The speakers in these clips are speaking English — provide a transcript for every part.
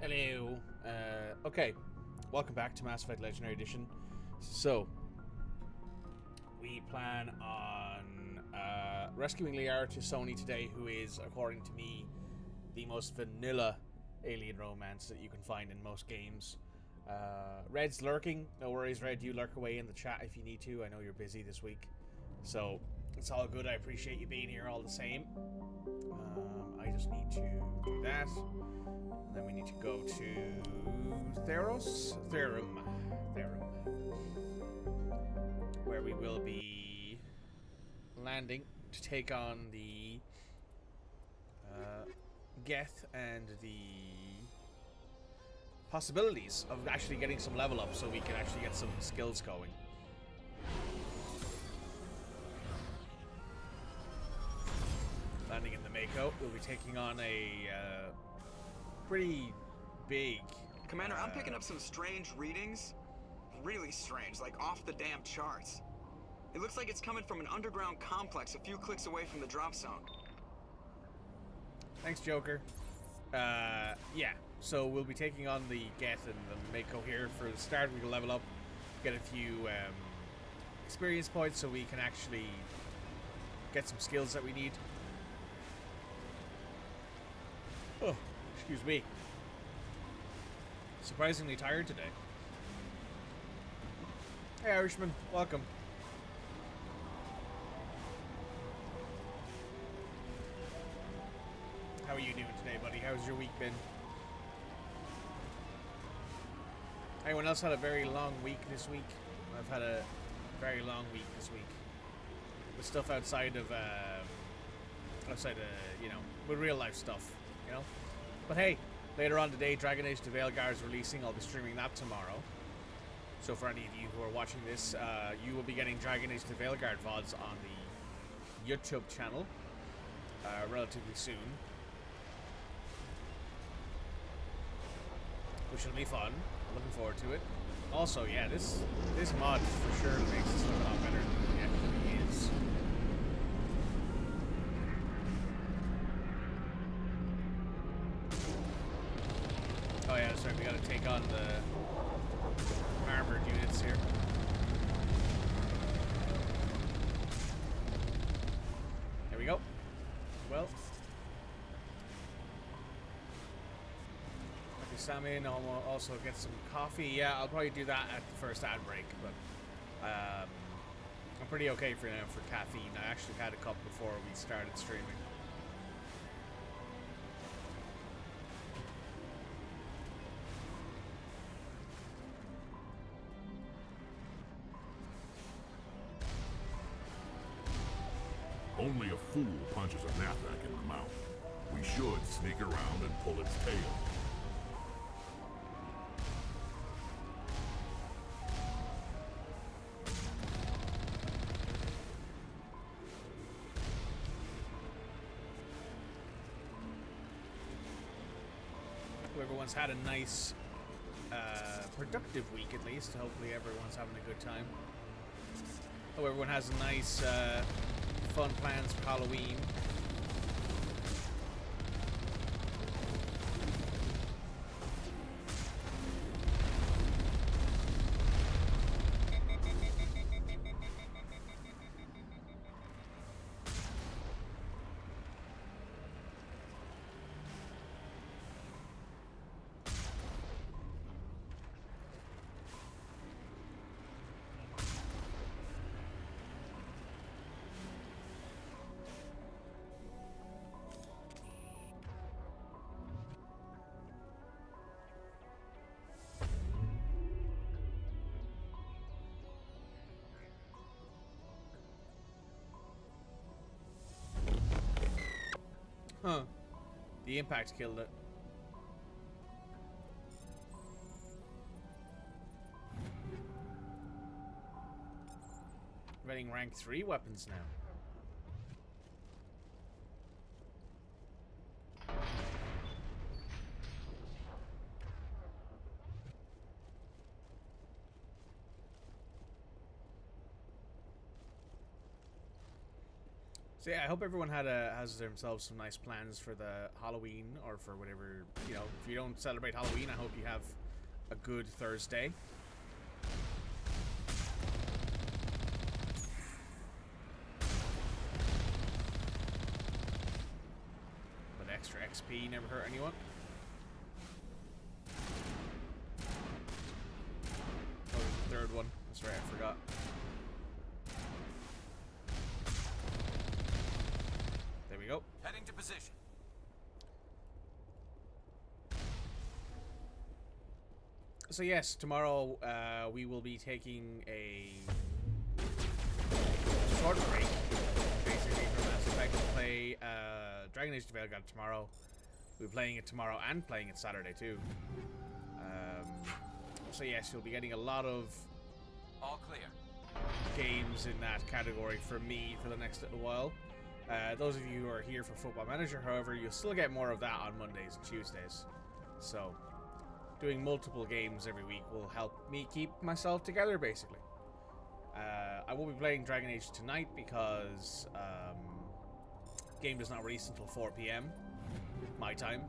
Hello. Okay, welcome back to Mass Effect Legendary Edition. So, we plan on rescuing Liara to Sony today, who is, according to me, the most vanilla alien romance that you can find in most games. Red's lurking. No worries, Red. You lurk away in the chat if you need to. I know you're busy this week. So, it's all good. I appreciate you being here all the same. I just need to do that. And then we need to go to Therum, where we will be landing to take on the Geth and the possibilities of actually getting some level up so we can actually get some skills going. Landing in the Mako, we'll be taking on a pretty big... Commander, I'm picking up some strange readings. Really strange, like off the damn charts. It looks like it's coming from an underground complex a few clicks away from the drop zone. Thanks, Joker. Yeah, so we'll be taking on the Geth and the Mako here. For the start, we can level up, get a few experience points so we can actually get some skills that we need. Oh, excuse me. Surprisingly tired today. Hey, Irishman, welcome. How are you doing today, buddy? How's your week been? Anyone else had a very long week this week? I've had a very long week this week. With stuff outside of, you know, with real life stuff, you know? But hey, later on today, Dragon Age: The Veilguard is releasing. I'll be streaming that tomorrow. So for any of you who are watching this, you will be getting Dragon Age: The Veilguard VODs on the YouTube channel relatively soon. Which will be fun. I'm looking forward to it. Also, yeah, this mod for sure makes this look a lot better than it actually is. Oh yeah, sorry, we gotta take on the armored units here. There we go. Well. Salmon, I'll also get some coffee. Yeah, I'll probably do that at the first ad break, but I'm pretty okay for now for caffeine. I actually had a cup before we started streaming. Only a fool punches a Nathak in the mouth. We should sneak around and pull its tail. Everyone's had a nice, productive week at least. Hopefully everyone's having a good time. Hope everyone has a nice, fun plans for Halloween. Huh. The impact killed it. Getting rank 3 weapons now. So yeah, I hope everyone has themselves some nice plans for the Halloween or for whatever, you know, if you don't celebrate Halloween, I hope you have a good Thursday. But extra XP never hurt anyone. Oh, there's the third one. That's right, I forgot. There we go. Heading to position. So yes, tomorrow we will be taking a short break, basically, from Mass Effect to play Dragon Age the Veilguard tomorrow. We'll be playing it tomorrow and playing it Saturday too. So yes, you'll be getting a lot of All clear. games in that category from me for the next little while. Those of you who are here for Football Manager, however, you'll still get more of that on Mondays and Tuesdays. So, doing multiple games every week will help me keep myself together, basically. I will be playing Dragon Age tonight because game does not release until 4 PM, my time.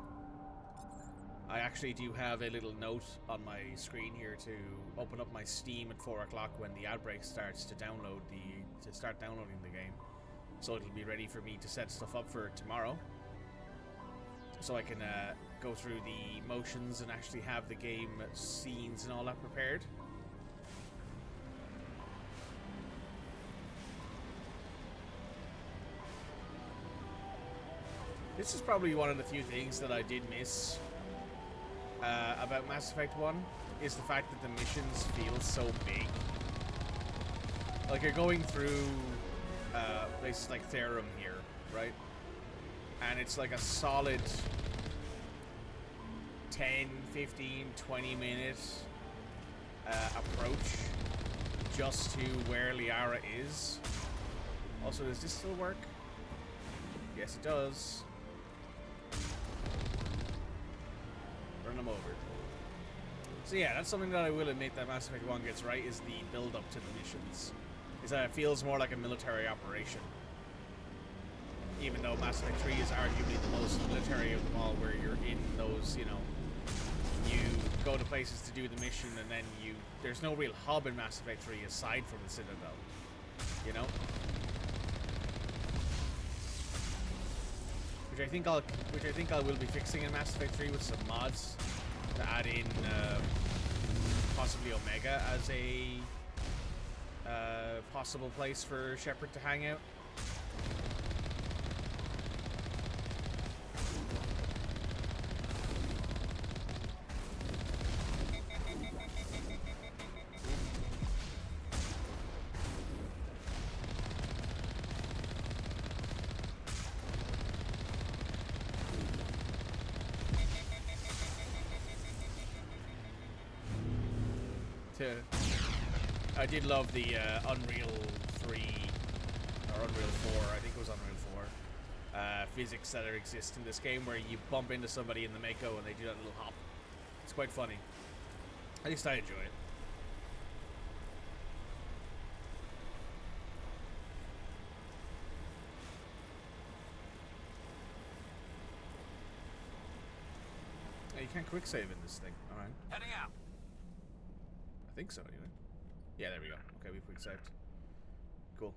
I actually do have a little note on my screen here to open up my Steam at 4 o'clock when the outbreak starts to start downloading the game. So it'll be ready for me to set stuff up for tomorrow. So I can go through the motions and actually have the game scenes and all that prepared. This is probably one of the few things that I did miss about Mass Effect 1, is the fact that the missions feel so big. Like, you're going through places like Therum here, right? And it's like a solid 10, 15, 20 minute approach just to where Liara is. Also, does this still work? Yes, it does. Run them over. So yeah, that's something that I will admit that Mass Effect 1 gets right, is the build-up to the missions. Is that it feels more like a military operation. Even though Mass Effect 3 is arguably the most military of them all, where you're in those, you know, you go to places to do the mission and then there's no real hub in Mass Effect 3 aside from the Citadel, you know? Which I think I will be fixing in Mass Effect 3 with some mods to add in possibly Omega as a possible place for Shepard to hang out. I did love the Unreal 3 or Unreal 4, I think it was Unreal 4, physics that exist in this game where you bump into somebody in the Mako and they do that little hop. It's quite funny. At least I enjoy it. Yeah, you can't quick save in this thing. Alright. Heading out. I think so, anyway. Yeah, there we go. Okay, we quick saved. Cool.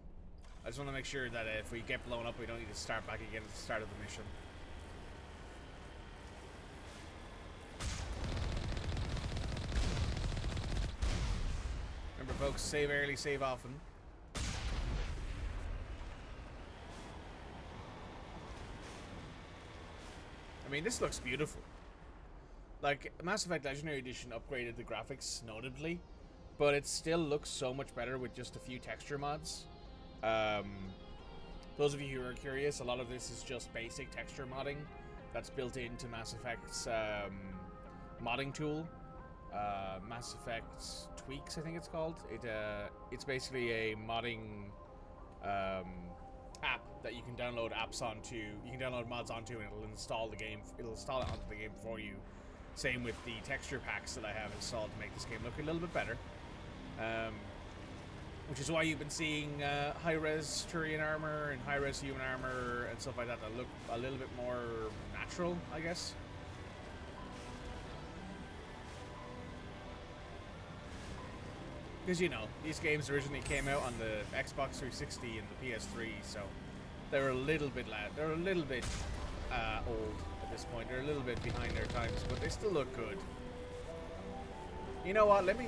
I just want to make sure that if we get blown up, we don't need to start back again at the start of the mission. Remember, folks, save early, save often. I mean, this looks beautiful. Like, Mass Effect Legendary Edition upgraded the graphics notably, but it still looks so much better with just a few texture mods. Those of you who are curious, a lot of this is just basic texture modding that's built into Mass Effect's modding tool. Mass Effect Tweaks, I think it's called. It's basically a modding app that you can download apps onto. You can download mods onto, and it'll install the game. It'll install it onto the game for you. Same with the texture packs that I have installed to make this game look a little bit better. Which is why you've been seeing high-res Turian armor and high-res human armor and stuff like that that look a little bit more natural, I guess. Because, you know, these games originally came out on the Xbox 360 and the PS3, so they're a little bit old at this point. They're a little bit behind their times, but they still look good. You know what? Let me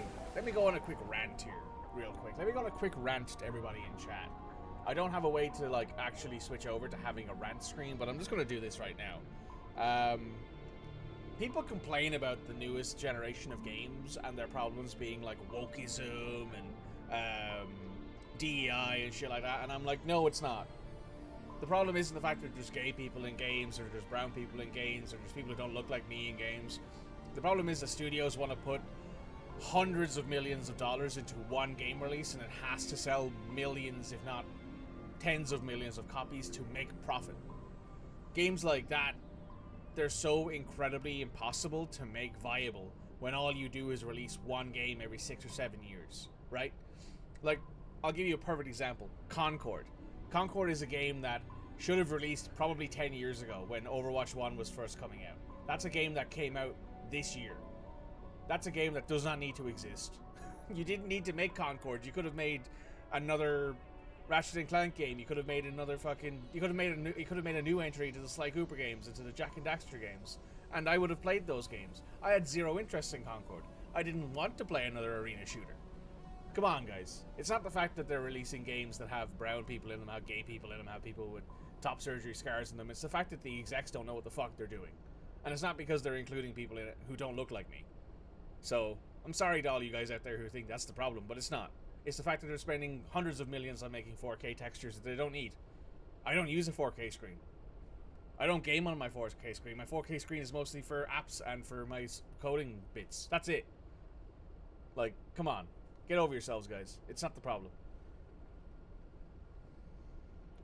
go on a quick rant here, real quick. Let me go on a quick rant to everybody in chat. I don't have a way to like actually switch over to having a rant screen, but I'm just going to do this right now. People complain about the newest generation of games and their problems being like wokeism and DEI and shit like that, and I'm like, no, it's not. The problem isn't the fact that there's gay people in games, or there's brown people in games, or there's people who don't look like me in games. The problem is the studios want to put hundreds of millions of dollars into one game release, and it has to sell millions, if not tens of millions of copies to make profit. Games like that, they're so incredibly impossible to make viable when all you do is release one game every 6 or 7 years, right? Like, I'll give you a perfect example. Concord. Concord is a game that should have released probably 10 years ago when Overwatch 1 was first coming out. That's a game that came out this year. That's a game that does not need to exist. You didn't need to make Concord. You could have made another Ratchet and Clank game. You could have made another fucking. You could have made a new entry to the Sly Cooper games and to the Jak and Daxter games, and I would have played those games. I had zero interest in Concord. I didn't want to play another arena shooter. Come on, guys. It's not the fact that they're releasing games that have brown people in them, have gay people in them, have people with top surgery scars in them. It's the fact that the execs don't know what the fuck they're doing, and it's not because they're including people in it who don't look like me. So I'm sorry to all you guys out there who think that's the problem, but it's not. It's the fact that they're spending hundreds of millions on making 4K textures that they don't need. I don't use a 4K screen. I don't game on my 4K screen. My 4K screen is mostly for apps and for my coding bits. That's it. Like, come on. Get over yourselves, guys. It's not the problem.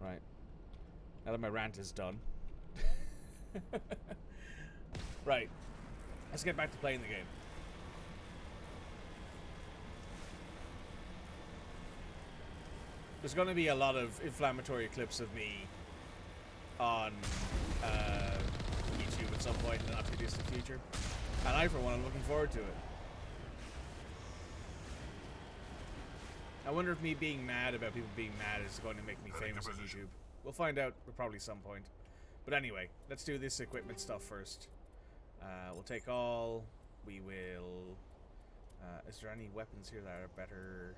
Right. Now that my rant is done. Right. Let's get back to playing the game. There's going to be a lot of inflammatory clips of me on YouTube at some point in the not too distant future. And I, for one, am looking forward to it. I wonder if me being mad about people being mad is going to make me famous on YouTube. We'll find out at probably some point. But anyway, let's do this equipment stuff first. We'll take all. We will... is there any weapons here that are better?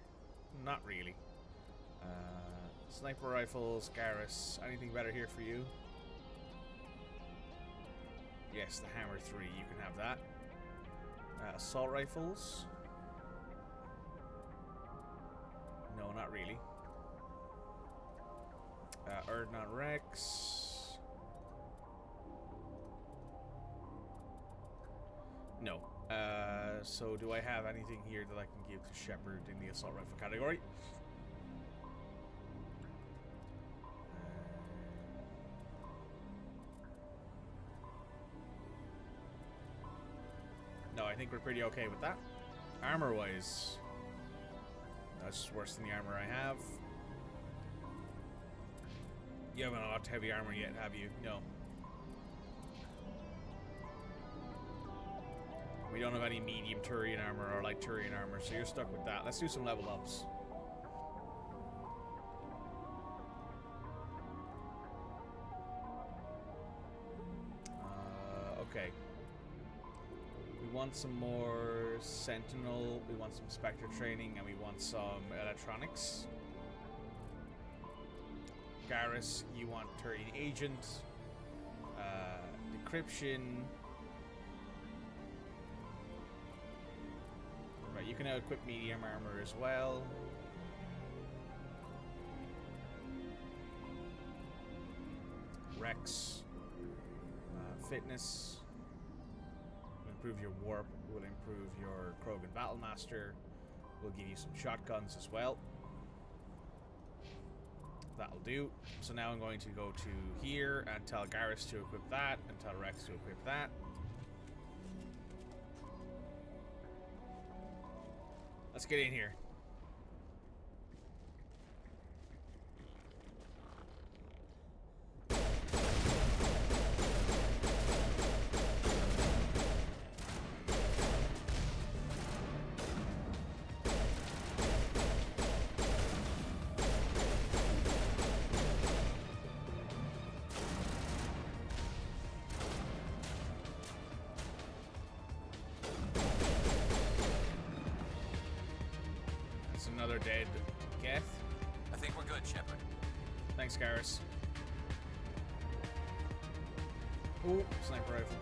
Not really. Sniper rifles, Garrus. Anything better here for you? Yes, the Hammer 3. You can have that. Assault rifles. No, not really. Erdnot Rex. No. So do I have anything here that I can give to Shepard in the assault rifle category? No, I think we're pretty okay with that. Armor-wise, that's worse than the armor I have. You haven't unlocked heavy armor yet, have you? No. We don't have any medium Turian armor or light Turian armor, so you're stuck with that. Let's do some level ups. Okay. We want some more Sentinel, we want some Spectre training, and we want some electronics. Garrus, you want Turian Agent, Decryption. Right, you can now equip medium armor as well. Rex, Fitness. Improve your warp, will improve your Krogan Battlemaster, we'll give you some shotguns as well. That'll do. So now I'm going to go to here and tell Garrus to equip that, and tell Rex to equip that. Let's get in here. another dead Geth. I think we're good, Shepard. Thanks, Garrus. Ooh, sniper rifle.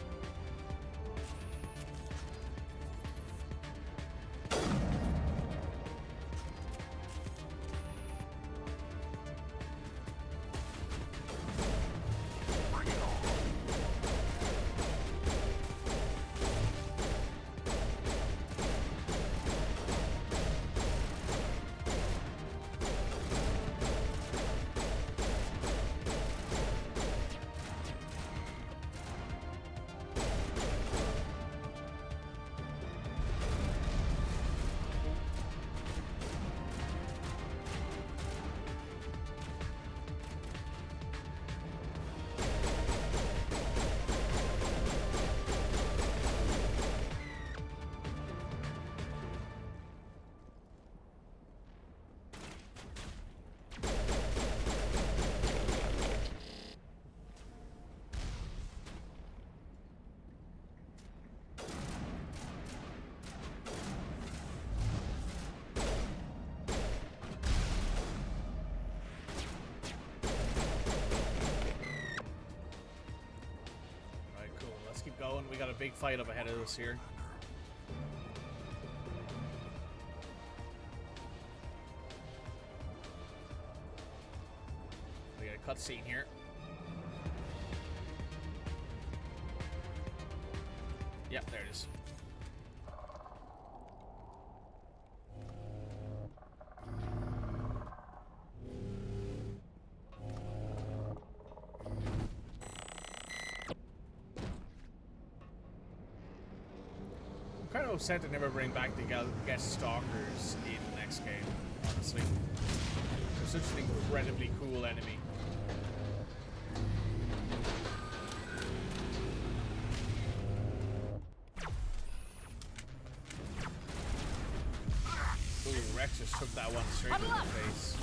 Going. We got a big fight up ahead of us here. We got a cutscene here. Yep, there it is. I'm kind of upset to never bring back the guest stalkers in the next game, honestly. They're such an incredibly cool enemy. Ooh, Rex just took that one straight to the face.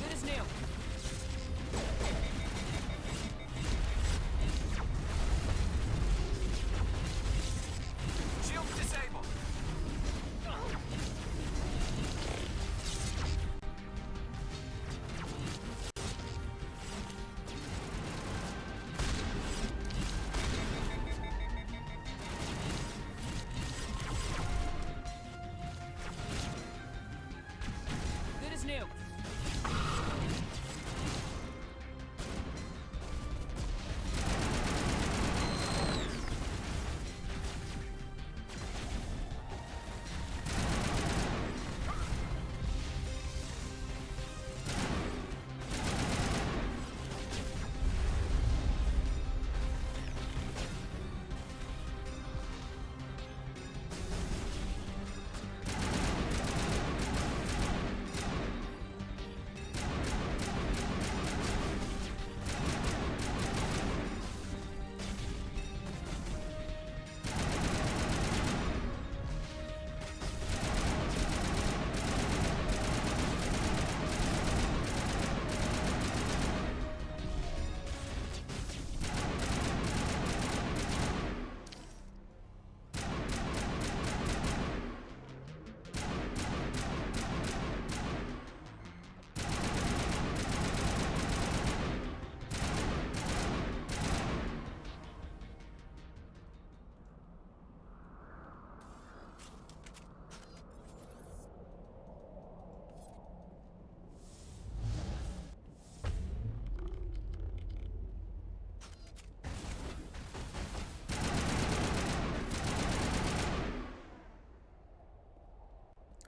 Good as new.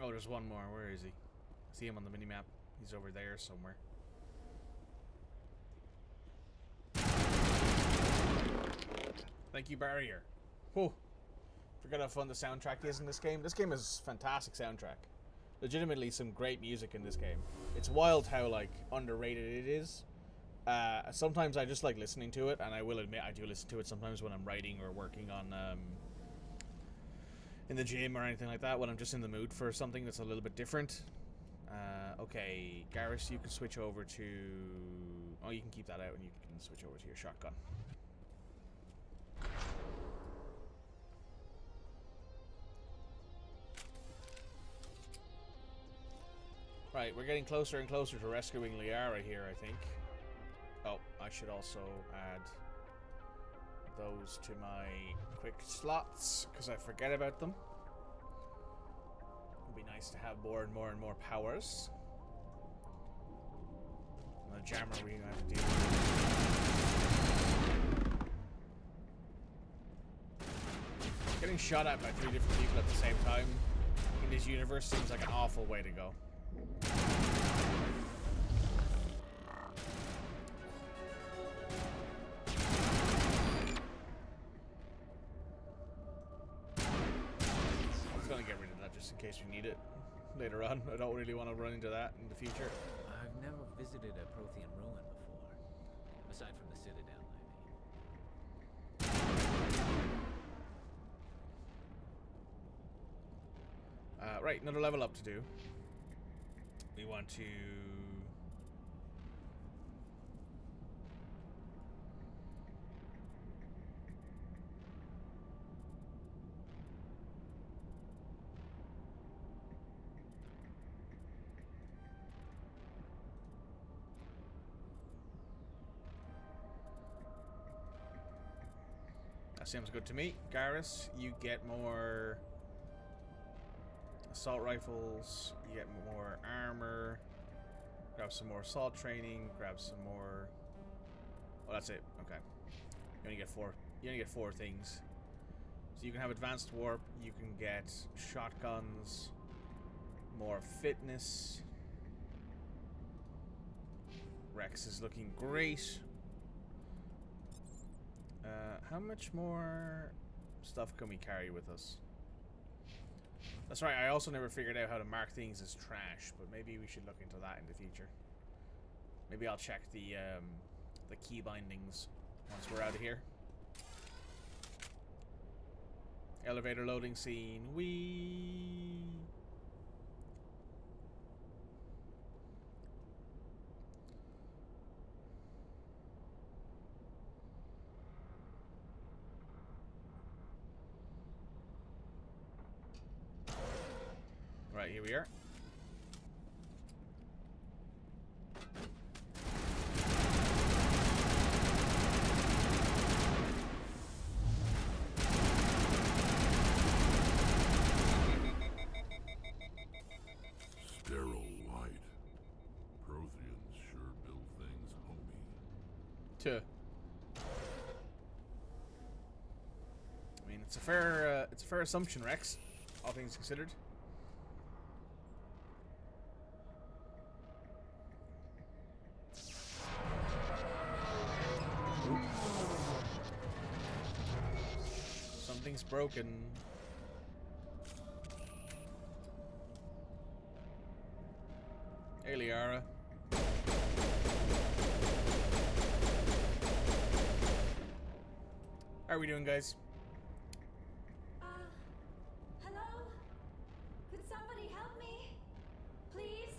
Oh, there's one more. Where is he? I see him on the minimap. He's over there somewhere. Thank you, Barrier. Whew. Forgot how fun the soundtrack is in this game. This game is fantastic soundtrack. Legitimately some great music in this game. It's wild how, like, underrated it is. Sometimes I just like listening to it, and I will admit I do listen to it sometimes when I'm writing or working on, in the gym or anything like that, when I'm just in the mood for something that's a little bit different. Okay, Garrus, you can switch over to... Oh, you can keep that out and you can switch over to your shotgun. Right, we're getting closer and closer to rescuing Liara here, I think. Oh, I should also add those to my quick slots, because I forget about them. It'd be nice to have more and more and more powers. And the jammer we have to deal with. Getting shot at by 3 different people at the same time in this universe seems like an awful way to go. I'm gonna get rid of that just in case we need it later on. I don't really want to run into that in the future. I've never visited a Prothean ruin before. Aside from the Citadel, I mean. Right, another level up to do. We want to... That seems good to me. Garrus, you get more assault rifles, you get more armor, grab some more assault training, grab some more... Oh, that's it. Okay. You only get 4. You only get 4 things. So you can have advanced warp, you can get shotguns, more fitness. Rex is looking great. How much more stuff can we carry with us? That's right, I also never figured out how to mark things as trash, but maybe we should look into that in the future. Maybe I'll check the key bindings once we're out of here. Elevator loading scene. Whee! Right, here we are. Sterile light. Protheans sure build things, homie. Tuh. I mean, it's a fair assumption, Rex. All things considered. Something's broken. Hey, Liara. How are we doing, guys? Hello? Could somebody help me? Please?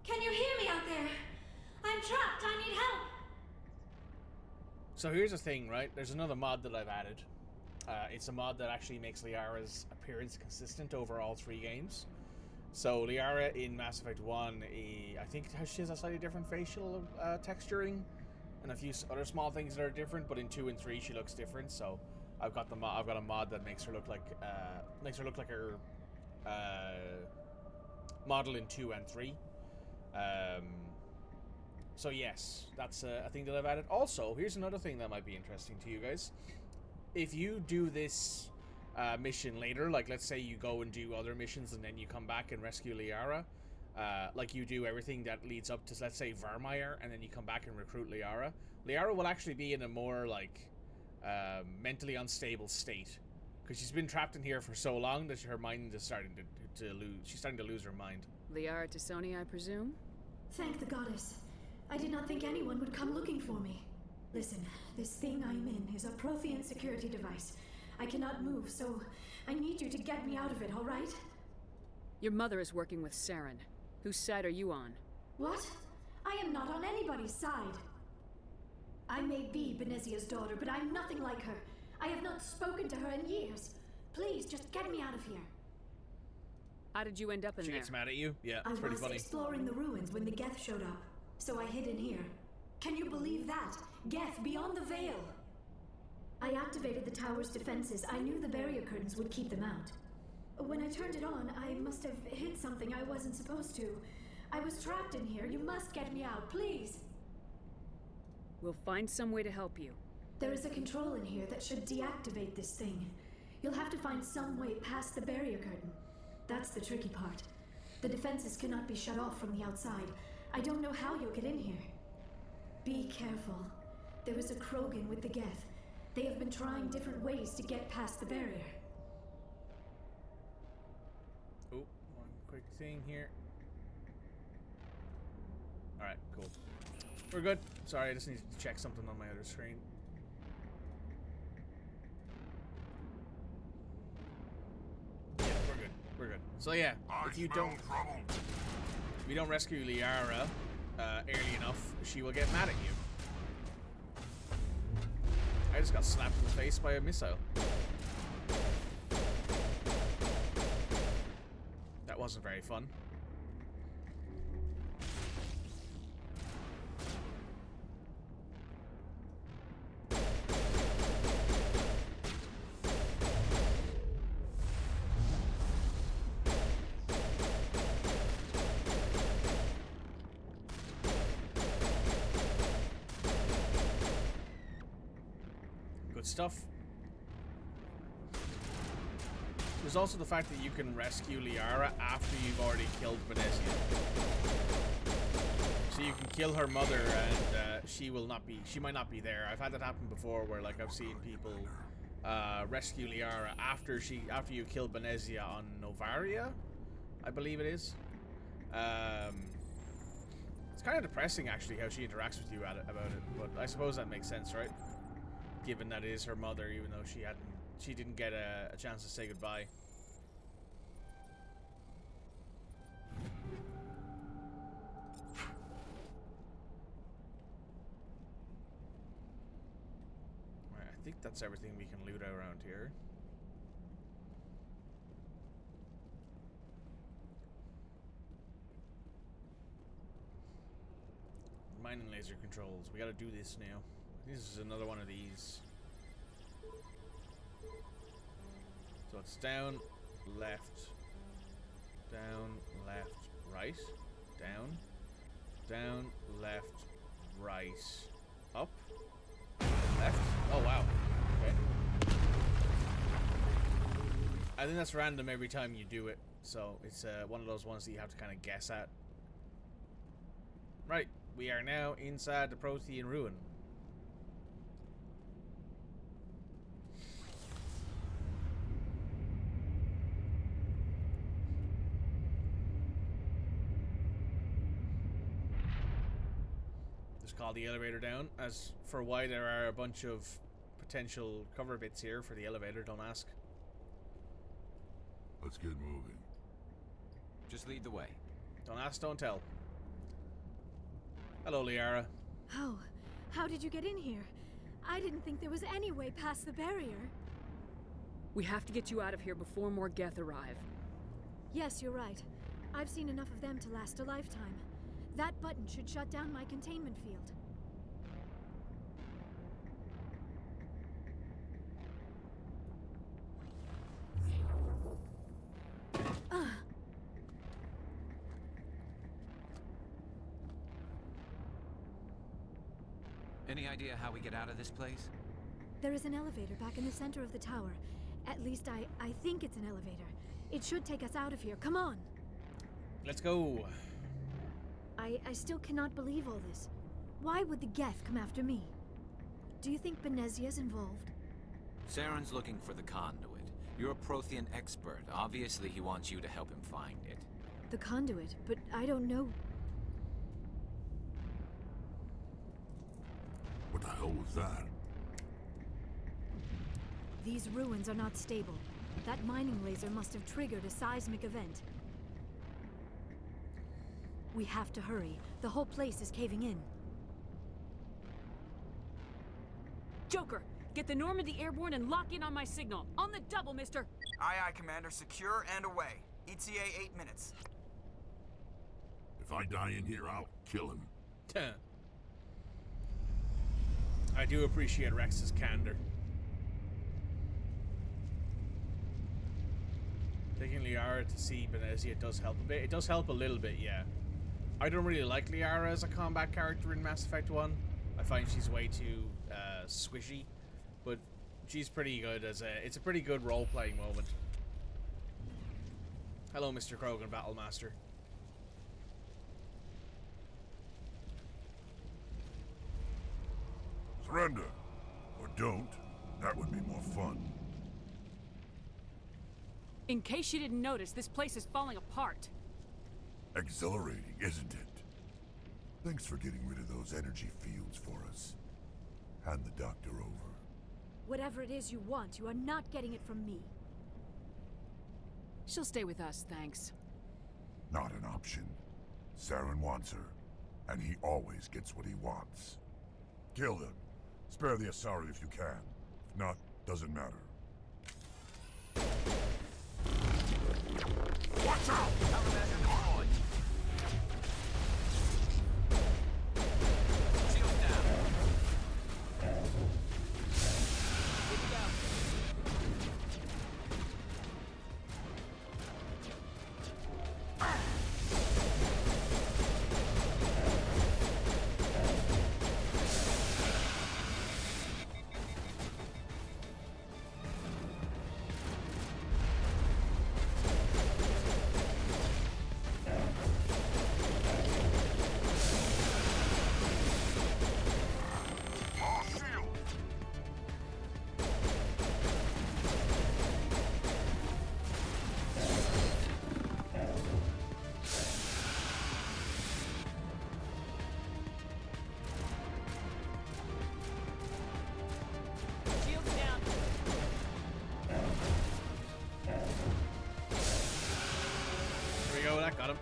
Can you hear me out there? I'm trapped. I need help. So here's the thing, right? There's another mod that I've added. It's a mod that actually makes Liara's appearance consistent over all 3 games. So Liara in Mass Effect 1, I think she has a slightly different facial texturing, and a few other small things that are different. But in 2 and 3, she looks different. So I've got a mod that makes her look like her model in 2 and 3. So yes, that's a thing that I've added. Also, here's another thing that might be interesting to you guys. If you do this mission later, like let's say you go and do other missions and then you come back and rescue Liara, like you do everything that leads up to, let's say, Vermeer, and then you come back and recruit Liara, Liara will actually be in a more like mentally unstable state, because she's been trapped in here for so long that her mind is starting to lose. She's starting to lose her mind. Liara T'Soni, I presume? Thank the goddess. I did not think anyone would come looking for me. Listen, this thing I'm in is a Prothean security device. I cannot move, so I need you to get me out of it, all right? Your mother is working with Saren. Whose side are you on? What? I am not on anybody's side. I may be Benezia's daughter, but I'm nothing like her. I have not spoken to her in years. Please, just get me out of here. How did you end up in She there? gets mad at you? Yeah, I it's pretty was funny. exploring the ruins when the Geth showed up, so I hid in here. Can you believe that? Geth beyond the veil! I activated the tower's defenses. I knew the barrier curtains would keep them out. When I turned it on, I must have hit something I wasn't supposed to. I was trapped in here. You must get me out, please! We'll find some way to help you. There is a control in here that should deactivate this thing. You'll have to find some way past the barrier curtain. That's the tricky part. The defenses cannot be shut off from the outside. I don't know how you'll get in here. Be careful. There is a Krogan with the Geth. They have been trying different ways to get past the barrier. Oh, one quick thing here. Alright, cool. We're good. Sorry, I just need to check something on my other screen. Yeah, we're good. We're good. So yeah, if you don't rescue Liara early enough, she will get mad at you. I just got slapped in the face by a missile. That wasn't very fun. Good stuff. There's also the fact that you can rescue Liara after you've already killed Venezia. So you can kill her mother and she might not be there. I've had that happen before where like I've seen people rescue Liara after you killed Venezia on Novaria, I believe it is. It's kind of depressing actually how she interacts with you about it, but I suppose that makes sense, right? Given that it is her mother, even though she didn't get a chance to say goodbye. Alright, I think that's everything we can loot around here. Mining laser controls. We gotta do this now. This is another one of these. So it's down, left, right, down, left, right, up, left. Oh wow. Okay. I think that's random every time you do it. So it's one of those ones that you have to kind of guess at. Right, we are now inside the Prothean ruin. Call the elevator down. As for why there are a bunch of potential cover bits here for the elevator, don't ask. Let's get moving. Just lead the way. Don't ask, don't tell. Hello, Liara. How did you get in here? I didn't think there was any way past the barrier. We have to get you out of here before more Geth arrive. Yes, you're right. I've seen enough of them to last a lifetime. That button should shut down my containment field. Any idea how we get out of this place? There is an elevator back in the center of the tower. At least I think it's an elevator. It should take us out of here. Come on! Let's go. I still cannot believe all this. Why would the Geth come after me? Do you think Benezia's involved? Saren's looking for the conduit. You're a Prothean expert. Obviously, he wants you to help him find it. The conduit, but I don't know. What the hell was that? These ruins are not stable. That mining laser must have triggered a seismic event. We have to hurry. The whole place is caving in. Joker, get the Normandy airborne and lock in on my signal. On the double, mister! Aye, aye, Commander. Secure and away. ETA 8 minutes. If I die in here, I'll kill him. I do appreciate Rex's candor. Taking Liara to see Benezia does help a bit. It does help a little bit, yeah. I don't really like Liara as a combat character in Mass Effect 1. I find she's way too squishy, but she's pretty good as it's a pretty good role-playing moment. Hello, Mr. Krogan, Battlemaster. Surrender. Or don't. That would be more fun. In case you didn't notice, this place is falling apart. Exhilarating, isn't it? Thanks for getting rid of those energy fields for us. Hand the doctor over. Whatever it is you want, you are not getting it from me. She'll stay with us, thanks. Not an option. Saren wants her, and he always gets what he wants. Kill him. Spare the Asari if you can. If not, doesn't matter. Watch out! Countermeasure deployed. Shield down. Get down. Got him.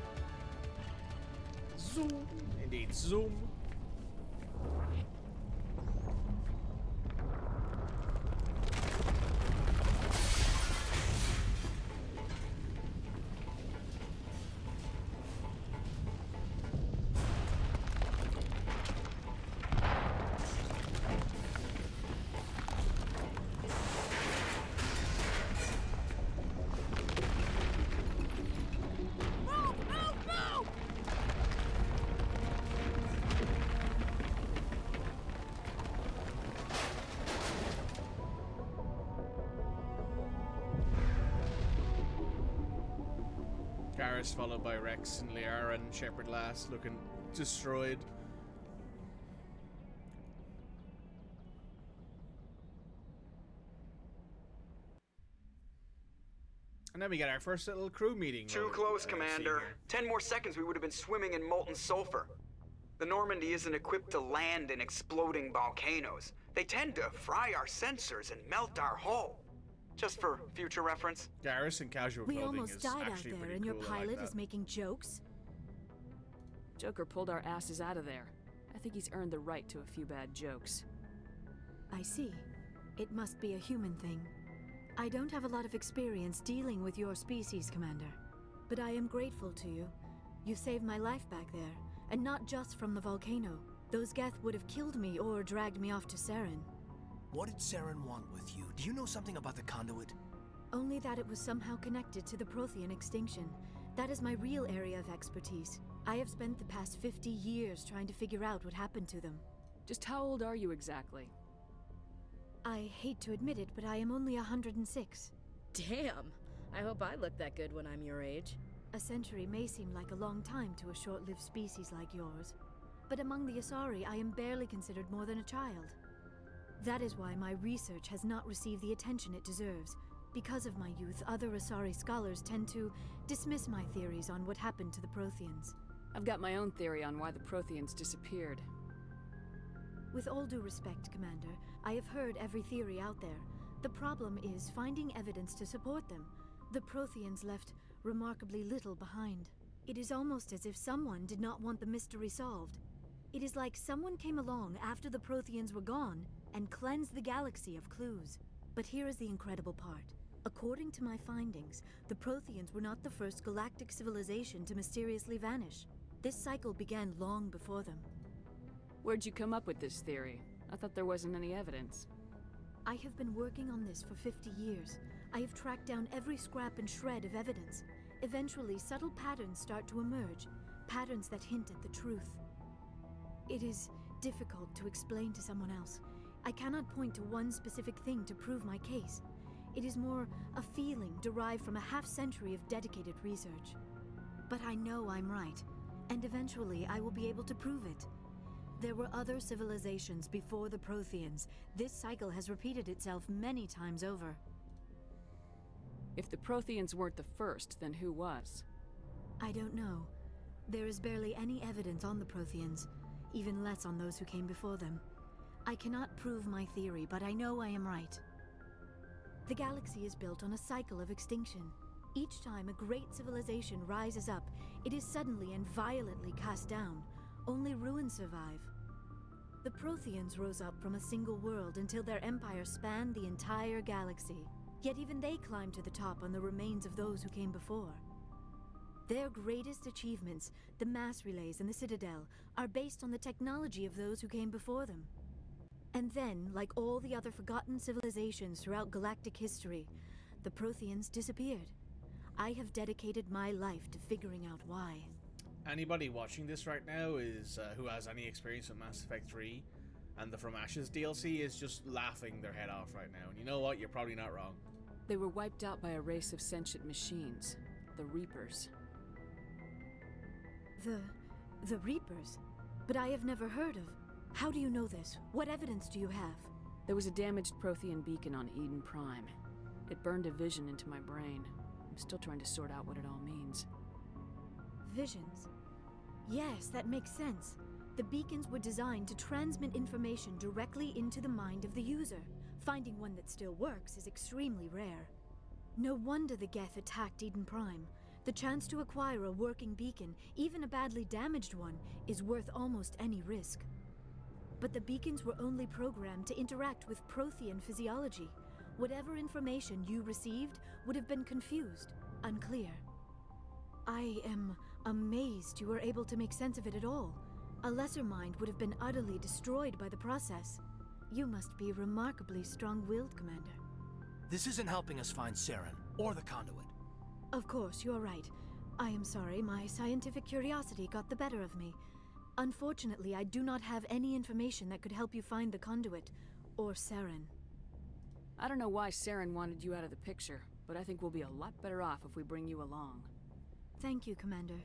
Zoom. Indeed, zoom. Garrus followed by Rex and Liara and Shepard last, looking destroyed. And then we get our first little crew meeting. Too close, Commander. 10 more seconds we would have been swimming in molten sulfur. The Normandy isn't equipped to land in exploding volcanoes. They tend to fry our sensors and melt our hull. Just for future reference. Garrus in casual We clothing almost is died out actually there, pretty and your cool. I like pilot that. is making jokes? Joker pulled our asses out of there. I think he's earned the right to a few bad jokes. I see. It must be a human thing. I don't have a lot of experience dealing with your species, Commander. But I am grateful to you. You saved my life back there, and not just from the volcano. Those Geth would have killed me or dragged me off to Saren. What did Saren want with you? Do you know something about the conduit? Only that it was somehow connected to the Prothean extinction. That is my real area of expertise. I have spent the past 50 years trying to figure out what happened to them. Just how old are you exactly? I hate to admit it, but I am only 106. Damn! I hope I look that good when I'm your age. A century may seem like a long time to a short-lived species like yours, but among the Asari, I am barely considered more than a child. That is why my research has not received the attention it deserves. Because of my youth, other Asari scholars tend to dismiss my theories on what happened to the Protheans. I've got my own theory on why the Protheans disappeared. With all due respect, Commander, I have heard every theory out there. The problem is finding evidence to support them. The Protheans left remarkably little behind. It is almost as if someone did not want the mystery solved. It is like someone came along after the Protheans were gone and cleansed the galaxy of clues. But here is the incredible part. According to my findings, the Protheans were not the first galactic civilization to mysteriously vanish. This cycle began long before them. Where'd you come up with this theory? I thought there wasn't any evidence. I have been working on this for 50 years. I have tracked down every scrap and shred of evidence. Eventually, subtle patterns start to emerge, patterns that hint at the truth. It is difficult to explain to someone else. I cannot point to one specific thing to prove my case. It is more a feeling derived from a half-century of dedicated research. But I know I'm right, and eventually I will be able to prove it. There were other civilizations before the Protheans. This cycle has repeated itself many times over. If the Protheans weren't the first, then who was? I don't know. There is barely any evidence on the Protheans, even less on those who came before them. I cannot prove my theory, but I know I am right. The galaxy is built on a cycle of extinction. Each time a great civilization rises up, it is suddenly and violently cast down. Only ruins survive. The Protheans rose up from a single world until their empire spanned the entire galaxy. Yet even they climbed to the top on the remains of those who came before. Their greatest achievements, the mass relays and the Citadel, are based on the technology of those who came before them. And then, like all the other forgotten civilizations throughout galactic history, the Protheans disappeared. I have dedicated my life to figuring out why. Anybody watching this right now is who has any experience with Mass Effect 3 and the From Ashes DLC is just laughing their head off right now. And you know what? You're probably not wrong. They were wiped out by a race of sentient machines, the Reapers. The Reapers? But I have never heard of. How do you know this? What evidence do you have? There was a damaged Prothean beacon on Eden Prime. It burned a vision into my brain. I'm still trying to sort out what it all means. Visions? Yes, that makes sense. The beacons were designed to transmit information directly into the mind of the user. Finding one that still works is extremely rare. No wonder the Geth attacked Eden Prime. The chance to acquire a working beacon, even a badly damaged one, is worth almost any risk. But the beacons were only programmed to interact with Prothean physiology. Whatever information you received would have been confused, unclear. I am amazed you were able to make sense of it at all. A lesser mind would have been utterly destroyed by the process. You must be remarkably strong-willed, Commander. This isn't helping us find Saren, or the conduit. Of course, you're right. I am sorry, my scientific curiosity got the better of me. Unfortunately, I do not have any information that could help you find the conduit, or Saren. I don't know why Saren wanted you out of the picture, but I think we'll be a lot better off if we bring you along. Thank you, Commander.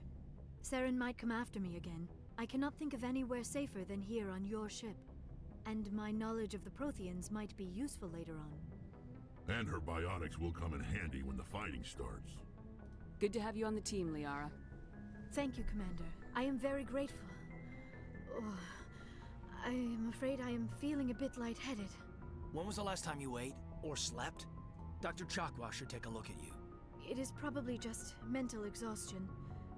Saren might come after me again. I cannot think of anywhere safer than here on your ship. And my knowledge of the Protheans might be useful later on. And her biotics will come in handy when the fighting starts. Good to have you on the team, Liara. Thank you, Commander. I am very grateful. Oh, I am afraid I am feeling a bit lightheaded. When was the last time you ate, or slept? Dr. Chakwa should take a look at you. It is probably just mental exhaustion,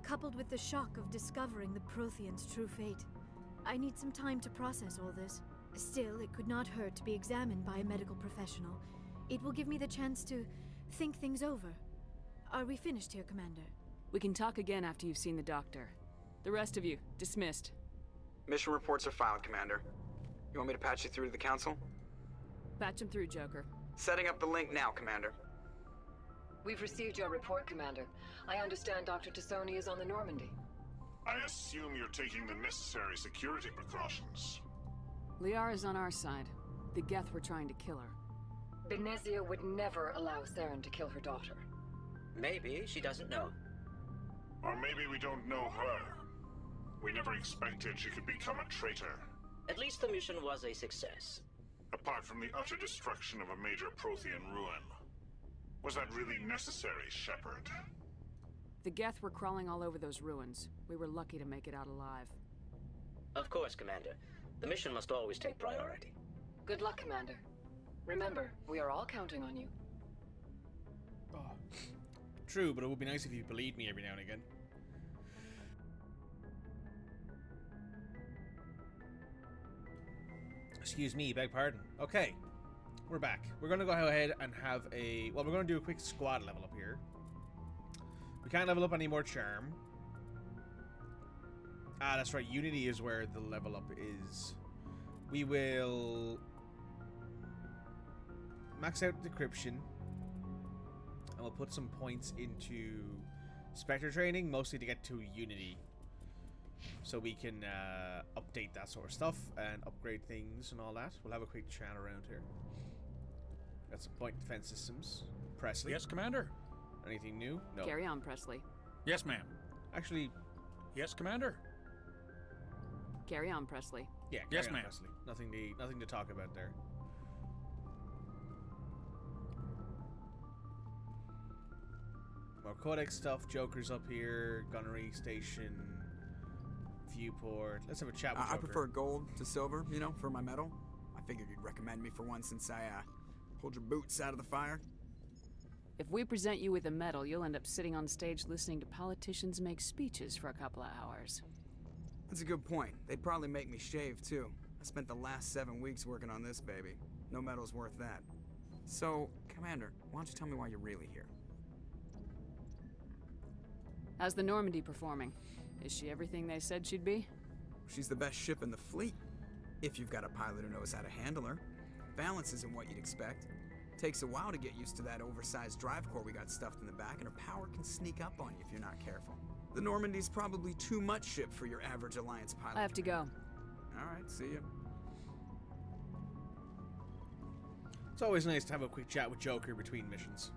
coupled with the shock of discovering the Protheans' true fate. I need some time to process all this. Still, it could not hurt to be examined by a medical professional. It will give me the chance to think things over. Are we finished here, Commander? We can talk again after you've seen the doctor. The rest of you, dismissed. Mission reports are filed, Commander. You want me to patch you through to the Council? Patch him through, Joker. Setting up the link now, Commander. We've received your report, Commander. I understand Dr. T'Soni is on the Normandy. I assume you're taking the necessary security precautions. Liara's on our side. The Geth were trying to kill her. Benezia would never allow Saren to kill her daughter. Maybe she doesn't know. Or maybe we don't know her. We never expected she could become a traitor. At least the mission was a success. Apart from the utter destruction of a major Prothean ruin. Was that really necessary, Shepard? The Geth were crawling all over those ruins. We were lucky to make it out alive. Of course, Commander. The mission must always take priority. Good luck, Commander. Remember, we are all counting on you. Oh. True, but it would be nice if you believed me every now and again. Excuse me, beg pardon. Okay. we're back. We're going to go ahead and have a... Well, we're going to do a quick squad level up here. We can't level up any more charm. Ah, that's right. Unity is where the level up is. We will max out decryption. And we'll put some points into Spectre training, mostly to get to Unity. So we can update that sort of stuff and upgrade things and all that. We'll have a quick chat around here. Got some point defense systems. Presley. Yes, Commander. Anything new? No. Carry on, Presley. Yes, ma'am. Actually... Yes, Commander. Carry on, Presley. Yeah, yes, ma'am. Presley. Nothing to talk about there. More Codex stuff. Joker's up here. Gunnery station. Viewport. Let's have a chat with Joker. I prefer gold to silver, you know, for my medal. I figured you'd recommend me for one since I pulled your boots out of the fire. If we present you with a medal, you'll end up sitting on stage listening to politicians make speeches for a couple of hours. That's a good point. They'd probably make me shave, too. I spent the last 7 weeks working on this baby. No medal's worth that. So, Commander, why don't you tell me why you're really here? How's the Normandy performing? Is she everything they said she'd be? She's the best ship in the fleet. If you've got a pilot who knows how to handle her. Balance isn't what you'd expect. Takes a while to get used to that oversized drive core we got stuffed in the back, and her power can sneak up on you if you're not careful. The Normandy's probably too much ship for your average Alliance pilot. I have to go. Alright, see ya. It's always nice to have a quick chat with Joker between missions.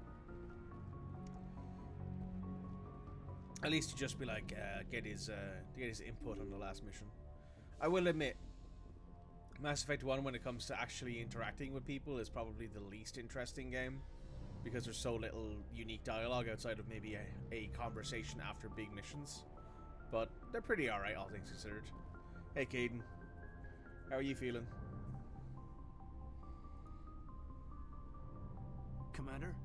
At least to just be like, get his input on the last mission. I will admit, Mass Effect 1, when it comes to actually interacting with people, is probably the least interesting game. Because there's so little unique dialogue outside of maybe a conversation after big missions. But they're pretty alright, all things considered. Hey, Caden. How are you feeling? Commander,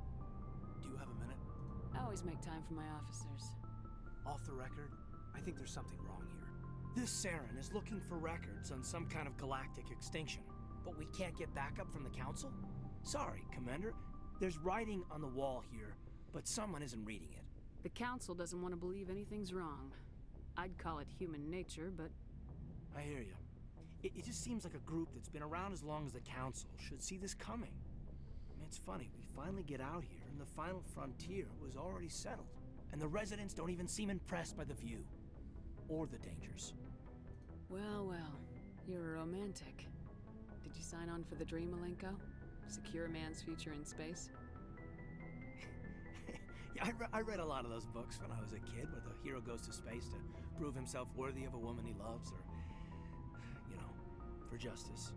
do you have a minute? I always make time for my officers. Off the record, I think there's something wrong here. This Saren is looking for records on some kind of galactic extinction, but we can't get backup from the Council? Sorry, Commander. There's writing on the wall here, but someone isn't reading it. The Council doesn't want to believe anything's wrong. I'd call it human nature, but... I hear you. It just seems like a group that's been around as long as the Council should see this coming. I mean, it's funny, we finally get out here, and the final frontier was already settled. And the residents don't even seem impressed by the view. Or the dangers. Well, well. You're a romantic. Did you sign on for the dream, Malenko? Secure a man's future in space? Yeah, I read a lot of those books when I was a kid, where the hero goes to space to prove himself worthy of a woman he loves, or, you know, for justice.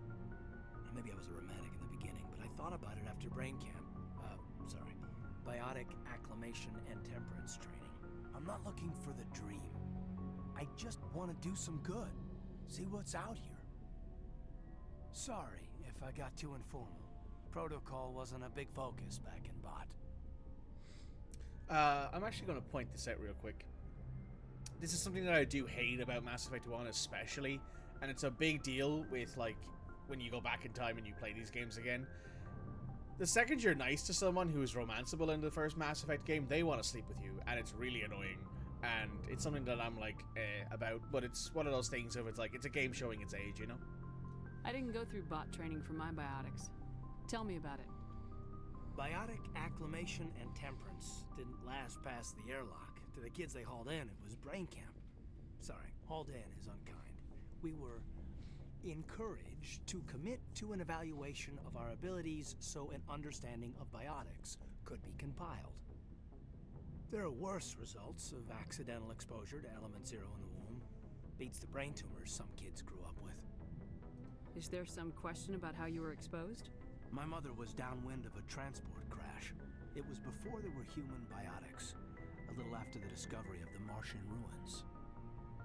Maybe I was a romantic in the beginning, but I thought about it after brain camp. Biotic acclimation and temperance training. I'm not looking for the dream. I just want to do some good. See what's out here. Sorry if I got too informal. Protocol wasn't a big focus back in Bot. I'm actually going to point this out real quick. This is something that I do hate about Mass Effect 1 especially, and it's a big deal with, like, when you go back in time and you play these games again. The second you're nice to someone who is romanceable in the first Mass Effect game, they want to sleep with you, and it's really annoying. And it's something that I'm like, about, but it's one of those things of it's like, it's a game showing its age, you know? I didn't go through bot training for my biotics. Tell me about it. Biotic acclimation and temperance didn't last past the airlock. To the kids they hauled in, it was brain camp. Sorry, hauled in is unkind. We were encouraged to commit to an evaluation of our abilities so an understanding of biotics could be compiled. There are worse results of accidental exposure to element 0 in the womb. Beats the brain tumors some kids grew up with. Is there some question about how you were exposed? My mother was downwind of a transport crash. It was before there were human biotics, a little after the discovery of the Martian ruins.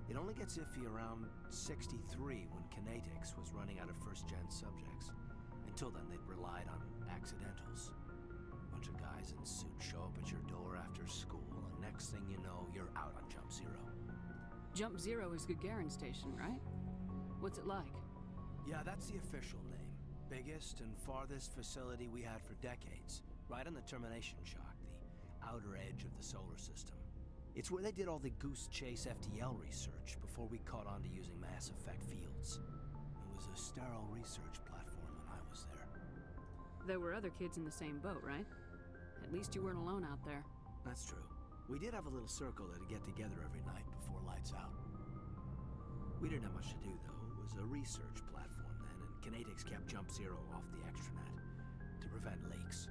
It only gets iffy around 63 when kinetics was running out of first-gen subjects. Until then, they'd relied on accidentals. Bunch of guys in suits show up at your door after school, and next thing you know, you're out on Jump Zero. Jump Zero is Gagarin Station, right? What's it like? Yeah, that's the official name. biggest and farthest facility we had for decades, right on the termination shock, the outer edge of the solar system. It's where they did all the Goose Chase FTL research before we caught on to using mass effect fields. It was a sterile research platform when I was there. There were other kids in the same boat, right? At least you weren't alone out there. That's true. We did have a little circle that'd get together every night before lights out. We didn't have much to do, though. It was a research platform then, and Kinetics kept Jump Zero off the extranet to prevent leaks.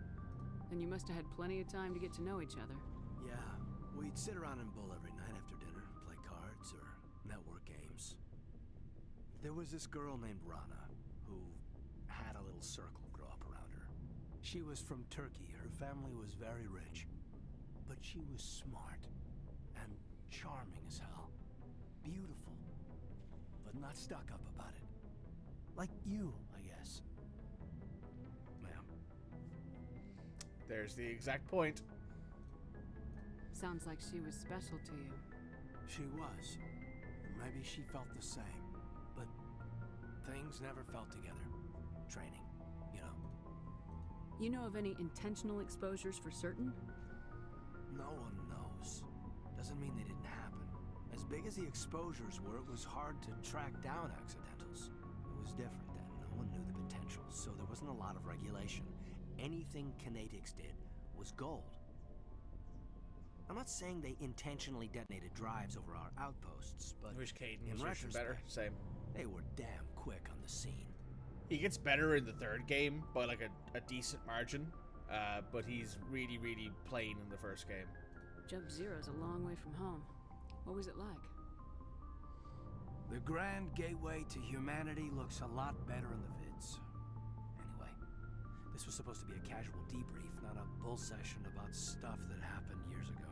And you must have had plenty of time to get to know each other. Yeah, we'd sit around and bull every night after dinner, play cards or network games. There was this girl named Rana, who had a little circle grow up around her. She was from Turkey. Her family was very rich. But she was smart and charming as hell. Beautiful, but not stuck up about it. Like you, I guess. Ma'am. There's the exact point. Sounds like she was special to you. She was. Maybe she felt the same. But things never felt together. Training, you know. You know of any intentional exposures for certain? No one knows. Doesn't mean they didn't happen. As big as the exposures were, it was hard to track down accidentals. It was different then. No one knew the potential, so there wasn't a lot of regulation. Anything Kinetics did was gold. I'm not saying they intentionally detonated drives over our outposts, but I wish Caden was in usually better. retrospect, Same. they were damn quick on the scene. He gets better in the third game by like a decent margin, but he's really, really plain in the first game. Jump Zero's a long way from home. What was it like? The grand gateway to humanity looks a lot better in the vids. Anyway, this was supposed to be a casual debrief, not a bull session about stuff that happened years ago.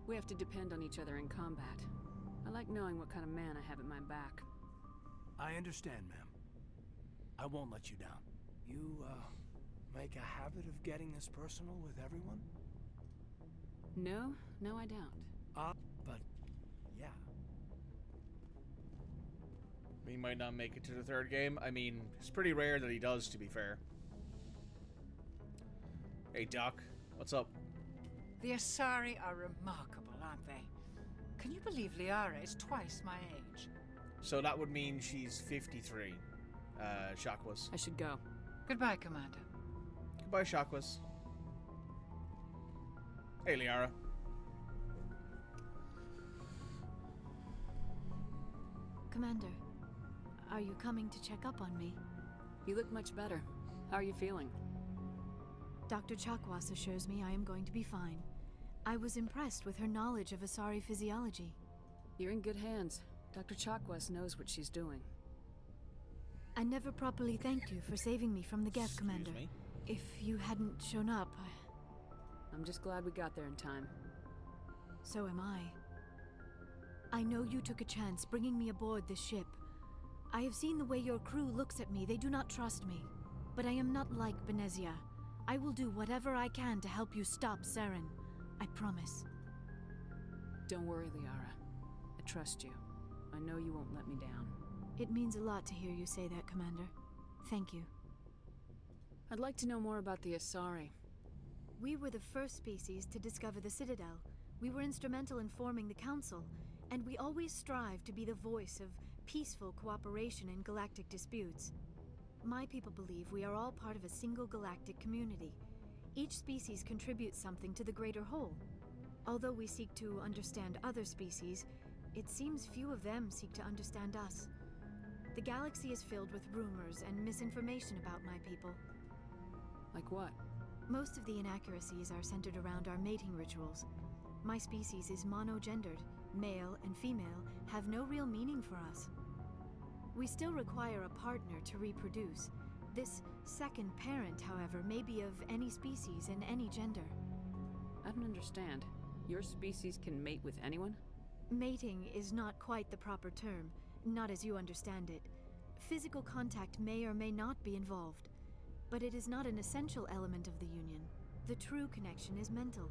We have to depend on each other in combat. I like knowing what kind of man I have at my back. I understand, ma'am. I won't let you down. You, make a habit of getting this personal with everyone? No, I don't. But, yeah. He might not make it to the third game. I mean, it's pretty rare that he does, to be fair. Hey, Doc. What's up? The Asari are remarkable, aren't they? Can you believe Liara is twice my age? So that would mean she's 53. Shakwas. I should go. Goodbye, Commander. Goodbye, Shakwas. Hey, Liara. Commander, are you coming to check up on me? You look much better. How are you feeling? Dr. Chakwas assures me I am going to be fine. I was impressed with her knowledge of Asari physiology. You're in good hands. Dr. Chakwas knows what she's doing. I never properly thanked you for saving me from the Geth, Commander. Me? If you hadn't shown up, I'm just glad we got there in time. So am I. I know you took a chance bringing me aboard this ship. I have seen the way your crew looks at me. They do not trust me. But I am not like Benezia. I will do whatever I can to help you stop Saren. I promise. Don't worry, Liara. I trust you. I know you won't let me down. It means a lot to hear you say that, Commander. Thank you. I'd like to know more about the Asari. We were the first species to discover the Citadel. We were instrumental in forming the Council, and we always strive to be the voice of peaceful cooperation in galactic disputes. My people believe we are all part of a single galactic community. Each species contributes something to the greater whole. Although we seek to understand other species, it seems few of them seek to understand us. The galaxy is filled with rumors and misinformation about my people. Like what? Most of the inaccuracies are centered around our mating rituals. My species is monogendered. Male and female have no real meaning for us. We still require a partner to reproduce. This second parent, however, may be of any species and any gender. I don't understand. Your species can mate with anyone? Mating is not quite the proper term, not as you understand it. Physical contact may or may not be involved, but it is not an essential element of the union. The true connection is mental.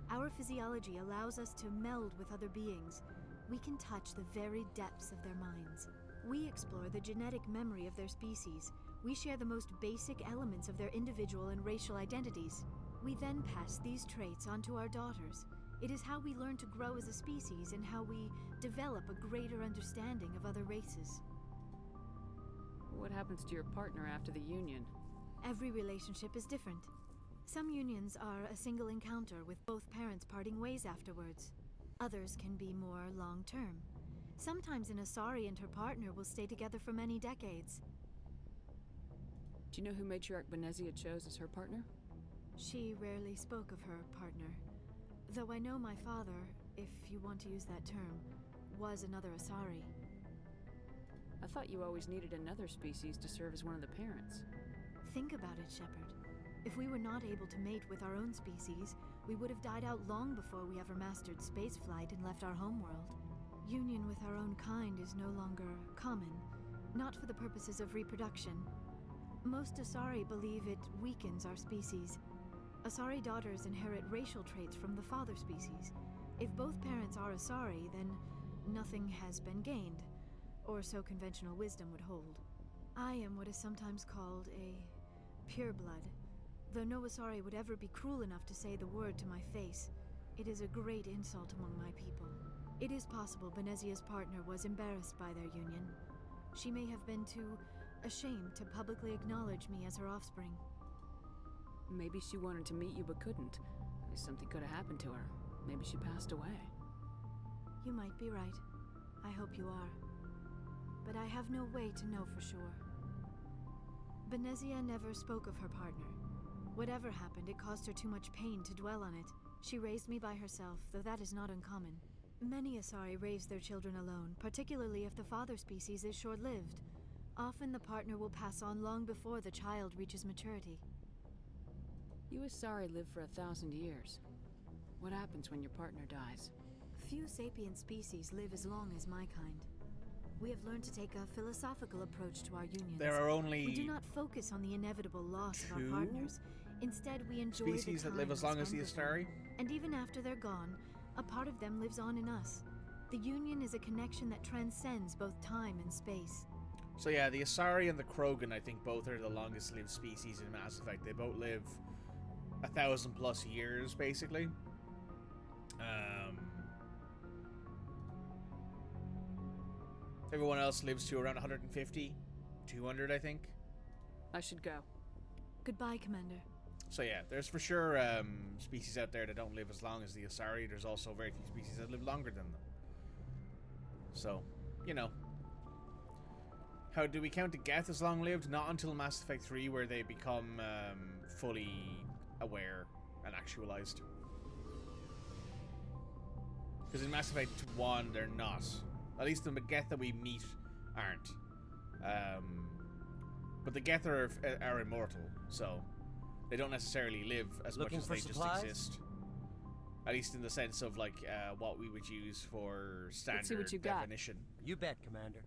Our physiology allows us to meld with other beings. We can touch the very depths of their minds. We explore the genetic memory of their species, We share the most basic elements of their individual and racial identities. We then pass these traits on to our daughters. It is how we learn to grow as a species and how we develop a greater understanding of other races. What happens to your partner after the union? Every relationship is different. Some unions are a single encounter with both parents parting ways afterwards. Others can be more long-term. Sometimes an Asari and her partner will stay together for many decades. Do you know who Matriarch Benezia chose as her partner? She rarely spoke of her partner. Though I know my father, if you want to use that term, was another Asari. I thought you always needed another species to serve as one of the parents. Think about it, Shepard. If we were not able to mate with our own species, we would have died out long before we ever mastered spaceflight and left our homeworld. Union with our own kind is no longer common, not for the purposes of reproduction. Most Asari believe it weakens our species. Asari daughters inherit racial traits from the father species. If both parents are Asari, then nothing has been gained, or so conventional wisdom would hold. I am what is sometimes called a pureblood, though no Asari would ever be cruel enough to say the word to my face. It is a great insult among my people. It is possible Benezia's partner was embarrassed by their union. She may have been too ashamed to publicly acknowledge me as her offspring. Maybe she wanted to meet you but couldn't. Something could have happened to her. Maybe she passed away. You might be right. I hope you are. But I have no way to know for sure. Benezia never spoke of her partner. Whatever happened, it caused her too much pain to dwell on it. She raised me by herself, though that is not uncommon. Many Asari raise their children alone, particularly if the father species is short-lived. Often the partner will pass on long before the child reaches maturity. You Asari live for 1,000 years. What happens when your partner dies? Few sapient species live as long as my kind. We have learned to take a philosophical approach to our unions. There are only We do not focus on the inevitable loss of our partners. Instead, we enjoy species the that live time as long as the we spend with Astari. them. And even after they're gone, a part of them lives on in us. The union is a connection that transcends both time and space. So yeah, the Asari and the Krogan, I think, both are the longest lived species in Mass Effect. They both live 1,000+ years, basically. Everyone else lives to around 150, 200, I think. I should go. Goodbye, Commander. So yeah, there's for sure species out there that don't live as long as the Asari. There's also very few species that live longer than them. So, you know. How do we count the Geth as long-lived? Not until Mass Effect 3, where they become fully aware and actualized. Because in Mass Effect 1, they're not. At least the Geth that we meet aren't. But the Geth are immortal, so they don't necessarily live as much as they just exist. At least in the sense of like what we would use for standard Let's see what you got. definition. You bet, Commander.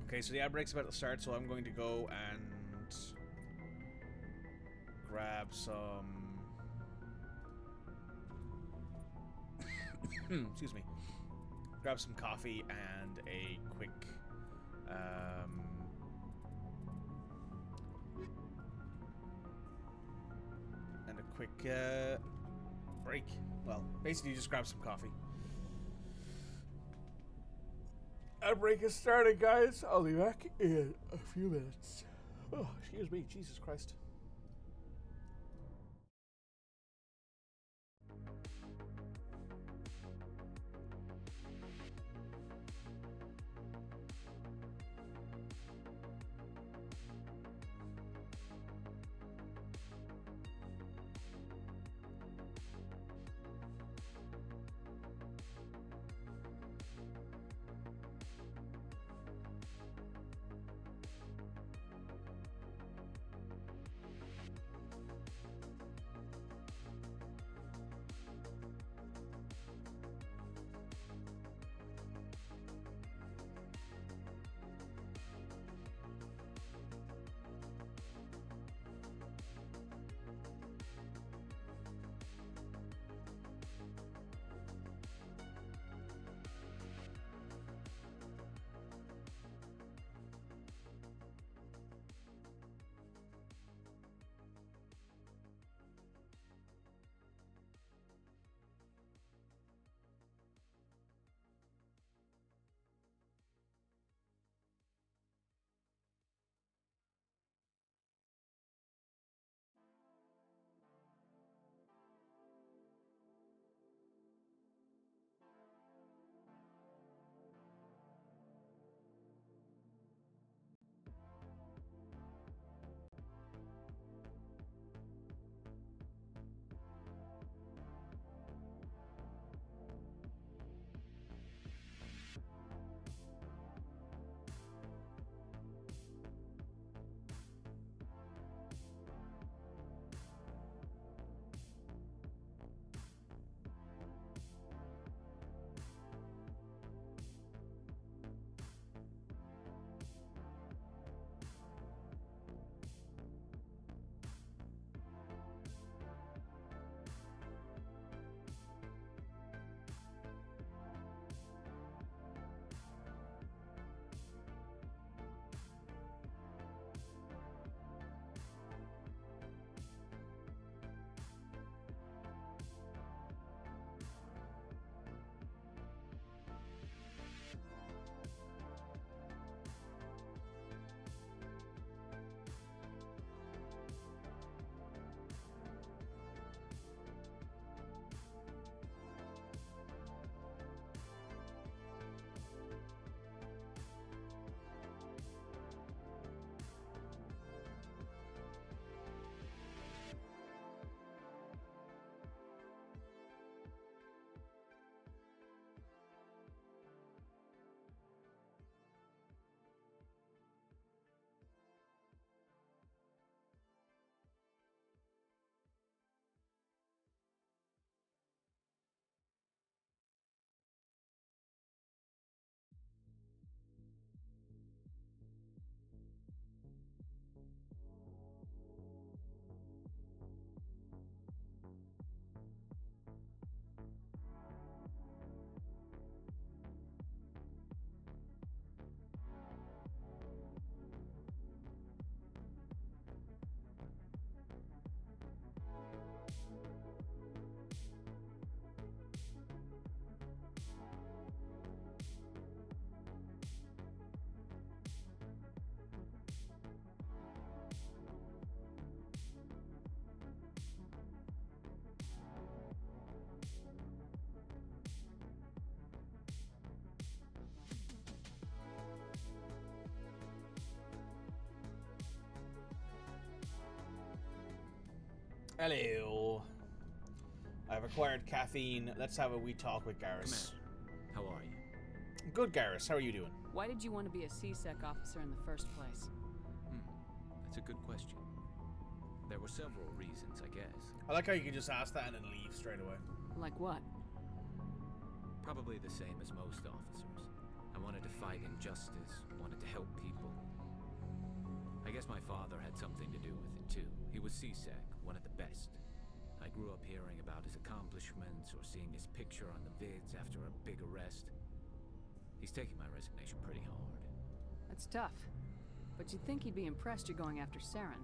Okay, so the ad break's about to start, so I'm going to go and grab some... excuse me. Grab some coffee and a quick... break. Well, basically just grab some coffee. Our break is starting, guys. I'll be back in a few minutes. Oh, excuse me. Jesus Christ. Hello. I've acquired caffeine. Let's have a wee talk with Garrus. Commander, how are you? Good, Garrus. How are you doing? Why did you want to be a C-Sec officer in the first place? That's a good question. There were several reasons, I guess. I like how you can just ask that and then leave straight away. Like what? Probably the same as most officers. I wanted to fight injustice, wanted to help people. I guess my father had something to do with it too. He was C-Sec, one of the best. I grew up hearing about his accomplishments or seeing his picture on the vids after a big arrest. He's taking my resignation pretty hard. That's tough. But you'd think he'd be impressed you're going after Saren.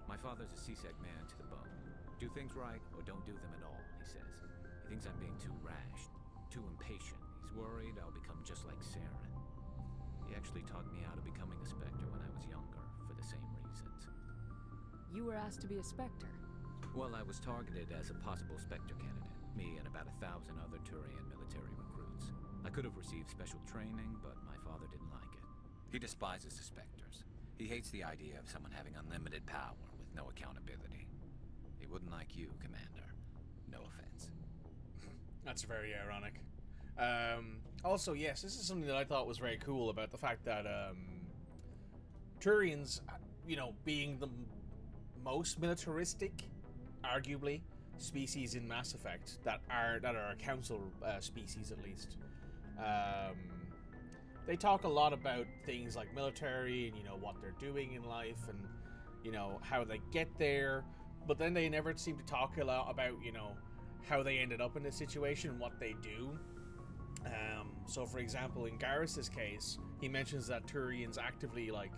My father's a C-Sec man to the bone. Do things right or don't do them at all, he says. He thinks I'm being too rash, too impatient. He's worried I'll become just like Saren. He actually talked me out of becoming a Spectre when I was younger, for the same reasons. You were asked to be a Spectre? Well, I was targeted as a possible Spectre candidate. Me and about 1,000 other Turian military recruits. I could have received special training, but my father didn't like it. He despises the Spectres. He hates the idea of someone having unlimited power with no accountability. He wouldn't like you, Commander. No offense. That's very ironic. Also, yes, this is something that I thought was very cool about the fact that Turians, you know, being the most militaristic, arguably, species in Mass Effect that are a council species at least. They talk a lot about things like military and, you know, what they're doing in life and, you know, how they get there, but then they never seem to talk a lot about, you know, how they ended up in this situation and what they do. So for example, in Garrus's case, he mentions that Turians actively, like,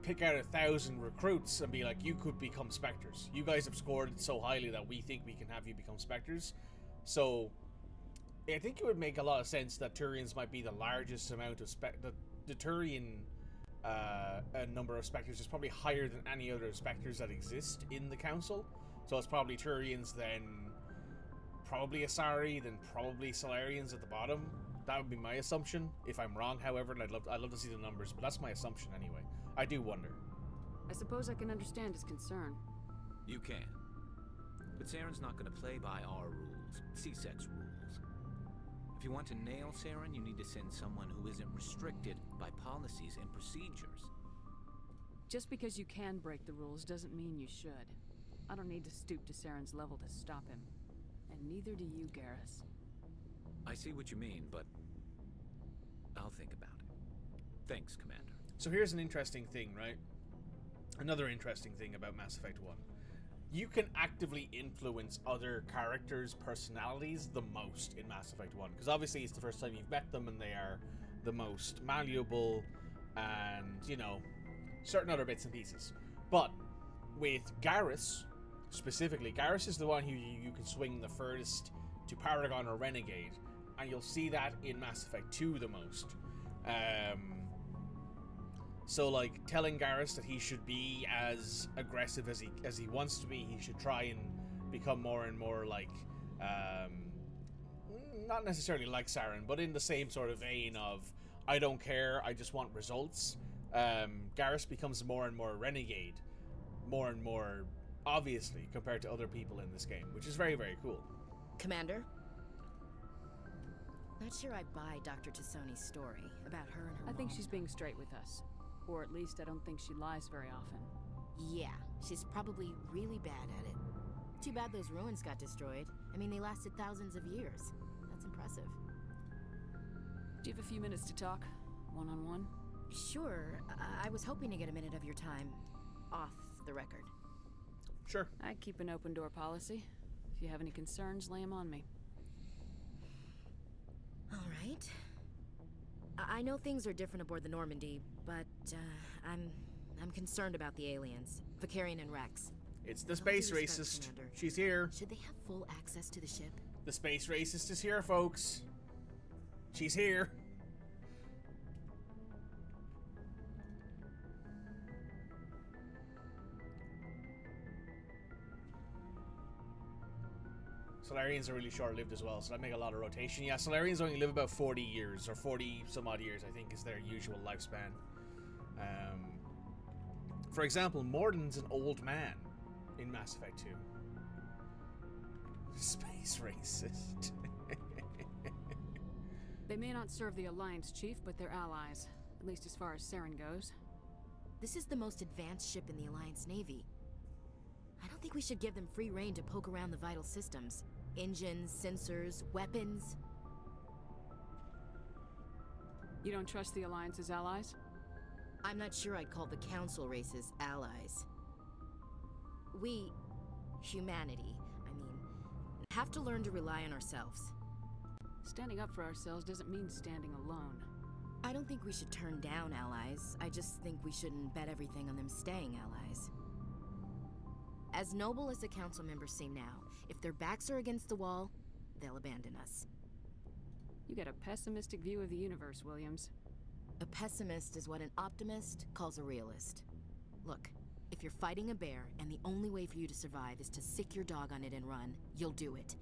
pick out 1,000 recruits and be like, you could become Spectres. You guys have scored so highly that we think we can have you become Spectres. So I think it would make a lot of sense that Turians might be the largest amount of the Turian number of Spectres is probably higher than any other Spectres that exist in the council. So it's probably Turians, then probably Asari, then probably Salarians at the bottom. That would be my assumption. If I'm wrong, however, and I'd love to see the numbers, but that's my assumption anyway. I do wonder. I suppose I can understand his concern. You can. But Saren's not going to play by our rules, C-Sec's rules. If you want to nail Saren, you need to send someone who isn't restricted by policies and procedures. Just because you can break the rules doesn't mean you should. I don't need to stoop to Saren's level to stop him. And neither do you, Garrus. I see what you mean, but I'll think about it. Thanks, Commander. So here's an interesting thing, right? Another interesting thing about Mass Effect 1. You can actively influence other characters' personalities the most in Mass Effect 1. Because obviously it's the first time you've met them and they are the most malleable and, you know, certain other bits and pieces. But with Garrus, specifically, Garrus is the one who you can swing the furthest to Paragon or Renegade. And you'll see that in Mass Effect 2 the most. So, like, telling Garrus that he should be as aggressive as he wants to be, he should try and become more and more like, not necessarily like Saren, but in the same sort of vein of, I don't care, I just want results. Garrus becomes more and more renegade, more and more obviously, compared to other people in this game, which is very, very cool. Commander? Not sure I buy Dr. T'Soni's story about her and her I think mom. she's being straight with us. Or at least I don't think she lies very often. Yeah, she's probably really bad at it. Too bad those ruins got destroyed. I mean, they lasted thousands of years. That's impressive. Do you have a few minutes to talk? One-on-one? Sure. I was hoping to get a minute of your time off the record. Sure. I keep an open door policy. If you have any concerns, lay them on me. All right. I know things are different aboard the Normandy, but I'm concerned about the aliens, Vicarian and Rex. It's the space racist. She's here. Should they have full access to the ship? The space racist is here, folks. She's here. Solarians are really short-lived as well, so that make a lot of rotation. Yeah, Solarians only live about 40 years, or 40 some odd years, I think, is their usual lifespan. For example, Morden's an old man in Mass Effect 2. Space racist. They may not serve the Alliance, Chief, but they're allies. At least as far as Saren goes. This is the most advanced ship in the Alliance Navy. I don't think we should give them free rein to poke around the vital systems. Engines, sensors, weapons. You don't trust the Alliance's allies? I'm not sure I'd call the Council races allies. We, humanity, have to learn to rely on ourselves. Standing up for ourselves doesn't mean standing alone. I don't think we should turn down allies. I just think we shouldn't bet everything on them staying allies. As noble as the council members seem now, if their backs are against the wall, they'll abandon us. You got a pessimistic view of the universe, Williams. A pessimist is what an optimist calls a realist. Look, if you're fighting a bear and the only way for you to survive is to sick your dog on it and run, you'll do it.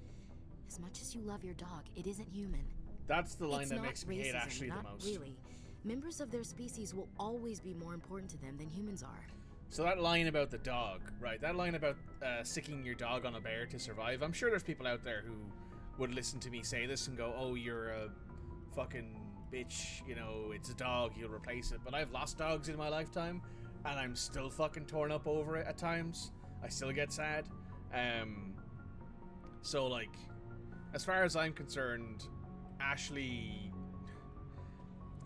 As much as you love your dog, it isn't human. That's the line It's that not makes me hate racism, Ashley the not most. Really. Members of their species will always be more important to them than humans are. So that line about the dog, right? That line about sicking your dog on a bear to survive. I'm sure there's people out there who would listen to me say this and go, "Oh, you're a fucking bitch. You know, it's a dog. You'll replace it." But I've lost dogs in my lifetime, and I'm still fucking torn up over it at times. I still get sad. So like, as far as I'm concerned, Ashley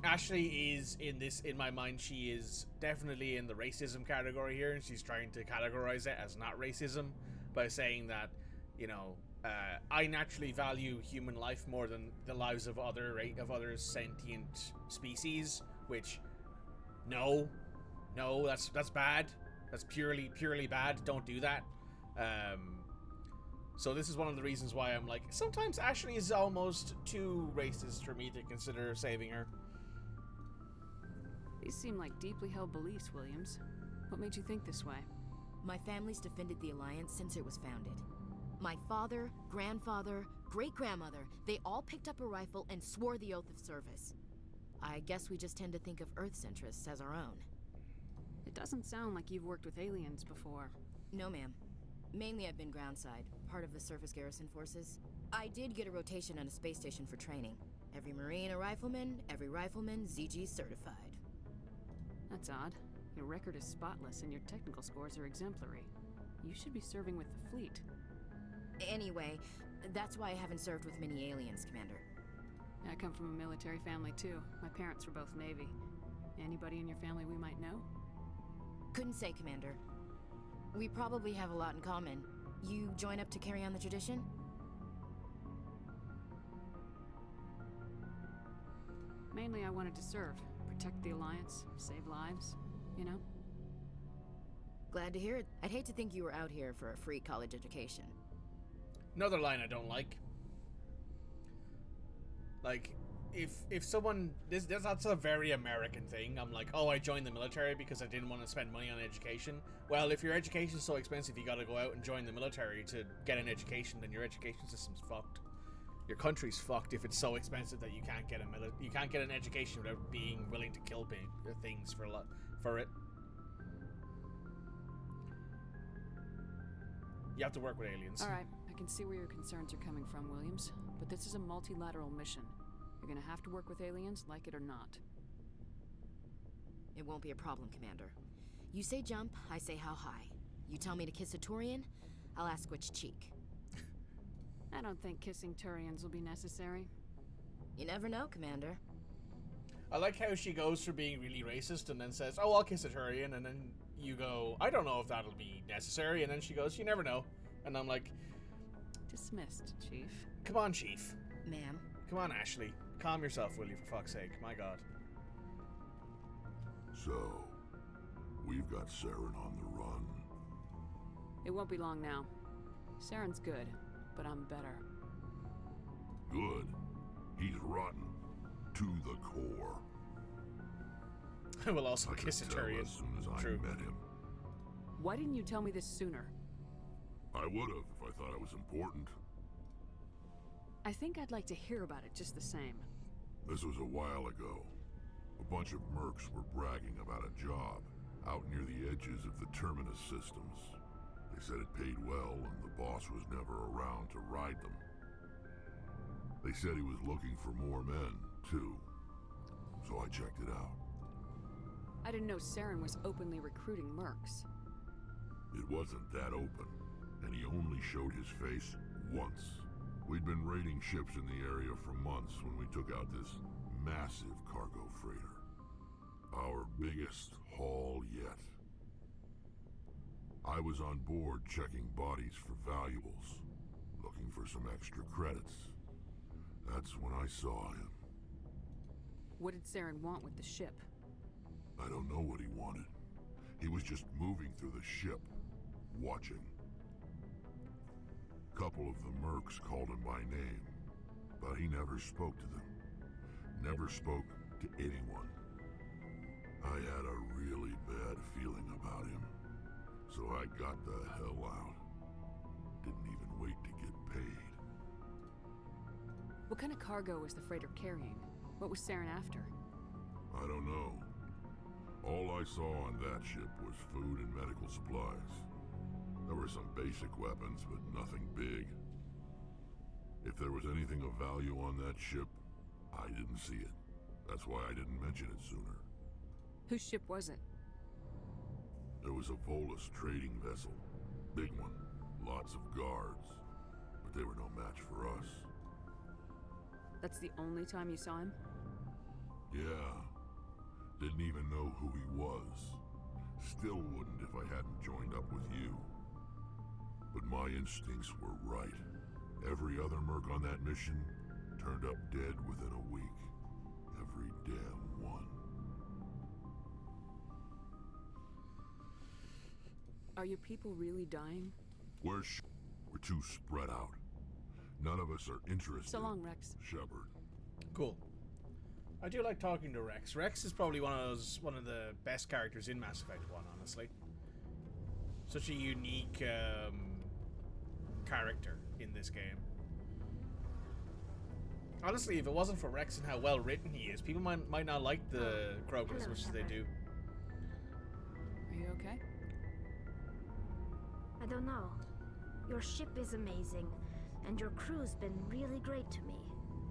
is in my mind, she is definitely in the racism category here, and she's trying to categorize it as not racism by saying that, you know, I naturally value human life more than the lives of other sentient species, which no, that's bad. That's purely bad. Don't do that. So this is one of the reasons why I'm like, sometimes Ashley is almost too racist for me to consider saving her. These seem like deeply held beliefs, Williams. What made you think this way? My family's defended the Alliance since it was founded. My father, grandfather, great-grandmother, they all picked up a rifle and swore the oath of service. I guess we just tend to think of Earth's interests as our own. It doesn't sound like you've worked with aliens before. No, ma'am. Mainly I've been groundside, part of the surface garrison forces. I did get a rotation on a space station for training. Every Marine a rifleman, every rifleman ZG certified. That's odd. Your record is spotless and your technical scores are exemplary. You should be serving with the fleet. Anyway, that's why I haven't served with many aliens, Commander. I come from a military family too. My parents were both Navy. Anybody in your family we might know? Couldn't say, Commander. We probably have a lot in common. You join up to carry on the tradition? Mainly I wanted to serve. Protect the Alliance, save lives, you know? Glad to hear it. I'd hate to think you were out here for a free college education. Another line I don't like. Like, if someone... That's a very American thing. I'm like, oh, I joined the military because I didn't want to spend money on education. Well, if your education's so expensive you gotta go out and join the military to get an education, then your education system's fucked. Your country's fucked if it's so expensive that you can't get an education without being willing to kill things for it. You have to work with aliens. Alright, I can see where your concerns are coming from, Williams. But this is a multilateral mission. You're gonna have to work with aliens, like it or not. It won't be a problem, Commander. You say jump, I say how high. You tell me to kiss a Turian, I'll ask which cheek. I don't think kissing Turians will be necessary. You never know, Commander. I like how she goes for being really racist and then says, oh, I'll kiss a Turian, and then you go, I don't know if that'll be necessary, and then she goes, you never know. And I'm like... Dismissed, Chief. Come on, Chief. Ma'am. Come on, Ashley. Calm yourself, will you, for fuck's sake. My god. So, we've got Saren on the run. It won't be long now. Saren's good, but I'm better. Good. He's rotten. To the core. I will also kiss a Turian. As soon as I True. met him. Why didn't you tell me this sooner? I would have if I thought it was important. I think I'd like to hear about it just the same. This was a while ago. A bunch of mercs were bragging about a job out near the edges of the terminus systems. They said it paid well and the boss was never around to ride them. They said he was looking for more men, too. So I checked it out. I didn't know Saren was openly recruiting mercs. It wasn't that open, and he only showed his face once. We'd been raiding ships in the area for months when we took out this massive cargo freighter. Our biggest haul yet. I was on board checking bodies for valuables, looking for some extra credits. That's when I saw him. What did Saren want with the ship? I don't know what he wanted. He was just moving through the ship, watching. Couple of the mercs called him by name, but he never spoke to them. Never spoke to anyone. I had a really bad feeling about him, so I got the hell out. Didn't even wait to get paid. What kind of cargo was the freighter carrying? What was Saren after? I don't know. All I saw on that ship was food and medical supplies. There were some basic weapons, but nothing big. If there was anything of value on that ship, I didn't see it. That's why I didn't mention it sooner. Whose ship was it? It was a Volus trading vessel. Big one. Lots of guards. But they were no match for us. That's the only time you saw him? Yeah. Didn't even know who he was. Still wouldn't if I hadn't joined up with you. But my instincts were right. Every other merc on that mission turned up dead within a week. Every damn one. Are your people really dying? We're too spread out. None of us are interested. So long, Rex. Shepard. Cool. I do like talking to Rex. Rex is probably one of the best characters in Mass Effect 1, honestly. Such a unique character in this game. Honestly, if it wasn't for Rex and how well written he is, people might not like the Krogan as much as they do. Are you okay? I don't know. Your ship is amazing, and your crew's been really great to me,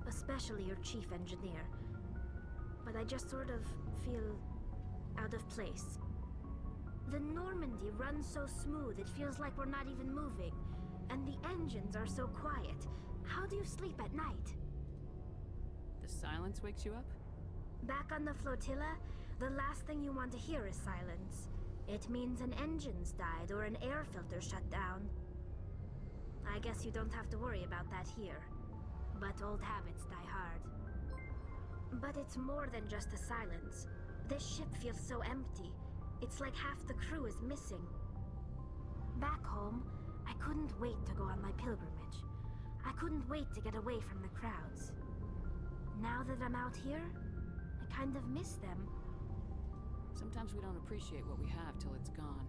especially your chief engineer. But I just sort of feel out of place. The Normandy runs so smooth it feels like we're not even moving, and the engines are so quiet. How do you sleep at night? The silence wakes you up? Back on the flotilla, the last thing you want to hear is silence. It means an engine's died or an air filter shut down. I guess you don't have to worry about that here. But old habits die hard. But it's more than just the silence. This ship feels so empty. It's like half the crew is missing. Back home, I couldn't wait to go on my pilgrimage. I couldn't wait to get away from the crowds. Now that I'm out here, I kind of miss them. Sometimes we don't appreciate what we have till it's gone.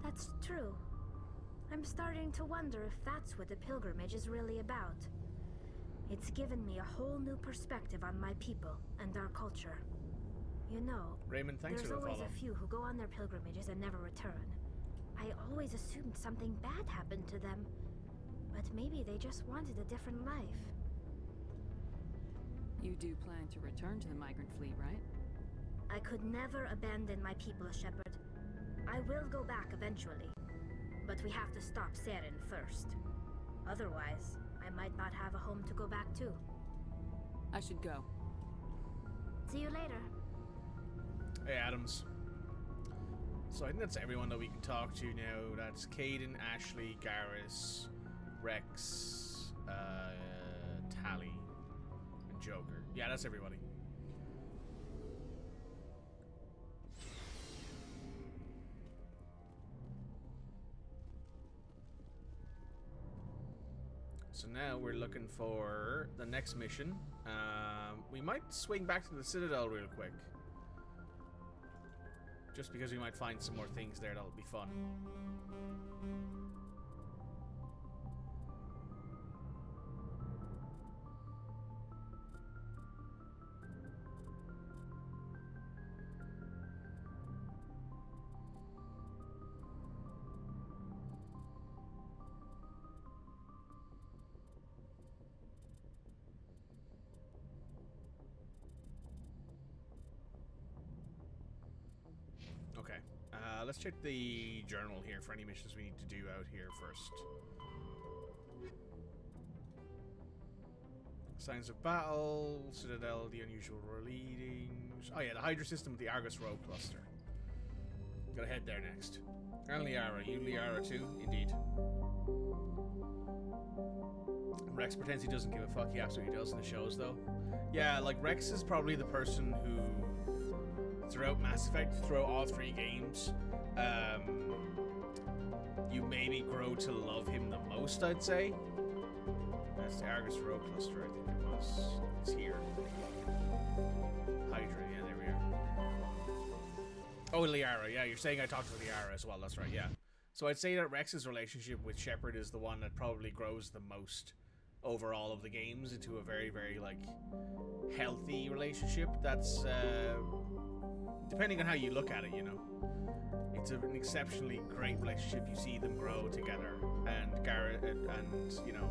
That's true. I'm starting to wonder if that's what the pilgrimage is really about. It's given me a whole new perspective on my people and our culture. You know, Raymond, thanks for there's the always follow. a few who go on their pilgrimages and never return. I always assumed something bad happened to them, but maybe they just wanted a different life. You do plan to return to the migrant fleet, right? I could never abandon my people, Shepard. I will go back eventually, but we have to stop Saren first. Otherwise, I might not have a home to go back to. I should go. See you later. Hey, Adams. So I think that's everyone that we can talk to now. That's Caden, Ashley, Garrus, Rex, Tali, and Joker. Yeah, that's everybody. So now we're looking for the next mission. We might swing back to the Citadel real quick. Just because we might find some more things there that'll be fun. let's check the journal here for any missions we need to do out here first. Signs of battle, Citadel, the unusual readings. Oh yeah, the Hydra system with the Argus Row cluster. Gotta head there next. And Liara. You Liara too? Indeed. Rex pretends he doesn't give a fuck. He absolutely does in the shows, though. Yeah, like, Rex is probably the person who, throughout Mass Effect, throughout all 3 games, you maybe grow to love him the most, I'd say. That's the Argus Row cluster, I think it was. It's here. Hydra, yeah, there we are. Oh, Liara, yeah, you're saying I talked to Liara as well, that's right, yeah. So I'd say that Rex's relationship with Shepard is the one that probably grows the most over all of the games into a very, very, like, healthy relationship. That's, depending on how you look at it, you know. It's an exceptionally great relationship. You see them grow together, and Garrett and you know,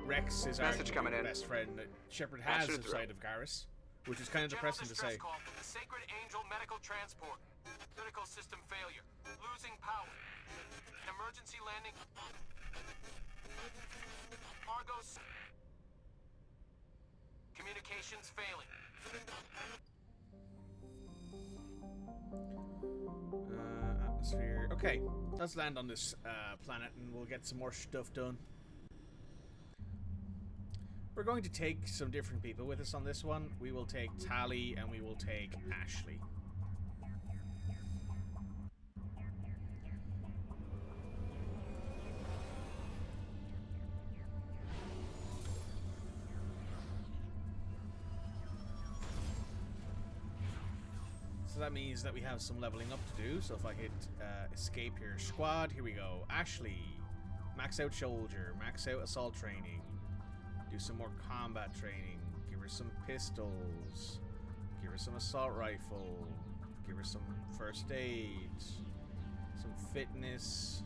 Rex is arguably the best friend that Shepard has outside of Garrus, which is kind of depressing to say. Call from the Sacred Angel Medical Transport. Critical system failure. Losing power. An emergency landing. Argos. Communications failing. Atmosphere. Okay, let's land on this planet and we'll get some more stuff done. We're going to take some different people with us on this one. We will take Tali and we will take Ashley. So that means that we have some leveling up to do. So if I hit escape here, squad, here we go. Ashley, max out soldier, max out assault training, do some more combat training, give her some pistols, give her some assault rifle, give her some first aid, some fitness,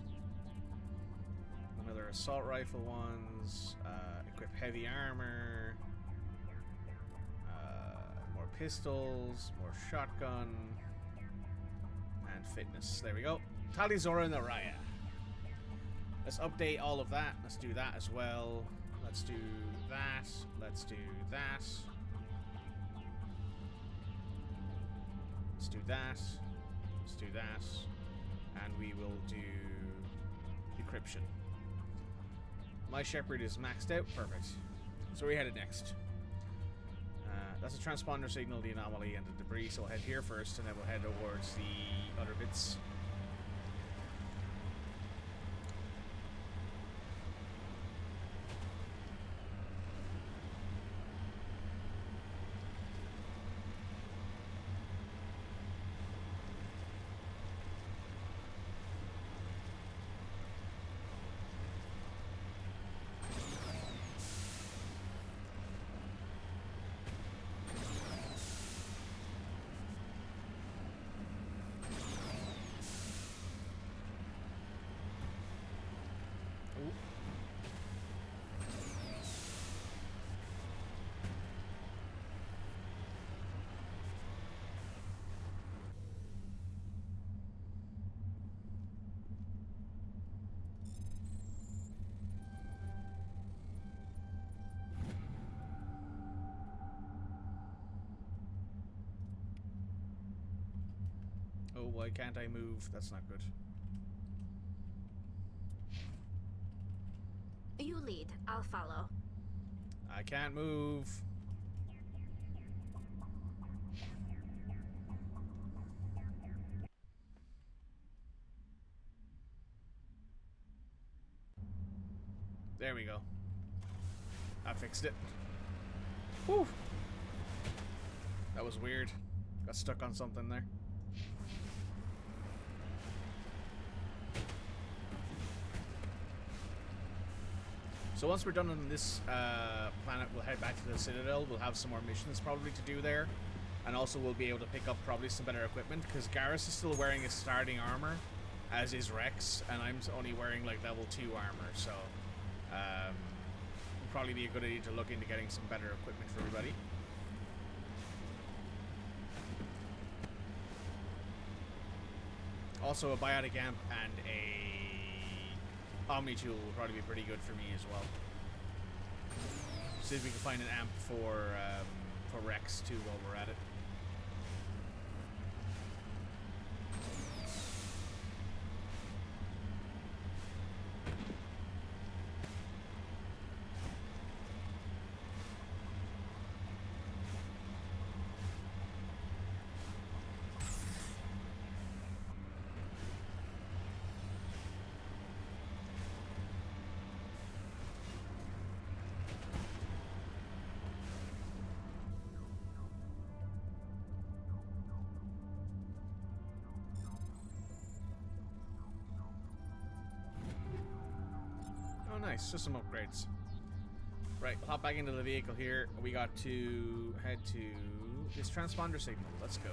another assault rifle ones, equip heavy armor, more pistols, more shotgun, and fitness. There we go. Tali'Zorah and Araya. Let's update all of that. Let's do that as well. Let's do that. Let's do that. Let's do that. Let's do that. And we will do decryption. My Shepard is maxed out. Perfect. So where are we headed next? That's a transponder signal, the anomaly, and the debris. So we'll head here first, and then we'll head towards the other bits. Oh, why can't I move? That's not good. You lead. I'll follow. I can't move. There we go. I fixed it. Whew. That was weird. Got stuck on something there. So once we're done on this planet, we'll head back to the Citadel. We'll have some more missions probably to do there. And also we'll be able to pick up probably some better equipment, because Garrus is still wearing his starting armor, as is Rex, and I'm only wearing like level 2 armor. So it'll probably be a good idea to look into getting some better equipment for everybody. Also, a biotic amp and a omni tool will probably be pretty good for me as well. See if we can find an amp for Rex too while we're at it. Oh, nice. Just some upgrades. Right, hop back into the vehicle here. We got to head to this transponder signal. Let's go.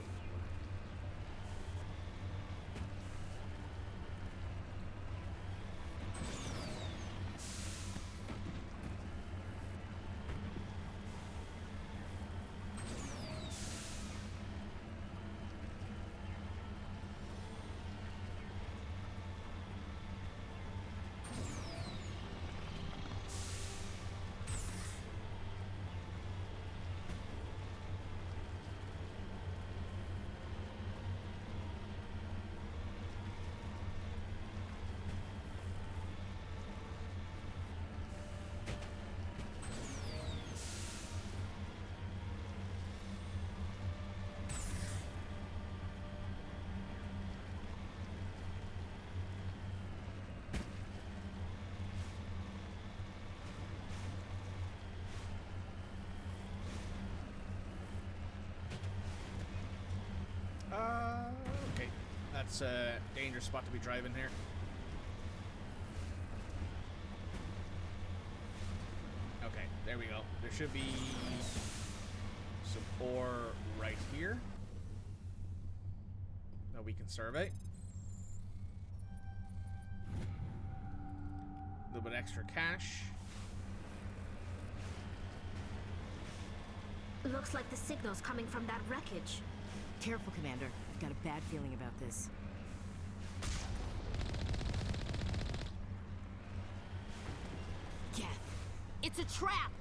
Okay. That's a dangerous spot to be driving here. Okay, there we go. There should be some ore right here that we can survey. A little bit extra cash. Looks like the signal's coming from that wreckage. Careful, Commander. I've got a bad feeling about this. Geth! It's a trap!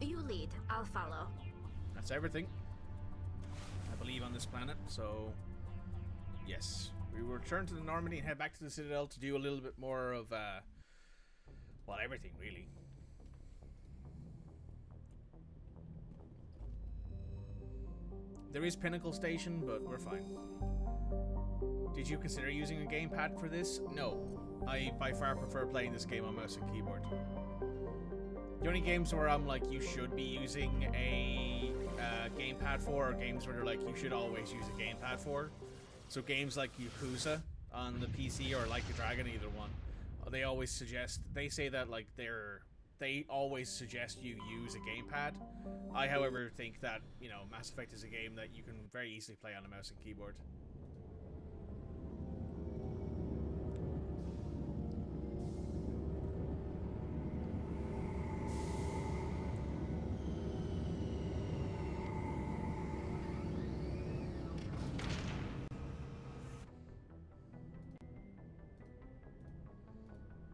You lead, I'll follow. That's everything, I believe, on this planet, so yes. We will return to the Normandy and head back to the Citadel to do a little bit more of, well, everything, really. There is Pinnacle Station, but we're fine. Did you consider using a gamepad for this? No. I by far prefer playing this game on mouse and keyboard. The only games where I'm like, you should be using a gamepad for, are games where they're like, you should always use a gamepad for. So games like Yakuza on the PC or Like a Dragon, either one, they always suggest, they say that like they always suggest you use a gamepad. I, however, think that, you know, Mass Effect is a game that you can very easily play on a mouse and keyboard.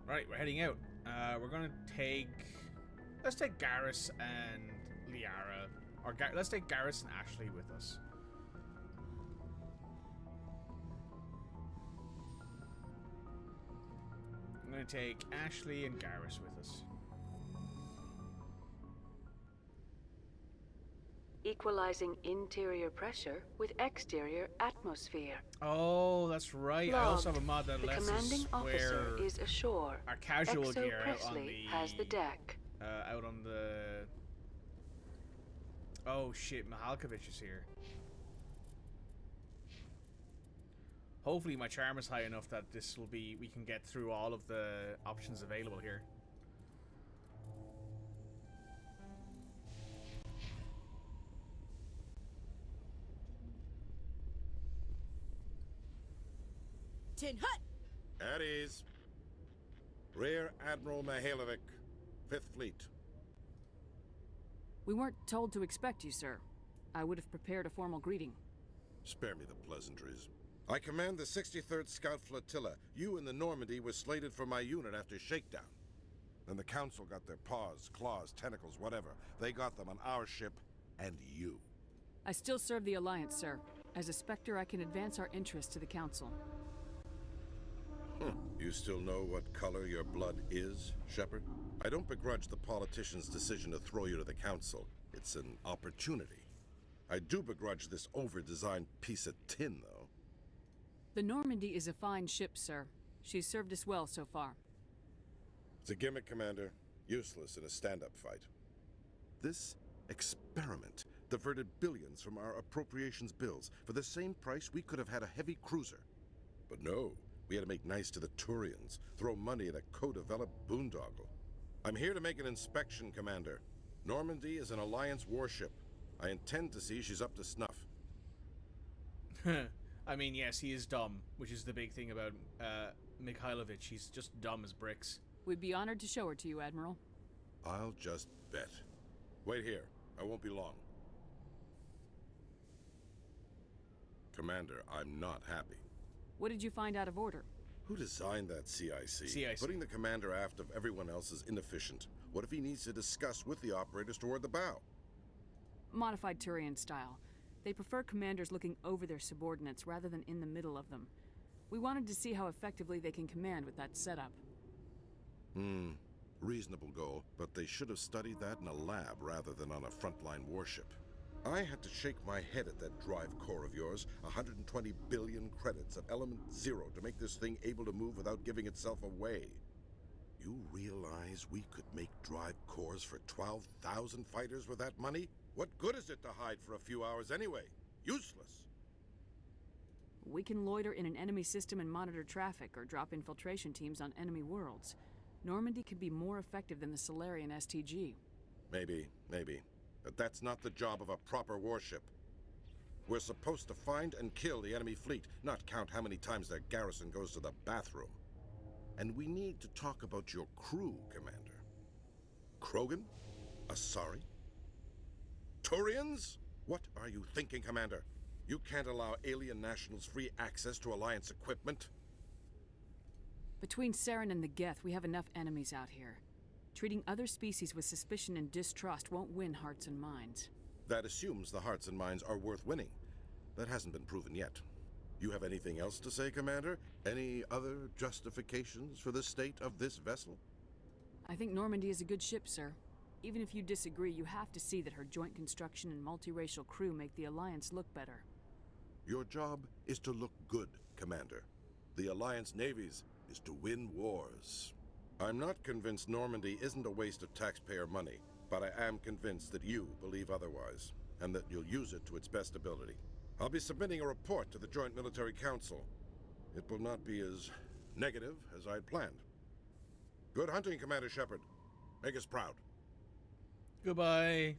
Right, we're heading out. We're gonna take... Let's take Garrus and Liara. Or let's take Garrus and Ashley with us. I'm gonna take Ashley and Garrus with us. equalizing interior pressure with exterior atmosphere. Oh, that's right. I also have a mod that The lets commanding us officer wear is ashore. our casual Exo gear out on Presley the has the deck. out on the. Oh shit, Mihalkovich is here. Hopefully my charm is high enough that this will be, we can get through all of the options available here. Tin Hut! At ease. Rear Admiral Mihailovic, 5th Fleet. We weren't told to expect you, sir. I would have prepared a formal greeting. Spare me the pleasantries. I command the 63rd Scout Flotilla. You and the Normandy were slated for my unit after shakedown. Then the Council got their paws, claws, tentacles, whatever. They got them on our ship, and you. I still serve the Alliance, sir. As a Spectre, I can advance our interests to the Council. You still know what color your blood is, Shepard? I don't begrudge the politician's decision to throw you to the Council. It's an opportunity. I do begrudge this over-designed piece of tin, though. The Normandy is a fine ship, sir. She's served us well so far. It's a gimmick, Commander. Useless in a stand-up fight. This experiment diverted billions from our appropriations bills. For the same price, we could have had a heavy cruiser. But no, we had to make nice to the Turians, throw money at a co-developed boondoggle. I'm here to make an inspection, Commander. Normandy is an Alliance warship. I intend to see she's up to snuff. I mean, yes, he is dumb, which is the big thing about Mikhailovich. He's just dumb as bricks. We'd be honored to show her to you, Admiral. I'll just bet. Wait here. I won't be long. Commander, I'm not happy. What did you find out of order? Who designed that CIC? Putting the commander aft of everyone else is inefficient. What if he needs to discuss with the operators toward the bow? Modified Turian style. They prefer commanders looking over their subordinates rather than in the middle of them. We wanted to see how effectively they can command with that setup. Reasonable goal, but they should have studied that in a lab rather than on a frontline warship. I had to shake my head at that drive core of yours. 120 billion credits of element 0 to make this thing able to move without giving itself away. You realize we could make drive cores for 12,000 fighters with that money? What good is it to hide for a few hours anyway? Useless. We can loiter in an enemy system and monitor traffic or drop infiltration teams on enemy worlds. Normandy could be more effective than the Solarian STG. Maybe. But that's not the job of a proper warship. We're supposed to find and kill the enemy fleet, not count how many times their garrison goes to the bathroom. And we need to talk about your crew, Commander. Krogan? Asari? Turians? What are you thinking, Commander? You can't allow alien nationals free access to Alliance equipment. Between Saren and the Geth, we have enough enemies out here. Treating other species with suspicion and distrust won't win hearts and minds. That assumes the hearts and minds are worth winning. That hasn't been proven yet. You have anything else to say, Commander? Any other justifications for the state of this vessel? I think Normandy is a good ship, sir. Even if you disagree, you have to see that her joint construction and multiracial crew make the Alliance look better. Your job is to look good, Commander. The Alliance navies is to win wars. I'm not convinced Normandy isn't a waste of taxpayer money, but I am convinced that you believe otherwise, and that you'll use it to its best ability. I'll be submitting a report to the Joint Military Council. It will not be as negative as I'd planned. Good hunting, Commander Shepard. Make us proud. Goodbye.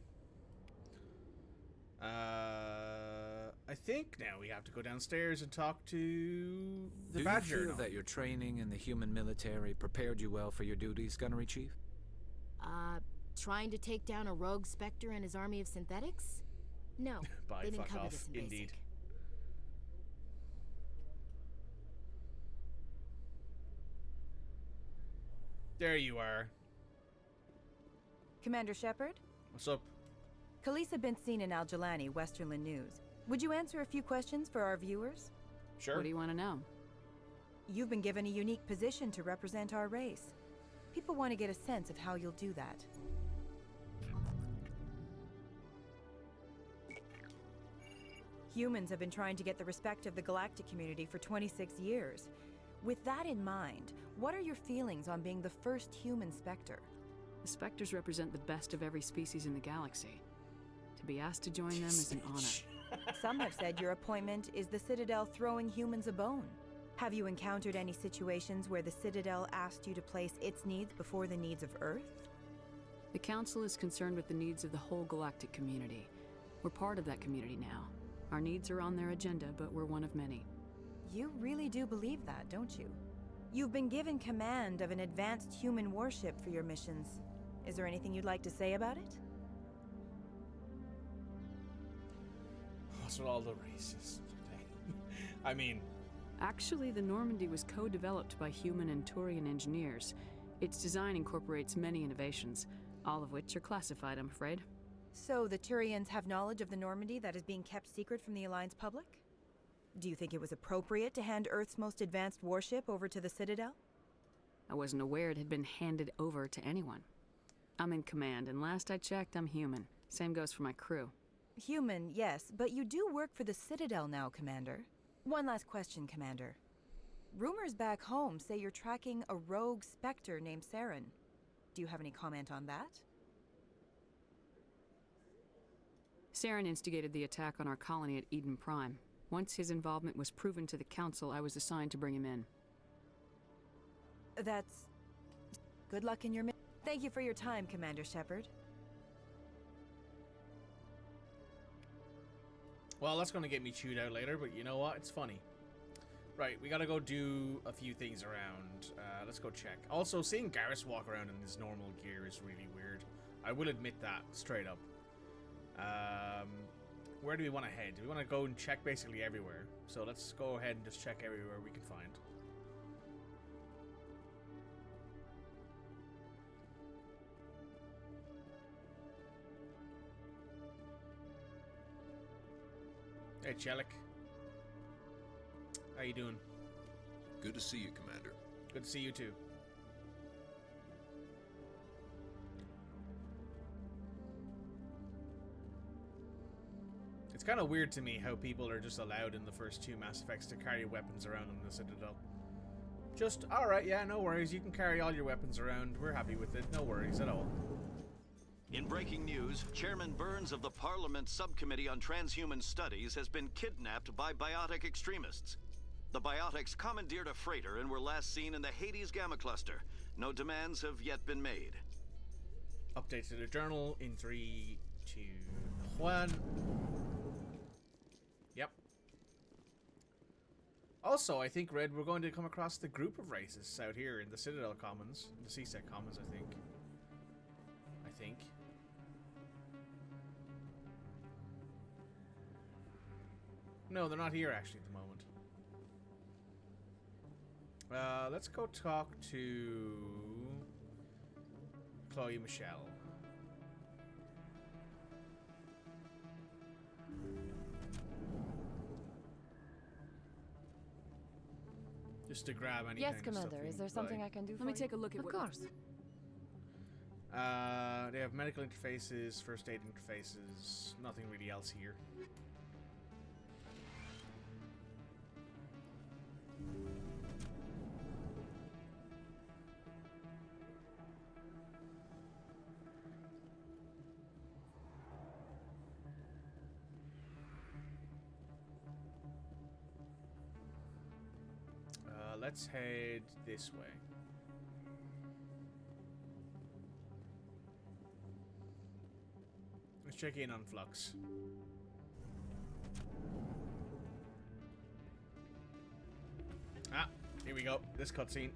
I think now we have to go downstairs and talk to the Badger. Do you feel that your training in the human military prepared you well for your duties, Gunnery Chief? Trying to take down a rogue Spectre and his army of synthetics? No, they didn't cover this in basic. Indeed. There you are. Commander Shepard? What's up? Khaleesa been seen in Al-Jalani, Westerland News. Would you answer a few questions for our viewers? Sure. What do you want to know? You've been given a unique position to represent our race. People want to get a sense of how you'll do that. Humans have been trying to get the respect of the galactic community for 26 years. With that in mind, what are your feelings on being the first human Spectre? The Spectres represent the best of every species in the galaxy. To be asked to join them is an honor. Some have said your appointment is the Citadel throwing humans a bone. Have you encountered any situations where the Citadel asked you to place its needs before the needs of Earth? The Council is concerned with the needs of the whole galactic community. We're part of that community now. Our needs are on their agenda, but we're one of many. You really do believe that, don't you? You've been given command of an advanced human warship for your missions. Is there anything you'd like to say about it? What's with all the races today? I mean... Actually, the Normandy was co-developed by human and Turian engineers. Its design incorporates many innovations, all of which are classified, I'm afraid. So the Turians have knowledge of the Normandy that is being kept secret from the Alliance public? Do you think it was appropriate to hand Earth's most advanced warship over to the Citadel? I wasn't aware it had been handed over to anyone. I'm in command, and last I checked, I'm human. Same goes for my crew. Human, yes, but you do work for the Citadel now, Commander. One last question, Commander. Rumors back home say you're tracking a rogue Spectre named Saren. Do you have any comment on that? Saren instigated the attack on our colony at Eden Prime. Once his involvement was proven to the Council, I was assigned to bring him in. That's... Good luck in your mission. Thank you for your time, Commander Shepard. Well, that's going to get me chewed out later, but you know what? It's funny. Right, we got to go do a few things around. Let's go check. Also, seeing Garrus walk around in his normal gear is really weird. I will admit that, straight up. Where do we want to head? Do we want to go and check basically everywhere? So let's go ahead and just check everywhere we can find. Hey, Chelik. How you doing? Good to see you, Commander. Good to see you too. It's kind of weird to me how people are just allowed in the first two Mass Effects to carry weapons around in the Citadel. Just, alright, yeah, no worries, you can carry all your weapons around, we're happy with it, no worries at all. In breaking news, Chairman Burns of the Parliament Subcommittee on Transhuman Studies has been kidnapped by biotic extremists. The biotics commandeered a freighter and were last seen in the Hades Gamma Cluster. No demands have yet been made. Update to the journal in 3, 2, 1. Yep. Also, I think, Red, we're going to come across the group of races out here in the Citadel Commons, the CSEC Commons, I think. No, they're not here actually at the moment. Let's go talk to Chloe Michelle. Just to grab any Yes, kind Commander. of stuff. Is there something I can do for you? Let me take a look at Of course. They have medical interfaces, first aid interfaces, nothing really else here. Let's head this way. Let's check in on Flux. Ah, here we go. This cutscene.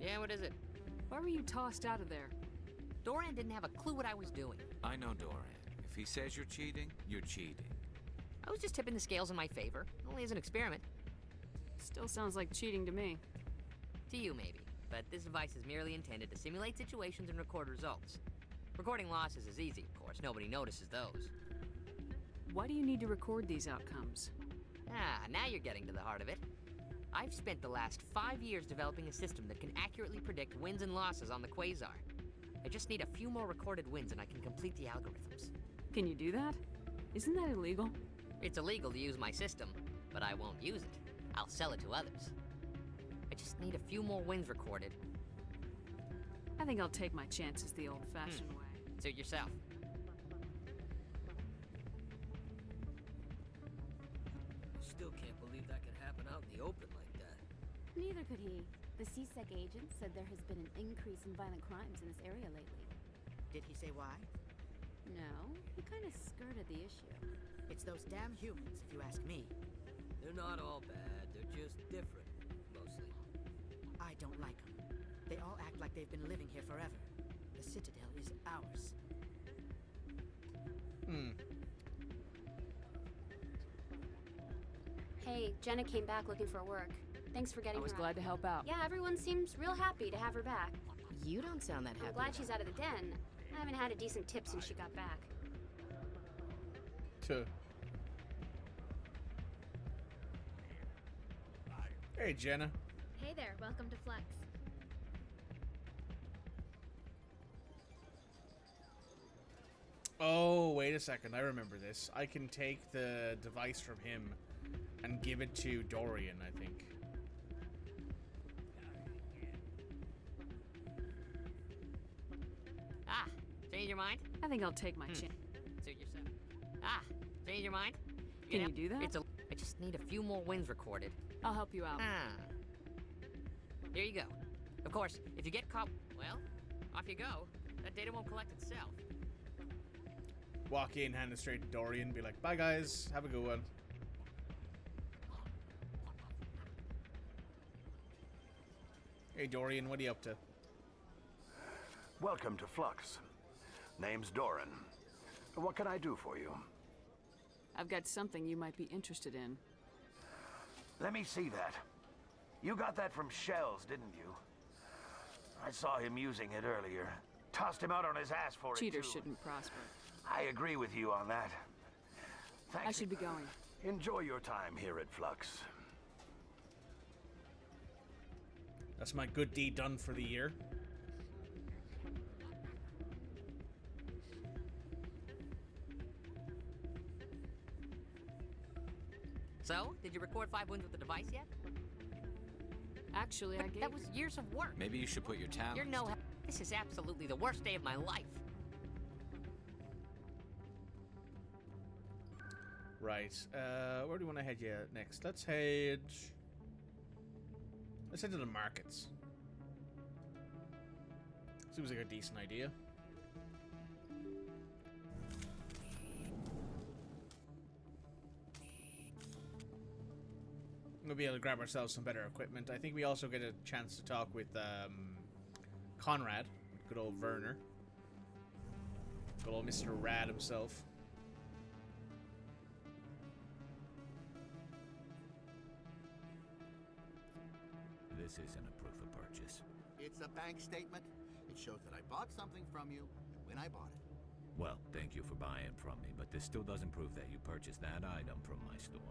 Yeah, what is it? Why were you tossed out of there? Doran didn't have a clue what I was doing. I know Doran. If he says you're cheating, you're cheating. I was just tipping the scales in my favor, only as an experiment. Still sounds like cheating to me. To you, maybe. But this device is merely intended to simulate situations and record results. Recording losses is easy, of course. Nobody notices those. Why do you need to record these outcomes? Ah, now you're getting to the heart of it. I've spent the last 5 years developing a system that can accurately predict wins and losses on the Quasar. I just need a few more recorded wins and I can complete the algorithms. Can you do that? Isn't that illegal? It's illegal to use my system, but I won't use it. I'll sell it to others. I just need a few more wins recorded. I think I'll take my chances the old-fashioned way. Suit yourself. Still can't believe that could happen out in the open like that. Neither could he. The CSEC agent said there has been an increase in violent crimes in this area lately. Did he say why? No, he kind of skirted the issue. It's those damn humans, if you ask me. They're not all bad, they're just different, mostly. I don't like them. They all act like they've been living here forever. The Citadel is ours. Hey, Jenna came back looking for work. Thanks for getting her. I was glad to help out. Yeah, everyone seems real happy to have her back. You don't sound that happy. I'm glad she's out of the den. I haven't had a decent tip since she got back. Hey, Jenna. Hey there, welcome to Flex. Oh, wait a second. I remember this. I can take the device from him and give it to Dorian, I think. Ah, change your mind? I think I'll take my chance. Suit yourself. Ah, change your mind? Can you do that? I just need a few more wins recorded. I'll help you out. Here you go. Of course, if you get caught, well, off you go. That data won't collect itself. Walk in, hand it straight to Dorian, be like, bye guys, have a good one. Hey Dorian, what are you up to? Welcome to Flux. Name's Doran. What can I do for you? I've got something you might be interested in. Let me see that. You got that from Shells, didn't you? I saw him using it earlier. Tossed him out on his ass for it, too. Cheaters shouldn't prosper. I agree with you on that. Thanks. I should be going. Enjoy your time here at Flux. That's my good deed done for the year. So, did you record 5 wins with the device yet? Actually, But that was years of work. Maybe you should put your talents. You're no. This is absolutely the worst day of my life. Right. Where do we want to head next? Let's head to the markets. Seems like a decent idea. We'll be able to grab ourselves some better equipment. I think we also get a chance to talk with Conrad, good old Werner. Good old Mr. Rad himself. This isn't a proof of purchase. It's a bank statement. It shows that I bought something from you and when I bought it. Well, thank you for buying from me, but this still doesn't prove that you purchased that item from my store.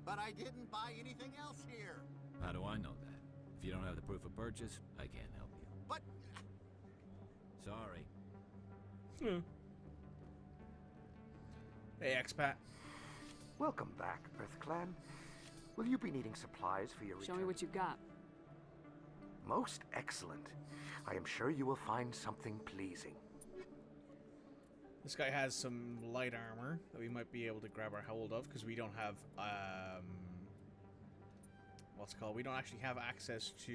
But I didn't buy anything else here. How do I know that? If you don't have the proof of purchase, I can't help you. But... Sorry. Hey, expat. Welcome back, Earth Clan. Will you be needing supplies for your return? Show me what you've got. Most excellent. I am sure you will find something pleasing. This guy has some light armor that we might be able to grab our hold of because we don't have what's it called? We don't actually have access to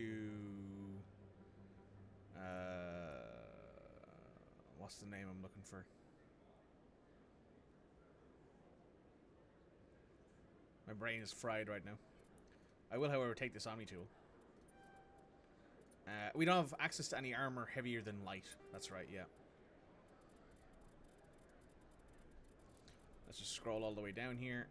what's the name I'm looking for? My brain is fried right now. I will, however, take this Omni tool. We don't have access to any armor heavier than light. That's right, yeah. Let's just scroll all the way down here.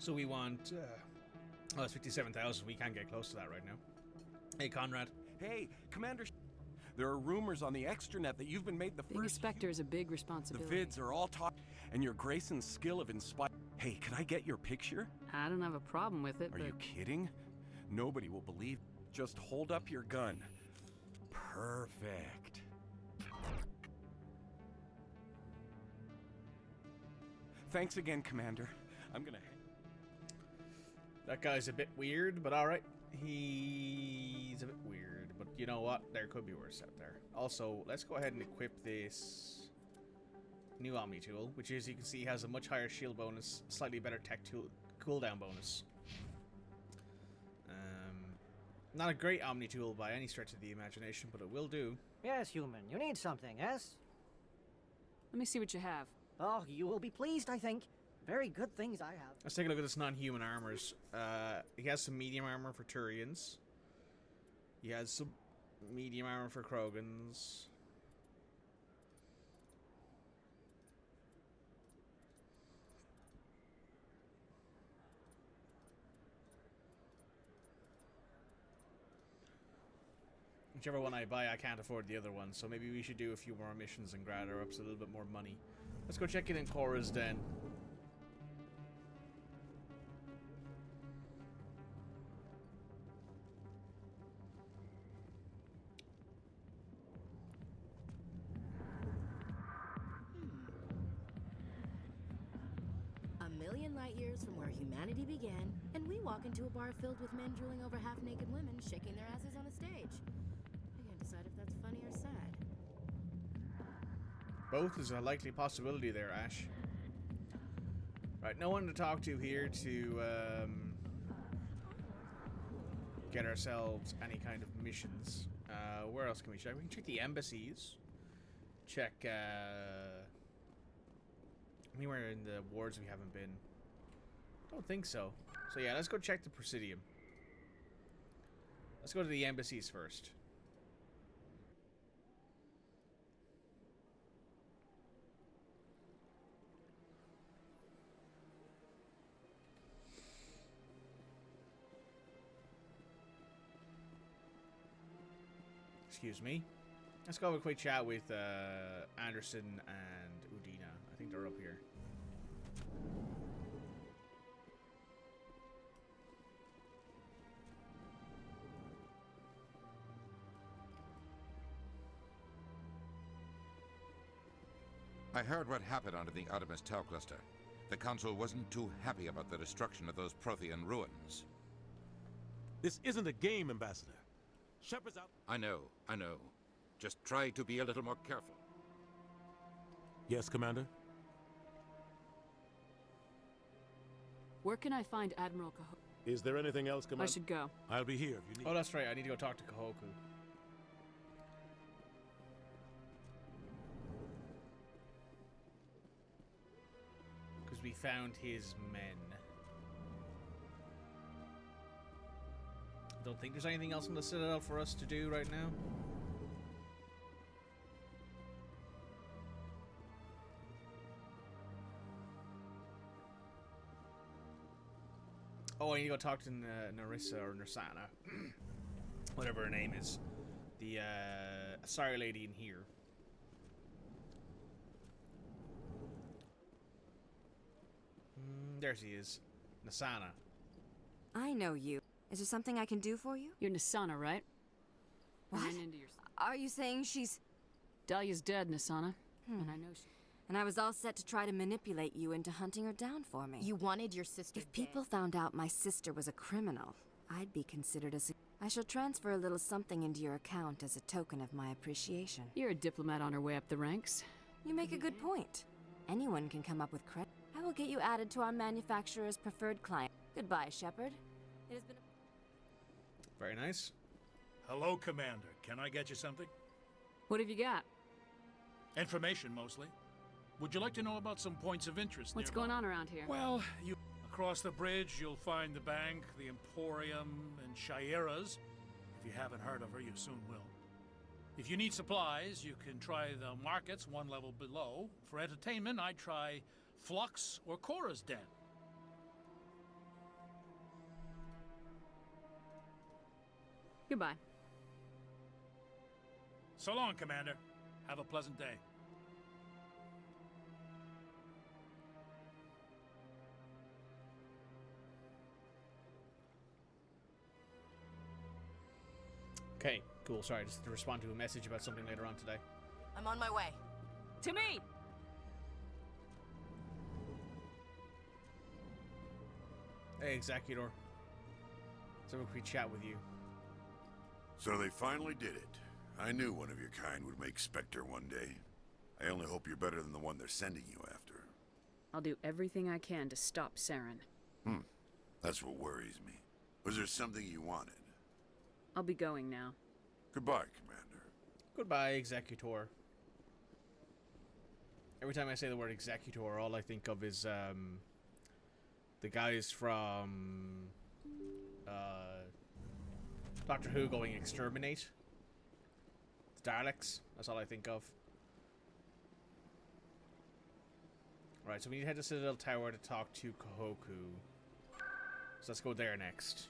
So we want... oh, it's 57,000. We can't get close to that right now. Hey, Conrad. Hey, Commander... There are rumors on the extranet that you've been made the Being first... a Spectre is a big The responsibility. vids are all talk... And your grace and skill have inspired... Hey, can I get your picture? I don't have a problem with it, Are but... you kidding? Nobody will believe... Just hold up your gun. Perfect. Thanks again, Commander. I'm gonna... That guy's a bit weird, but alright. He's a bit weird, but you know what? There could be worse out there. Also, let's go ahead and equip this new Omni tool, which, as you can see, has a much higher shield bonus, slightly better tech tool cooldown bonus. Not a great Omni tool by any stretch of the imagination, but it will do. Yes, human. You need something, yes? Let me see what you have. Oh, you will be pleased, I think. Very good things I have. Let's take a look at this non-human armors. He has some medium armor for Turians. He has some medium armor for Krogans. Whichever one I buy, I can't afford the other one, so maybe we should do a few more missions and gather up a little bit more money. Let's go check it in Korra's den. A million light years from where humanity began, and we walk into a bar filled with men drooling over half-naked women shaking their asses on a stage. I can't decide if that's funny or sad. Both is a likely possibility there, Ash. Right, no one to talk to here to get ourselves any kind of missions. Where else can we check? We can check the embassies. Check anywhere in the wards we haven't been. Don't think so. So yeah, let's go check the Presidium. Let's go to the embassies first. Excuse me. Let's go have a quick chat with Anderson and Udina. I think they're up here. I heard what happened under the Artemis Tau cluster. The Council wasn't too happy about the destruction of those Prothean ruins. This isn't a game, Ambassador. Shepard's out. I know. Just try to be a little more careful. Yes, Commander? Where can I find Admiral Kahoku? Is there anything else, Commander? I should go. I'll be here if you need. Oh, that's right. I need to go talk to Kahoku. Because we found his men. Don't think there's anything else in the Citadel for us to do right now. Oh, I need to go talk to Narissa or Narsana. Whatever her name is. The Asari lady in here. There she is. Nasana. I know you. Is there something I can do for you? You're Nasana, right? What? Are you saying she's... Dahlia's dead, Nasana. And I know she... And I was all set to try to manipulate you into hunting her down for me. You wanted your sister If people found out my sister was a criminal, I'd be considered a... I shall transfer a little something into your account as a token of my appreciation. You're a diplomat on her way up the ranks. You make a good point. Anyone can come up with credit. I will get you added to our manufacturer's preferred client. Goodbye, Shepard. It has been a... Very nice. Hello, Commander. Can I get you something? What have you got? Information, mostly. Would you like to know about some points of interest What's nearby? going on around here? Well, across the bridge, you'll find the bank, the Emporium, and Shaira's. If you haven't heard of her, you soon will. If you need supplies, you can try the markets one level below. For entertainment, I'd try Flux or Korra's Den. Goodbye. So long, Commander. Have a pleasant day. Okay, cool. Sorry, just to respond to a message about something later on today. I'm on my way. To me! Hey, Executor. So we chat with you. So they finally did it. I knew one of your kind would make Spectre one day. I only hope you're better than the one they're sending you after. I'll do everything I can to stop Saren. That's what worries me. Was there something you wanted? I'll be going now. Goodbye, Commander. Goodbye, Executor. Every time I say the word Executor, all I think of is the guys from Doctor Who going exterminate. The Daleks. That's all I think of. Right, so we need to head to Citadel Tower to talk to Kohoku. So let's go there next.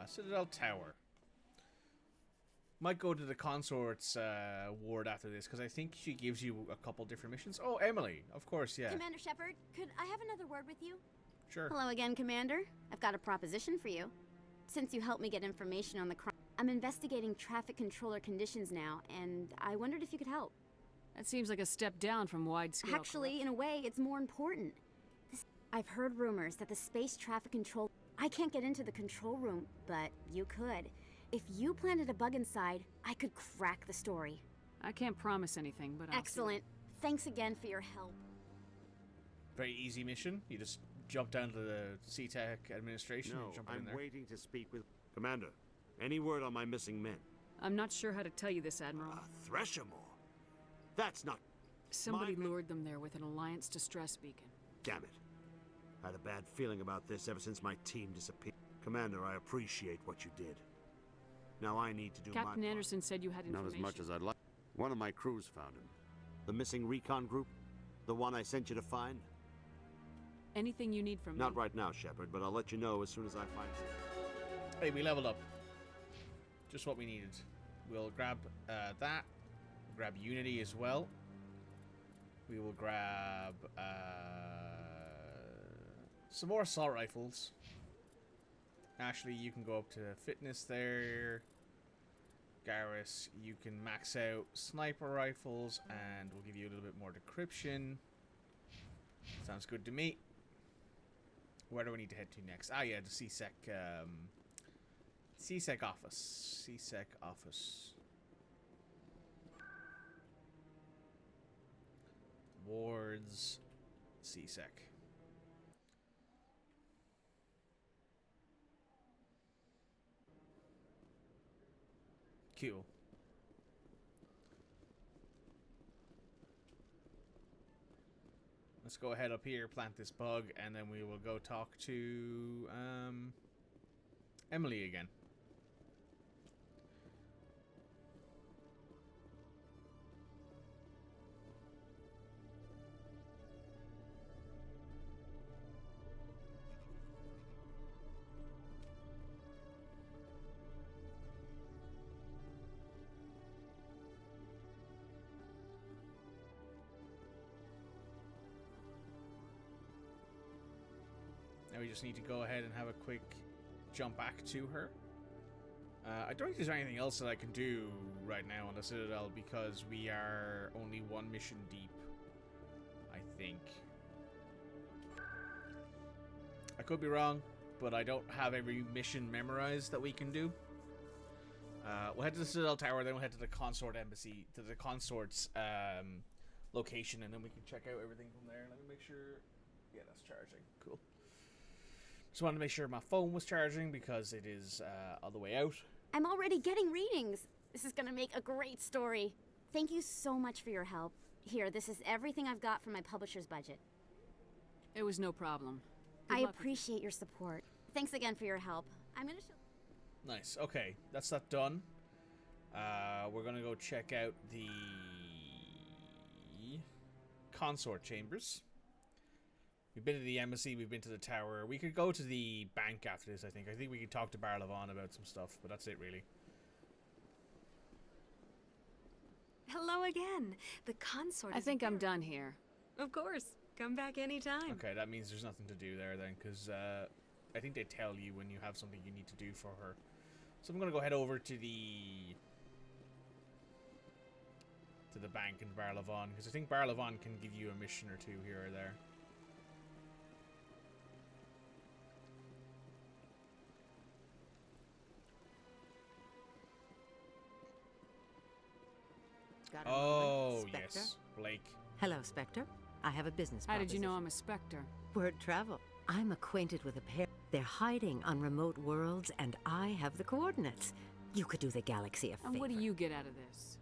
Citadel Tower. Might go to the Consort's ward after this, because I think she gives you a couple different missions. Oh, Emily, of course, yeah. Commander Shepard, could I have another word with you? Sure. Hello again, Commander. I've got a proposition for you. Since you helped me get information on the crime, I'm investigating traffic controller conditions now, and I wondered if you could help. That seems like a step down from wide-scale Actually, in a way, it's more important. I've heard rumors that the space traffic control... I can't get into the control room, but you could. If you planted a bug inside, I could crack the story. I can't promise anything, but Excellent. Thanks again for your help. Very easy mission. You just jump down to the CTEC administration and jump in there. I'm waiting to speak with... Commander, any word on my missing men? I'm not sure how to tell you this, Admiral. Threshamore? That's not... Somebody lured them there with an Alliance distress beacon. Damn it. I had a bad feeling about this ever since my team disappeared. Commander, I appreciate what you did. Now I need to do my Captain Anderson said you had information. Not as much as I'd like. One of my crews found him. The missing recon group? The one I sent you to find? Anything you need from me? Not right now, Shepard, but I'll let you know as soon as I find something. Hey, we leveled up. Just what we needed. We'll grab that. Grab Unity as well. We will grab some more assault rifles. Ashley, you can go up to fitness there. Garrus, you can max out sniper rifles, and we'll give you a little bit more decryption. Sounds good to me. Where do we need to head to next? Ah, yeah, the CSEC, CSEC office. CSEC office. Wards, CSEC. Cool. Let's go ahead up here, plant this bug, and then we will go talk to Emily again. Now we just need to go ahead and have a quick jump back to her. I don't think there's anything else that I can do right now on the Citadel because we are only one mission deep, I think. I could be wrong, but I don't have every mission memorized that we can do. We'll head to the Citadel Tower, then we'll head to the Consort Embassy, to the Consort's location, and then we can check out everything from there. Let me make sure... Yeah, that's charging. Cool. Just wanted to make sure my phone was charging because it is all the way out. I'm already getting readings. This is gonna make a great story. Thank you so much for your help. Here, this is everything I've got from my publisher's budget. It was no problem. I appreciate your support. Thanks again for your help. I'm gonna show... Nice. Okay, that's that done. We're gonna go check out the Consort chambers. We've been to the embassy, we've been to the tower. We could go to the bank after this, I think. I think we could talk to Barlavon about some stuff, but that's it, really. Hello again. The consort I is think I'm here. done here. Of course. Come back anytime. Okay, that means there's nothing to do there then, because I think they tell you when you have something you need to do for her. So I'm going to go head over to the bank in Barlavon, because I think Barlavon can give you a mission or two here or there. Got a Oh, moment, Spectre? yes, Blake. Hello, Spectre. I have a business How did you know proposition. I'm a Spectre? Word travel. I'm acquainted with a pair. They're hiding on remote worlds, and I have the coordinates. You could do the galaxy a favor. And what do you get out of this?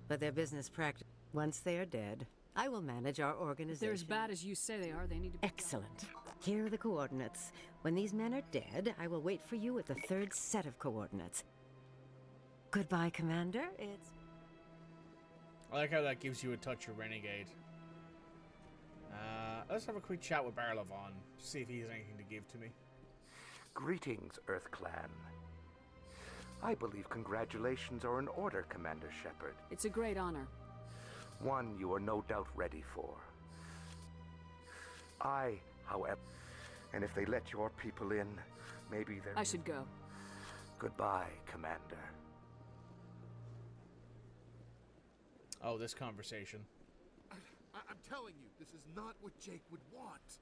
But their business practice. Once they are dead, I will manage our If organization. they're as bad as you say they are, they need to be Excellent. Here are the coordinates. When these men are dead, I will wait for you at the third set of coordinates. Goodbye, Commander. It's... I like how that gives you a touch of Renegade. Let's have a quick chat with Barlavon, see if he has anything to give to me. Greetings, Earth Clan. I believe congratulations are in order, Commander Shepard. It's a great honor. One you are no doubt ready for. I, however, and if they let your people in, maybe they're... I should go. Goodbye, Commander. Oh, this conversation. I'm telling you, this is not what Jake would want.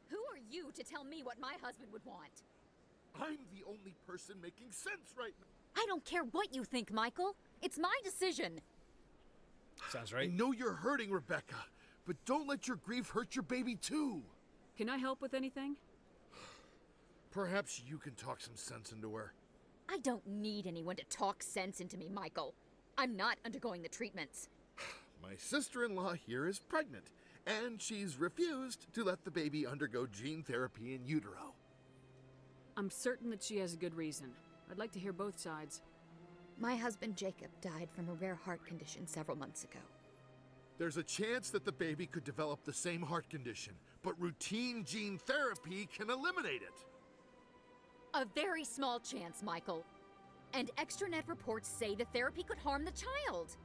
Who are you to tell me what my husband would want? I'm the only person making sense right now. I don't care what you think, Michael. It's my decision. Sounds right. I know you're hurting, Rebecca, but don't let your grief hurt your baby too. Can I help with anything? Perhaps you can talk some sense into her. I don't need anyone to talk sense into me, Michael. I'm not undergoing the treatments. My sister-in-law here is pregnant, and she's refused to let the baby undergo gene therapy in utero. I'm certain that she has a good reason. I'd like to hear both sides. My husband Jacob died from a rare heart condition several months ago. There's a chance that the baby could develop the same heart condition, but routine gene therapy can eliminate it. A very small chance, Michael. And extranet reports say the therapy could harm the child.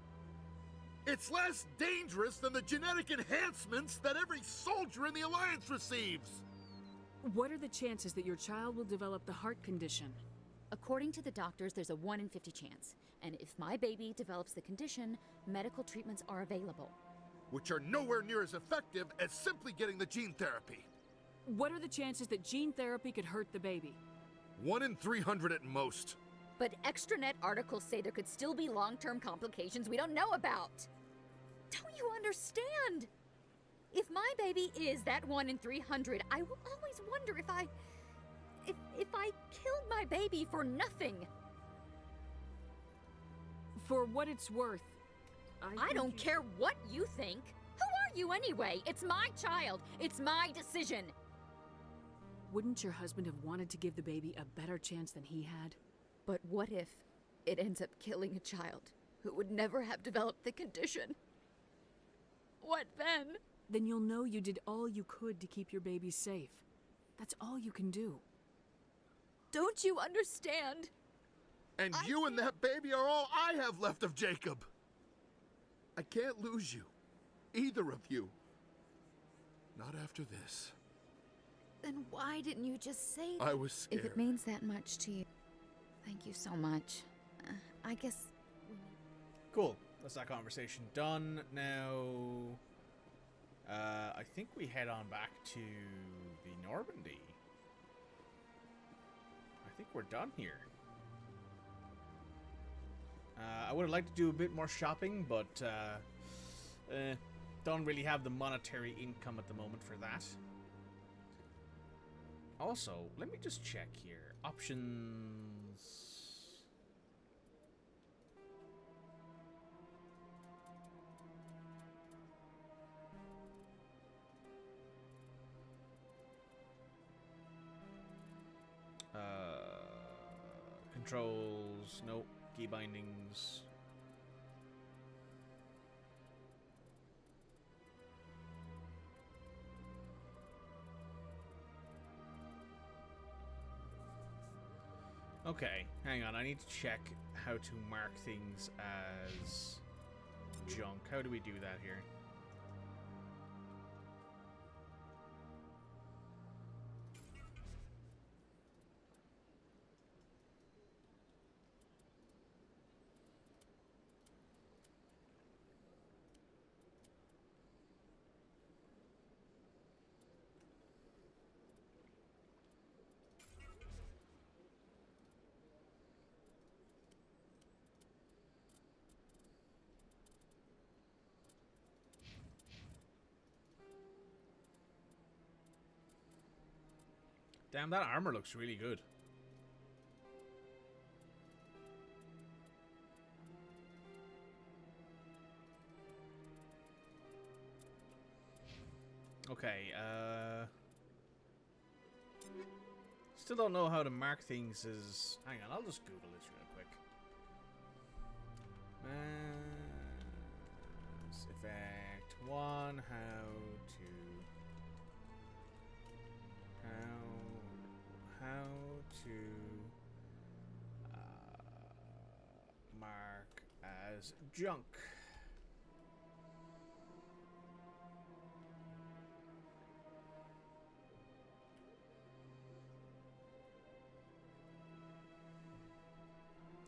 It's less dangerous than the genetic enhancements that every soldier in the Alliance receives. What are the chances that your child will develop the heart condition? According to the doctors, there's a 1 in 50 chance. And if my baby develops the condition, medical treatments are available. Which are nowhere near as effective as simply getting the gene therapy. What are the chances that gene therapy could hurt the baby? 1 in 300 at most. But extranet articles say there could still be long-term complications we don't know about. Don't you understand? If my baby is that 1 in 300, I will always wonder if I killed my baby for nothing. For what it's worth, I don't care what you think. Who are you anyway? It's my child. It's my decision. Wouldn't your husband have wanted to give the baby a better chance than he had? But what if it ends up killing a child who would never have developed the condition? What then? Then you'll know you did all you could to keep your baby safe. That's all you can do. Don't you understand? And you and that baby are all I have left of Jacob. I can't lose you. Either of you. Not after this. Then why didn't you just say that? I was scared. If it means that much to you. Thank you so much. I guess... Cool. That's that conversation done. Now, I think we head on back to the Normandy. I think we're done here. I would have liked to do a bit more shopping, but don't really have the monetary income at the moment for that. Also, let me just check here. Options. Controls, nope. Key bindings. Okay, hang on. I need to check how to mark things as junk. How do we do that here? Damn, that armor looks really good. Okay, still don't know how to mark things as... Hang on, I'll just Google this real quick. Mass Effect 1, how to mark as junk.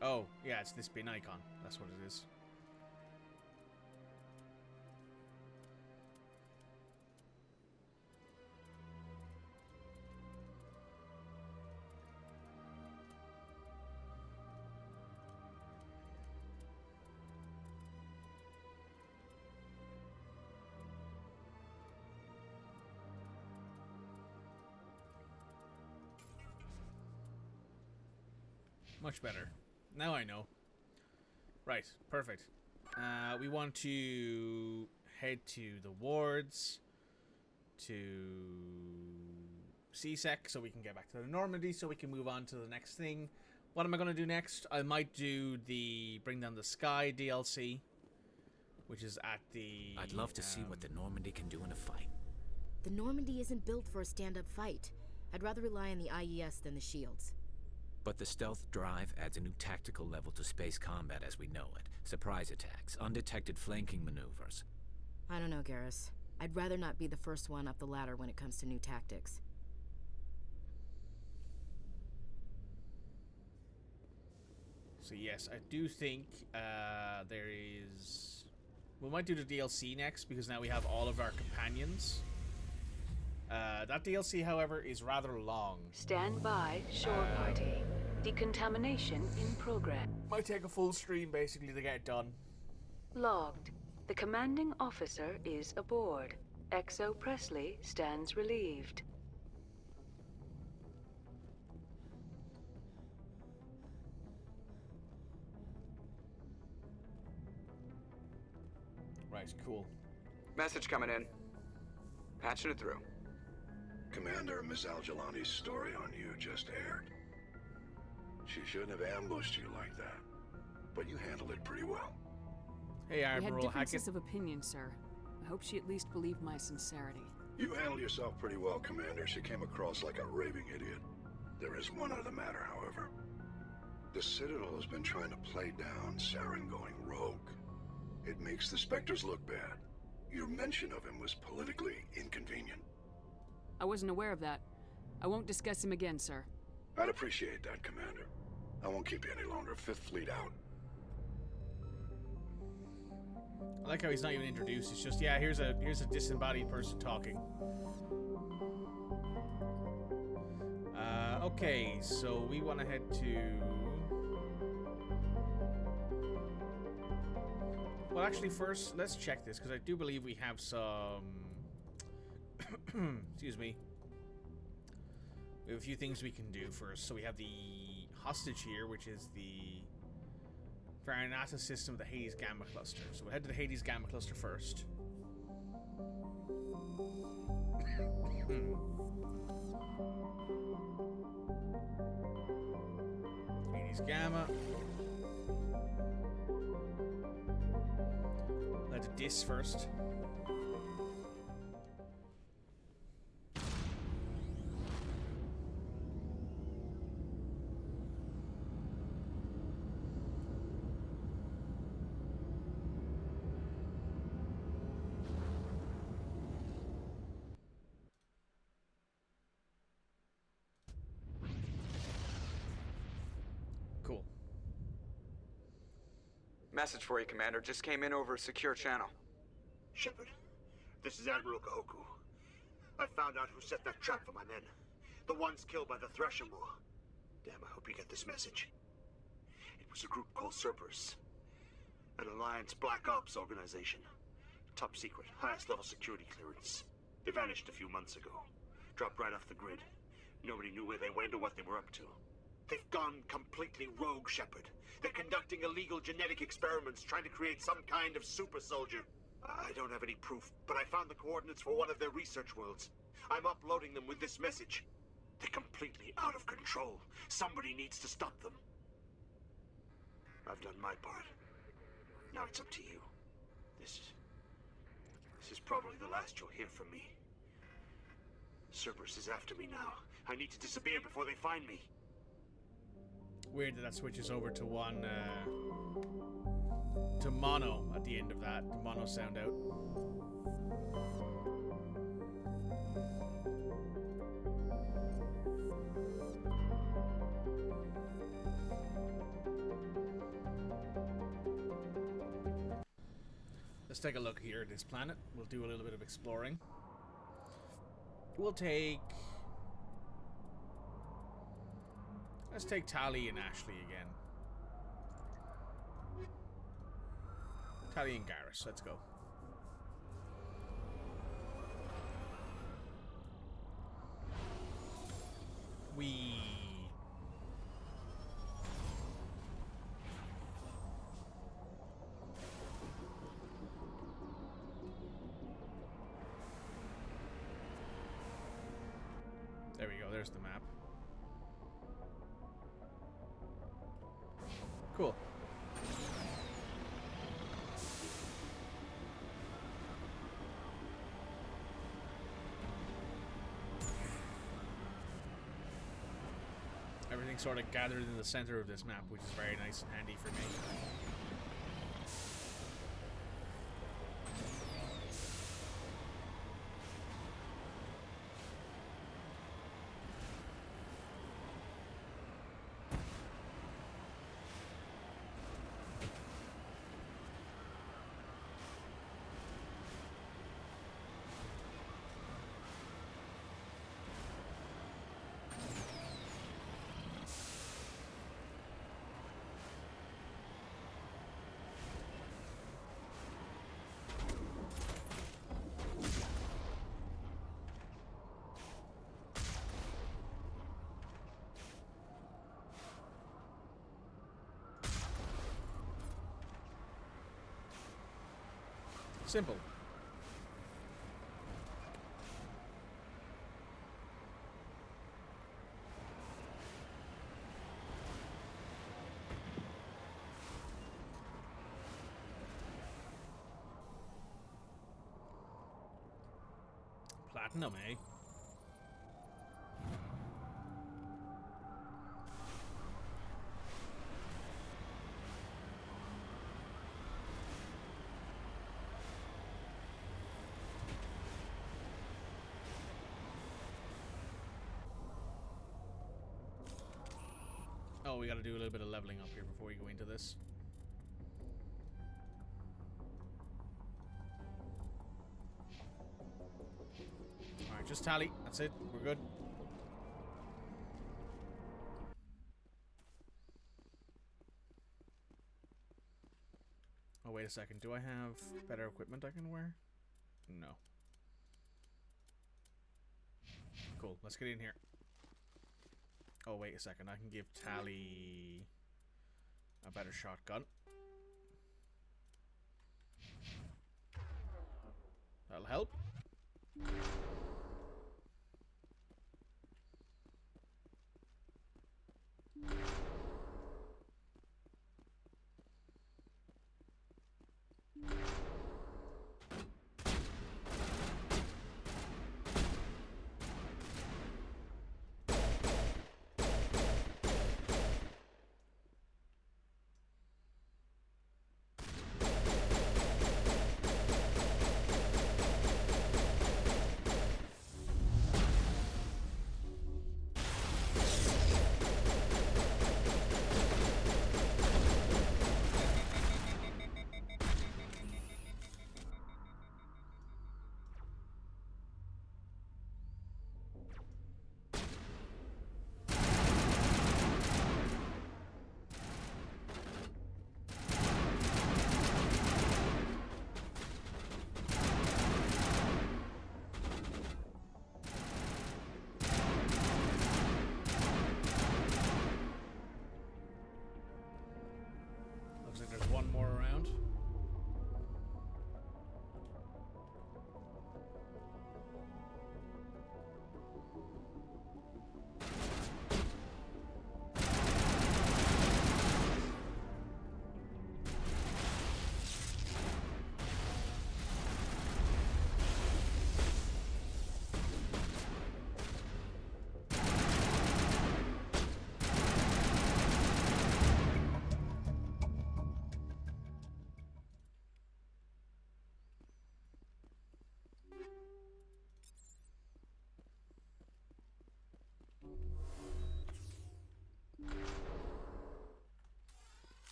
Oh, yeah, it's this bin icon. That's what it is. Much better. Now I know. Right, perfect. We want to head to the wards to CSEC so we can get back to the Normandy so we can move on to the next thing. What am I going to do next? I might do the Bring Down the Sky DLC, which is at the... I'd love to see what the Normandy can do in a fight. The Normandy isn't built for a stand-up fight. I'd rather rely on the IES than the shields. But the stealth drive adds a new tactical level to space combat as we know it. Surprise attacks, undetected flanking maneuvers. I don't know, Garrus. I'd rather not be the first one up the ladder when it comes to new tactics. So yes, I do think there is... We might do the DLC next because now we have all of our companions. That DLC, however, is rather long. Stand by, shore party. Decontamination in progress. Might take a full stream, basically, to get it done. Logged. The commanding officer is aboard. Exo Presley stands relieved. Right, cool. Message coming in. Patching it through. Commander, Miss Al-Jalani's story on you just aired. She shouldn't have ambushed you like that, but you handled it pretty well. Hey, We had Admiral differences Hackett. of opinion, sir. I hope she at least believed my sincerity. You handled yourself pretty well, Commander. She came across like a raving idiot. There is one other matter, however. The Citadel has been trying to play down Saren going rogue. It makes the Spectres look bad. Your mention of him was politically inconvenient. I wasn't aware of that. I won't discuss him again, sir. I'd appreciate that, Commander. I won't keep you any longer. Fifth Fleet out. I like how he's not even introduced. It's just, yeah, here's a disembodied person talking. Okay, so we want to head to... Well, actually, first, let's check this, because I do believe we have some... Excuse me. We have a few things we can do first. So we have the hostage here, which is the Varanata system of the Hades Gamma Cluster. So we'll head to the Hades Gamma Cluster first. Hades Gamma. Let's do this first. Message for you, Commander. Just came in over a secure channel. Shepard, this is Admiral Kahoku. I found out who set that trap for my men. The ones killed by the Thresher War. Damn, I hope you get this message. It was a group called Cerberus. An Alliance Black Ops organization. Top secret, highest level security clearance. They vanished a few months ago. Dropped right off the grid. Nobody knew where they went or what they were up to. They've gone completely rogue, Shepard. They're conducting illegal genetic experiments, trying to create some kind of super soldier. I don't have any proof, but I found the coordinates for one of their research worlds. I'm uploading them with this message. They're completely out of control. Somebody needs to stop them. I've done my part. Now it's up to you. This is probably the last you'll hear from me. Cerberus is after me now. I need to disappear before they find me. Weird that switches over to to mono at the end of that. The mono sound out. Let's take a look here at this planet. We'll do a little bit of exploring. We'll take... Let's take Tali and Ashley again. Tali and Garrus, let's go. There we go, there's the map. Cool. Everything sort of gathered in the center of this map, which is very nice and handy for me. Simple. Platinum, eh? Oh, we gotta do a little bit of leveling up here before we go into this. Alright, just Tali. That's it. We're good. Oh, wait a second. Do I have better equipment I can wear? No. Cool. Let's get in here. Oh, wait a second. I can give Tali a better shotgun. That'll help.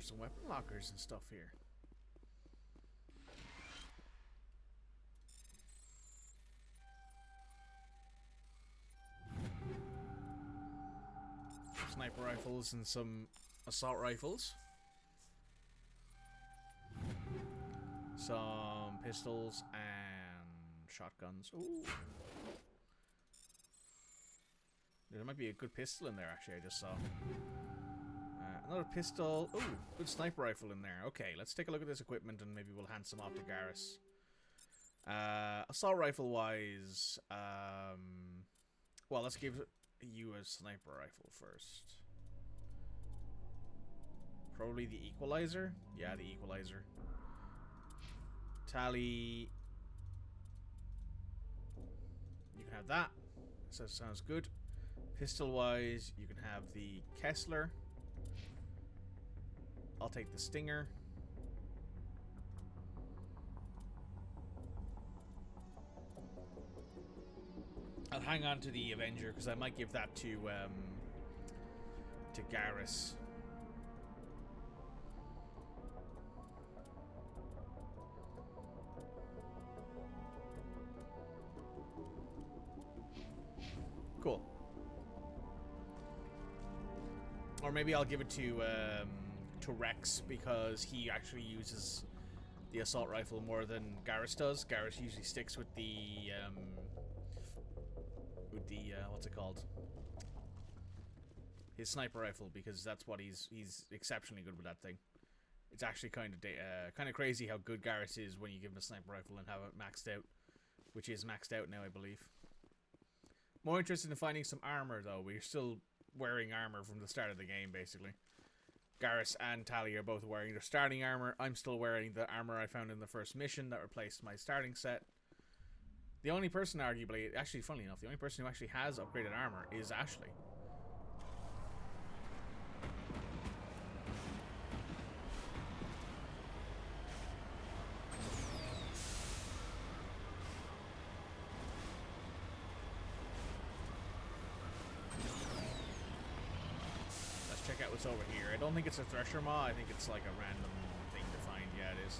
there's some weapon lockers and stuff here. Sniper rifles and some assault rifles. Some pistols and shotguns. Ooh. There might be a good pistol in there, actually, I just saw. Another pistol. Ooh, good sniper rifle in there. Okay, let's take a look at this equipment and maybe we'll hand some off to Garrus. Assault rifle-wise, well, let's give you a sniper rifle first. Probably the equalizer? Yeah, the equalizer. Tali. You can have that. So sounds good. Pistol-wise, you can have the Kessler. I'll take the Stinger. I'll hang on to the Avenger because I might give that to Garrus. Cool. Or maybe I'll give it to Rex because he actually uses the assault rifle more than Garrus does. Garrus usually sticks with the what's it called? His sniper rifle, because that's what he's exceptionally good with that thing. It's actually kind of crazy how good Garrus is when you give him a sniper rifle and have it maxed out, which is maxed out now, I believe. More interested in finding some armor, though. We're still wearing armor from the start of the game, basically. Garrus and Tali are both wearing their starting armor. I'm still wearing the armor I found in the first mission that replaced my starting set. The only person, arguably, actually, funnily enough, the only person who actually has upgraded armor is Ashley. Check out what's over here. I don't think it's a Thresher Maw. I think it's like a random thing to find. Yeah, it is.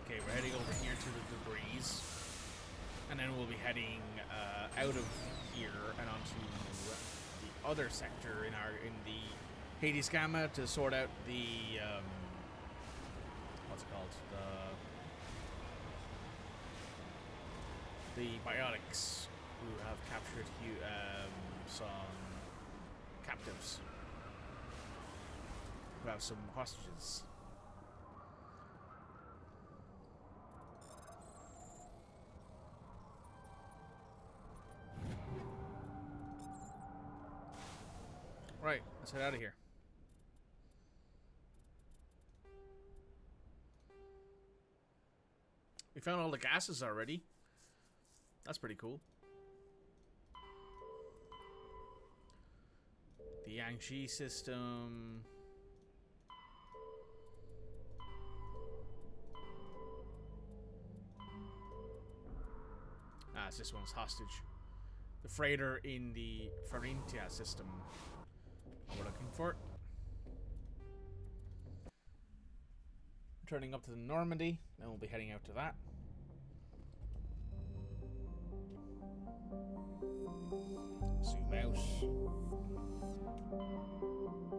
Okay, we're heading over here to the debris, and then we'll be heading out of here and onto the other sector in the Hades Gamma to sort out the what's it called, the biotics who have captured some captives, who have some hostages. Right, let's head out of here. We found all the gases already. That's pretty cool. The Yangshi system. Ah, it's this one's hostage. The freighter in the Farintia system. We're looking for. Turning up to the Normandy, then we'll be heading out to that. Zoom out.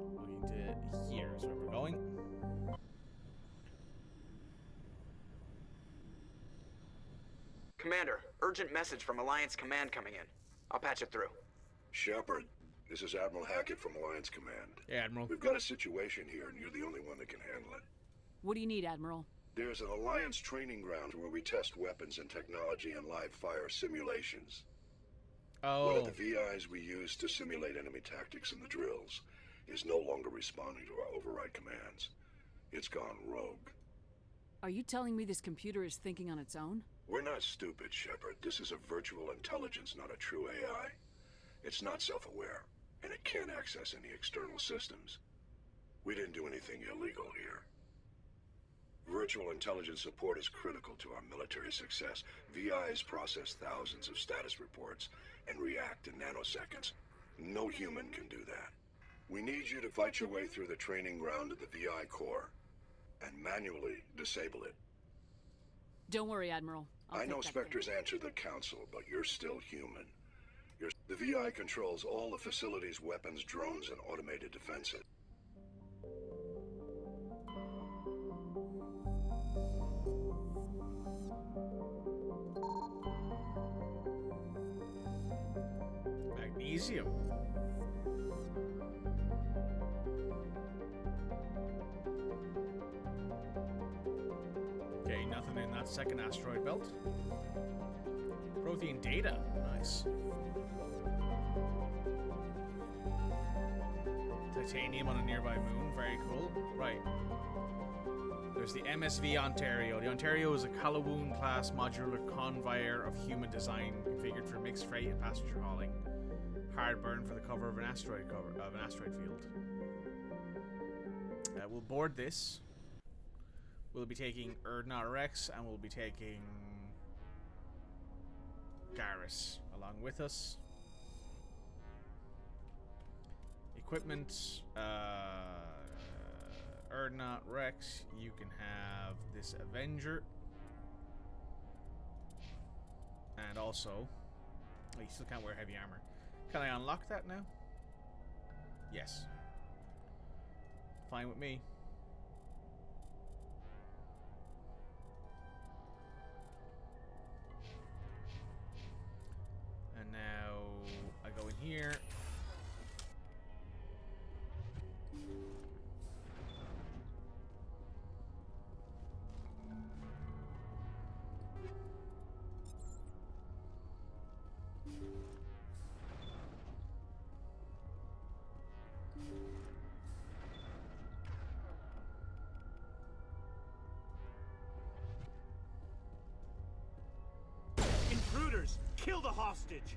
Looking to here is where we're going. Commander, urgent message from Alliance Command coming in. I'll patch it through. Shepard, this is Admiral Hackett from Alliance Command. Yeah, Admiral. We've got a situation here, and you're the only one that can handle it. What do you need, Admiral? There's an Alliance training ground where we test weapons and technology in live fire simulations. One of the VIs we use to simulate enemy tactics in the drills is no longer responding to our override commands. It's gone rogue. Are you telling me this computer is thinking on its own? We're not stupid, Shepard. This is a virtual intelligence, not a true AI. It's not self-aware, and it can't access any external systems. We didn't do anything illegal here. Virtual intelligence support is critical to our military success. VIs process thousands of status reports and react in nanoseconds. No human can do that. We need you to fight your way through the training ground of the VI core and manually disable it. Don't worry, Admiral. I know Spectres answer the Council, but you're still human. The VI controls all the facility's weapons, drones, and automated defenses. Magnesium. Okay, nothing in that second asteroid belt. Prothean data. Nice. Titanium on a nearby moon. Very cool. Right. There's the MSV Ontario. The Ontario is a Calhoun-class modular convoyer of human design configured for mixed freight and passenger hauling. Hard burn for the cover of an asteroid field. We'll board this. We'll be taking Erdnot Rex, and we'll be taking Garrus along with us. Equipment, Erdnot Rex, you can have this Avenger. And also, oh, you still can't wear heavy armor. Can I unlock that now? Yes. Fine with me. And now I go in here. Intruders! Kill the hostage!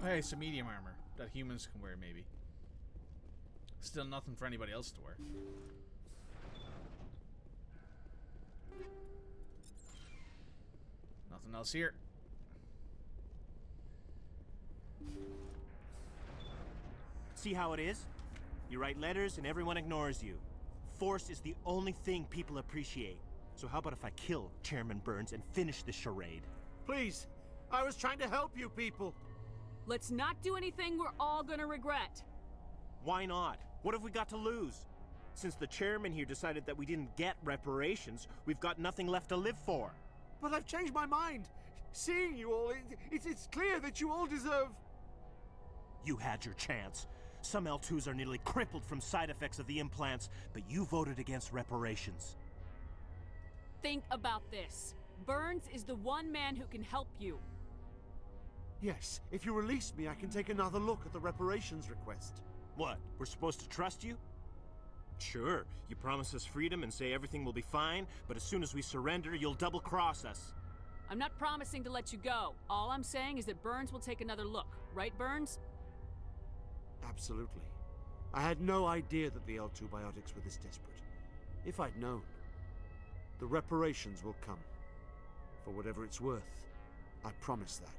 Hey, some medium armor that humans can wear, maybe. Still nothing for anybody else to wear. Nothing else here. See how it is? You write letters and everyone ignores you. Force is the only thing people appreciate. So how about if I kill Chairman Burns and finish this charade? Please, I was trying to help you people. Let's not do anything we're all gonna regret. Why not? What have we got to lose? Since the chairman here decided that we didn't get reparations, we've got nothing left to live for. But I've changed my mind. Seeing you all, it's clear that you all deserve... You had your chance. Some L2s are nearly crippled from side effects of the implants, but you voted against reparations. Think about this. Burns is the one man who can help you. Yes, if you release me, I can take another look at the reparations request. What? We're supposed to trust you? Sure, you promise us freedom and say everything will be fine, but as soon as we surrender, you'll double-cross us. I'm not promising to let you go. All I'm saying is that Burns will take another look. Right, Burns? Absolutely. I had no idea that the L2 biotics were this desperate. If I'd known, the reparations will come. For whatever it's worth, I promise that.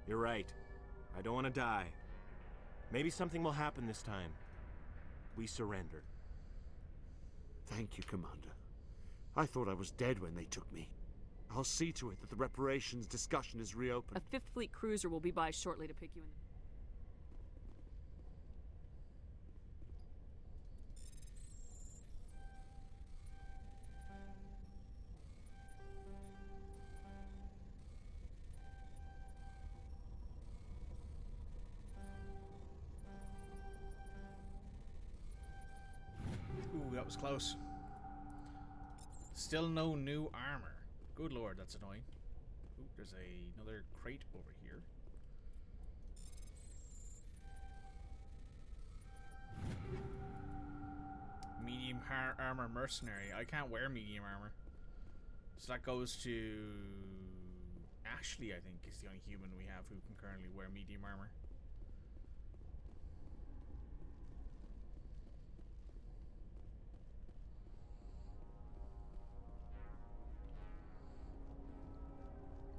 You're right. I don't want to die. Maybe something will happen this time. We surrender. Thank you, Commander. I thought I was dead when they took me. I'll see to it that the reparations discussion is reopened. A 5th Fleet cruiser will be by shortly to pick you in. Ooh, that was close. Still no new armor. Good lord, that's annoying. Ooh, there's another crate over here. Medium armor mercenary. I can't wear medium armor. So that goes to Ashley, I think, is the only human we have who can currently wear medium armor.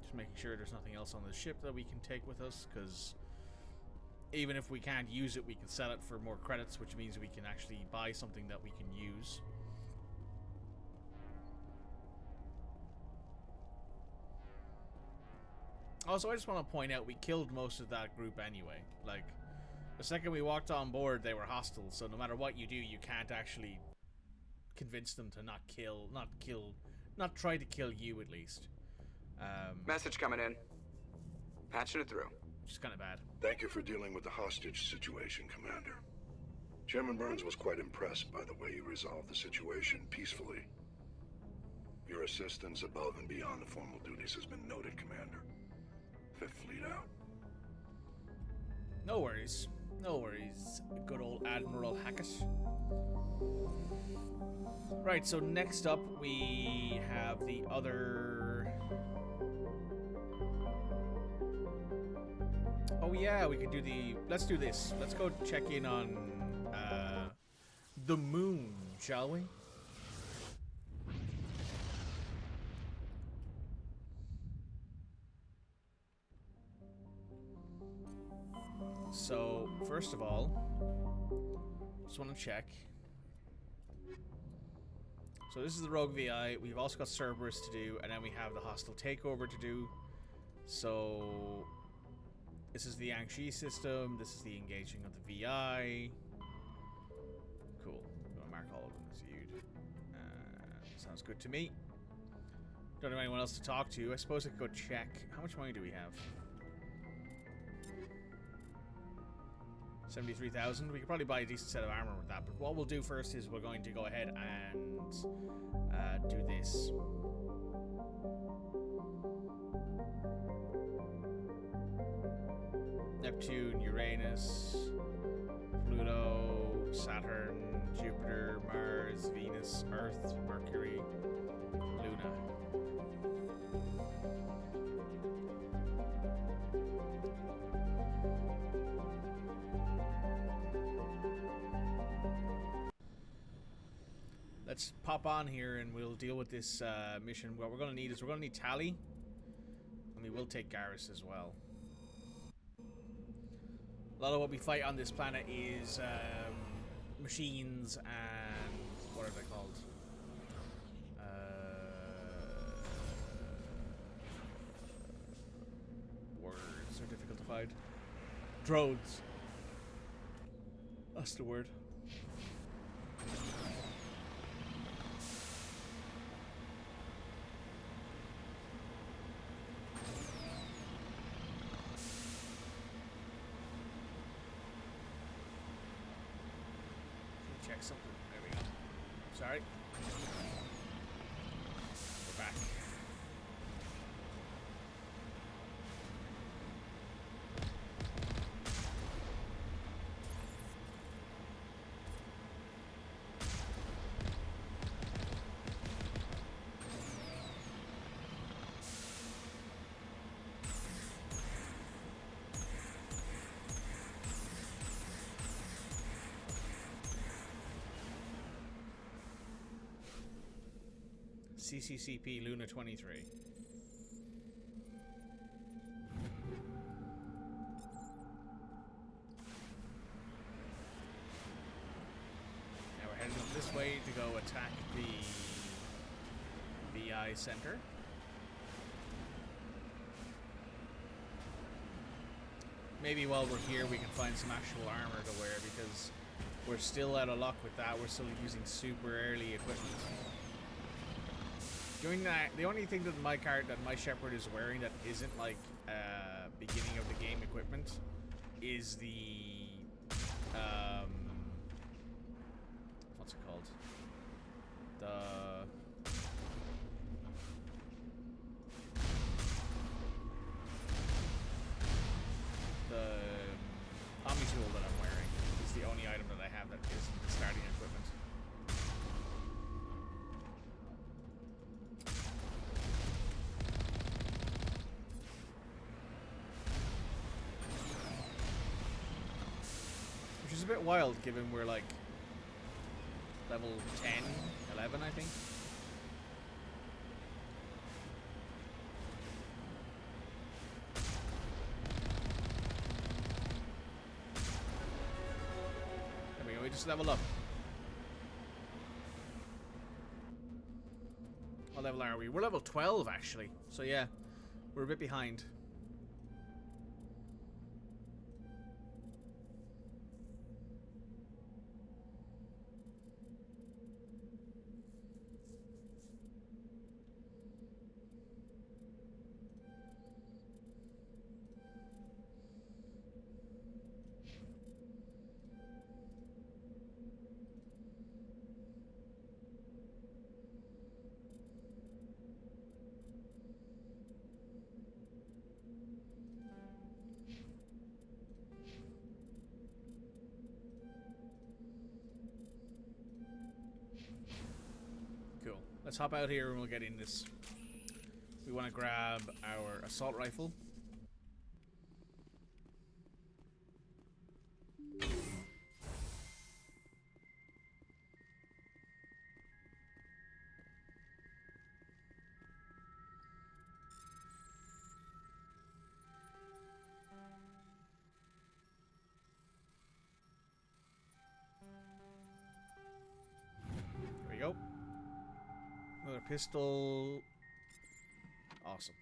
Just making sure there's nothing else on the ship that we can take with us, because even if we can't use it, we can sell it for more credits, which means we can actually buy something that we can use. Also, I just want to point out we killed most of that group anyway. Like, the second we walked on board, they were hostile, so no matter what you do, you can't actually convince them to not try to kill you, at least. Message coming in. Patching it through. Which is kind of bad. Thank you for dealing with the hostage situation, Commander. Chairman Burns was quite impressed by the way you resolved the situation peacefully. Your assistance above and beyond the formal duties has been noted, Commander. 5th Fleet out. No worries. No worries. Good old Admiral Hackett. Right, so next up we have the other... Oh yeah, we could do the... Let's do this. Let's go check in on the moon, shall we? So, first of all, just want to check. So this is the Rogue VI. We've also got Cerberus to do, and then we have the hostile takeover to do. So this is the Angshi system. This is the engaging of the VI. Cool. I'm gonna mark all of them as viewed. Sounds good to me. Don't have anyone else to talk to. I suppose I could go check. How much money do we have? 73,000. We could probably buy a decent set of armor with that, but what we'll do first is we're going to go ahead and do this. Neptune, Uranus, Pluto, Saturn, Jupiter, Mars, Venus, Earth, Mercury, Luna. Let's pop on here and we'll deal with this mission. What we're going to need is we're going to need Tali, and we will take Garrus as well. A lot of what we fight on this planet is machines and what are they called? Words are difficult to find. Drones. That's the word. Check something. There we go. Sorry. attack. CCCP Luna 23. Now we're heading up this way to go attack the VI center. Maybe while we're here we can find some actual armor to wear, because we're still out of luck with that. We're still using super early equipment. Doing that, the only thing that my Shepherd is wearing that isn't like beginning of the game equipment is the what's it called? The Omni tool that I'm wearing is the only item that I have that isn't starting equipment. Which is a bit wild given we're like level 10, 11 I think. There we go, we just level up. What level are we? We're level 12 actually, so yeah, we're a bit behind. Cool. Let's hop out here and we'll get in this. We want to grab our assault rifle. There we go. Another pistol. Awesome.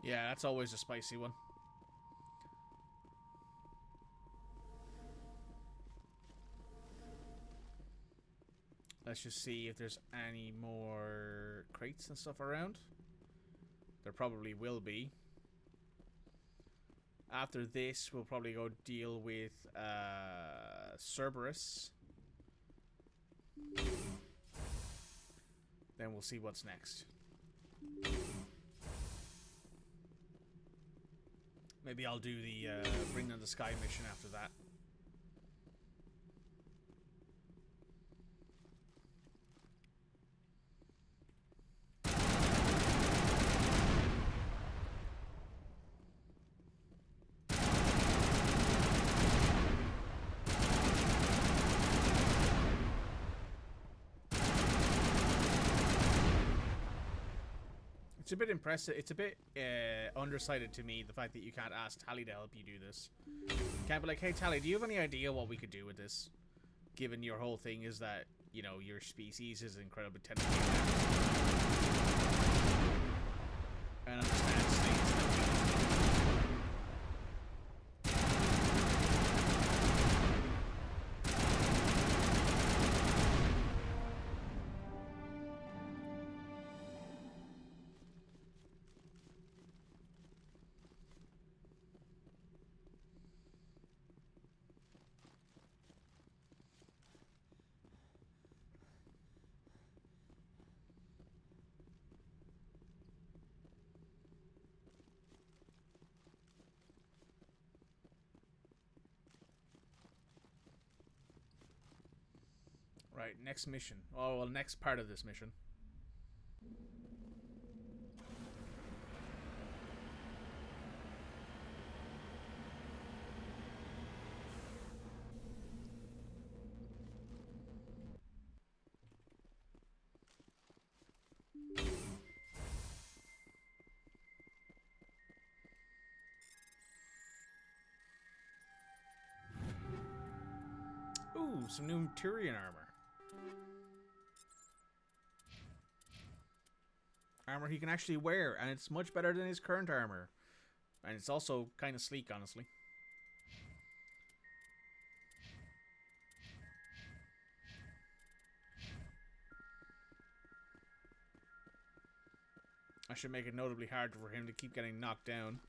Yeah, that's always a spicy one. Let's just see if there's any more crates and stuff around. There probably will be. After this, we'll probably go deal with Cerberus. Then we'll see what's next. Maybe I'll do the Bring Down the Sky mission after that. It's a bit impressive. It's a bit undersided to me, the fact that you can't ask Tali to help you do this. You can't be like, hey, Tali, do you have any idea what we could do with this? Given your whole thing is that, you know, your species is incredibly technically advanced. And understand things that we Right, next mission. Oh, well, next part of this mission. Ooh, some new Turian armor. Armor he can actually wear, and it's much better than his current armor. And it's also kind of sleek, honestly. I should make it notably harder for him to keep getting knocked down.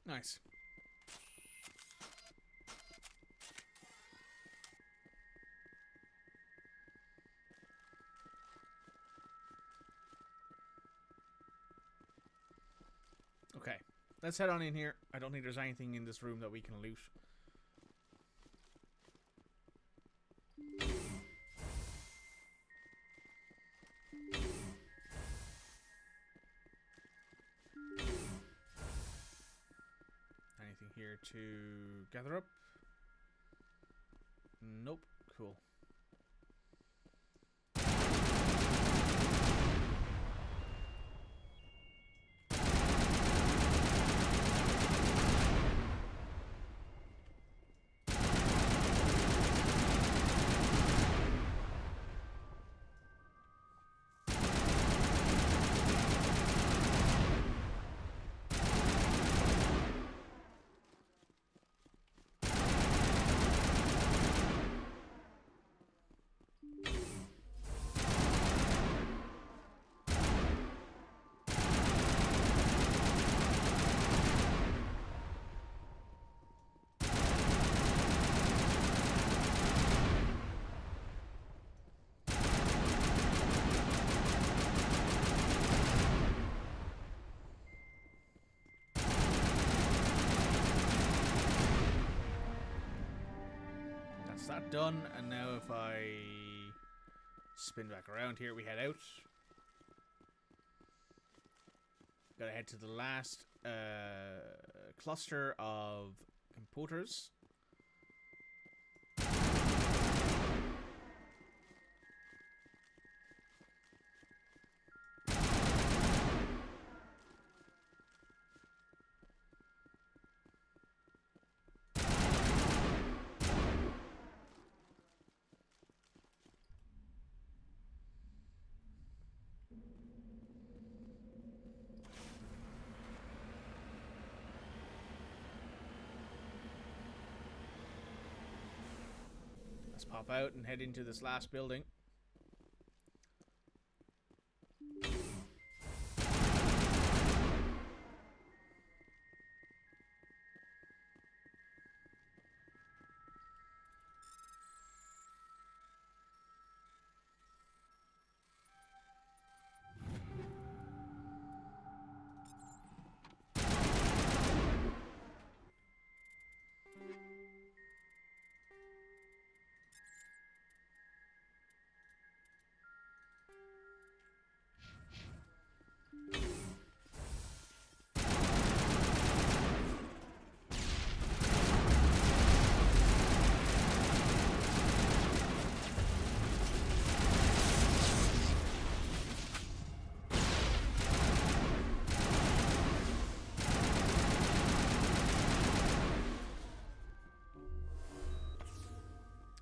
Nice. Okay, let's head on in here. I don't think there's anything in this room that we can loot. Anything here to gather up? Nope. Cool. That done, and now if I spin back around here, we head out. Gotta head to the last cluster of computers. pop out and head into this last building.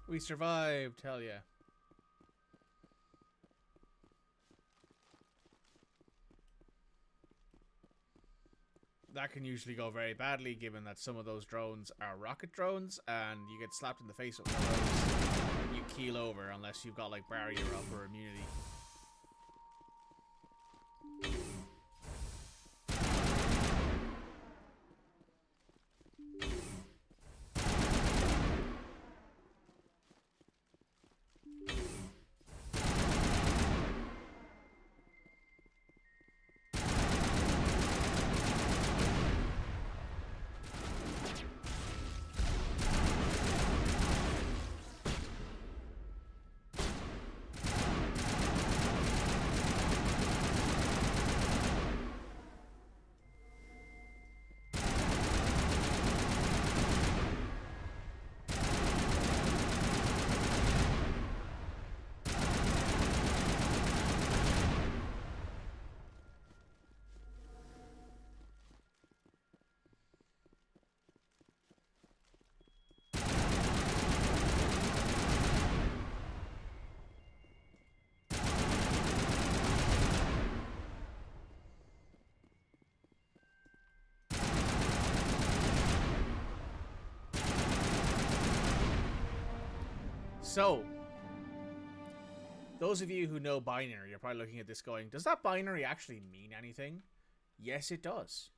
We survived, hell yeah. That can usually go very badly, given that some of those drones are rocket drones, and you get slapped in the face with one of those, you keel over unless you've got like barrier up or immunity. So, those of you who know binary, you're probably looking at this going, does that binary actually mean anything? Yes, it does.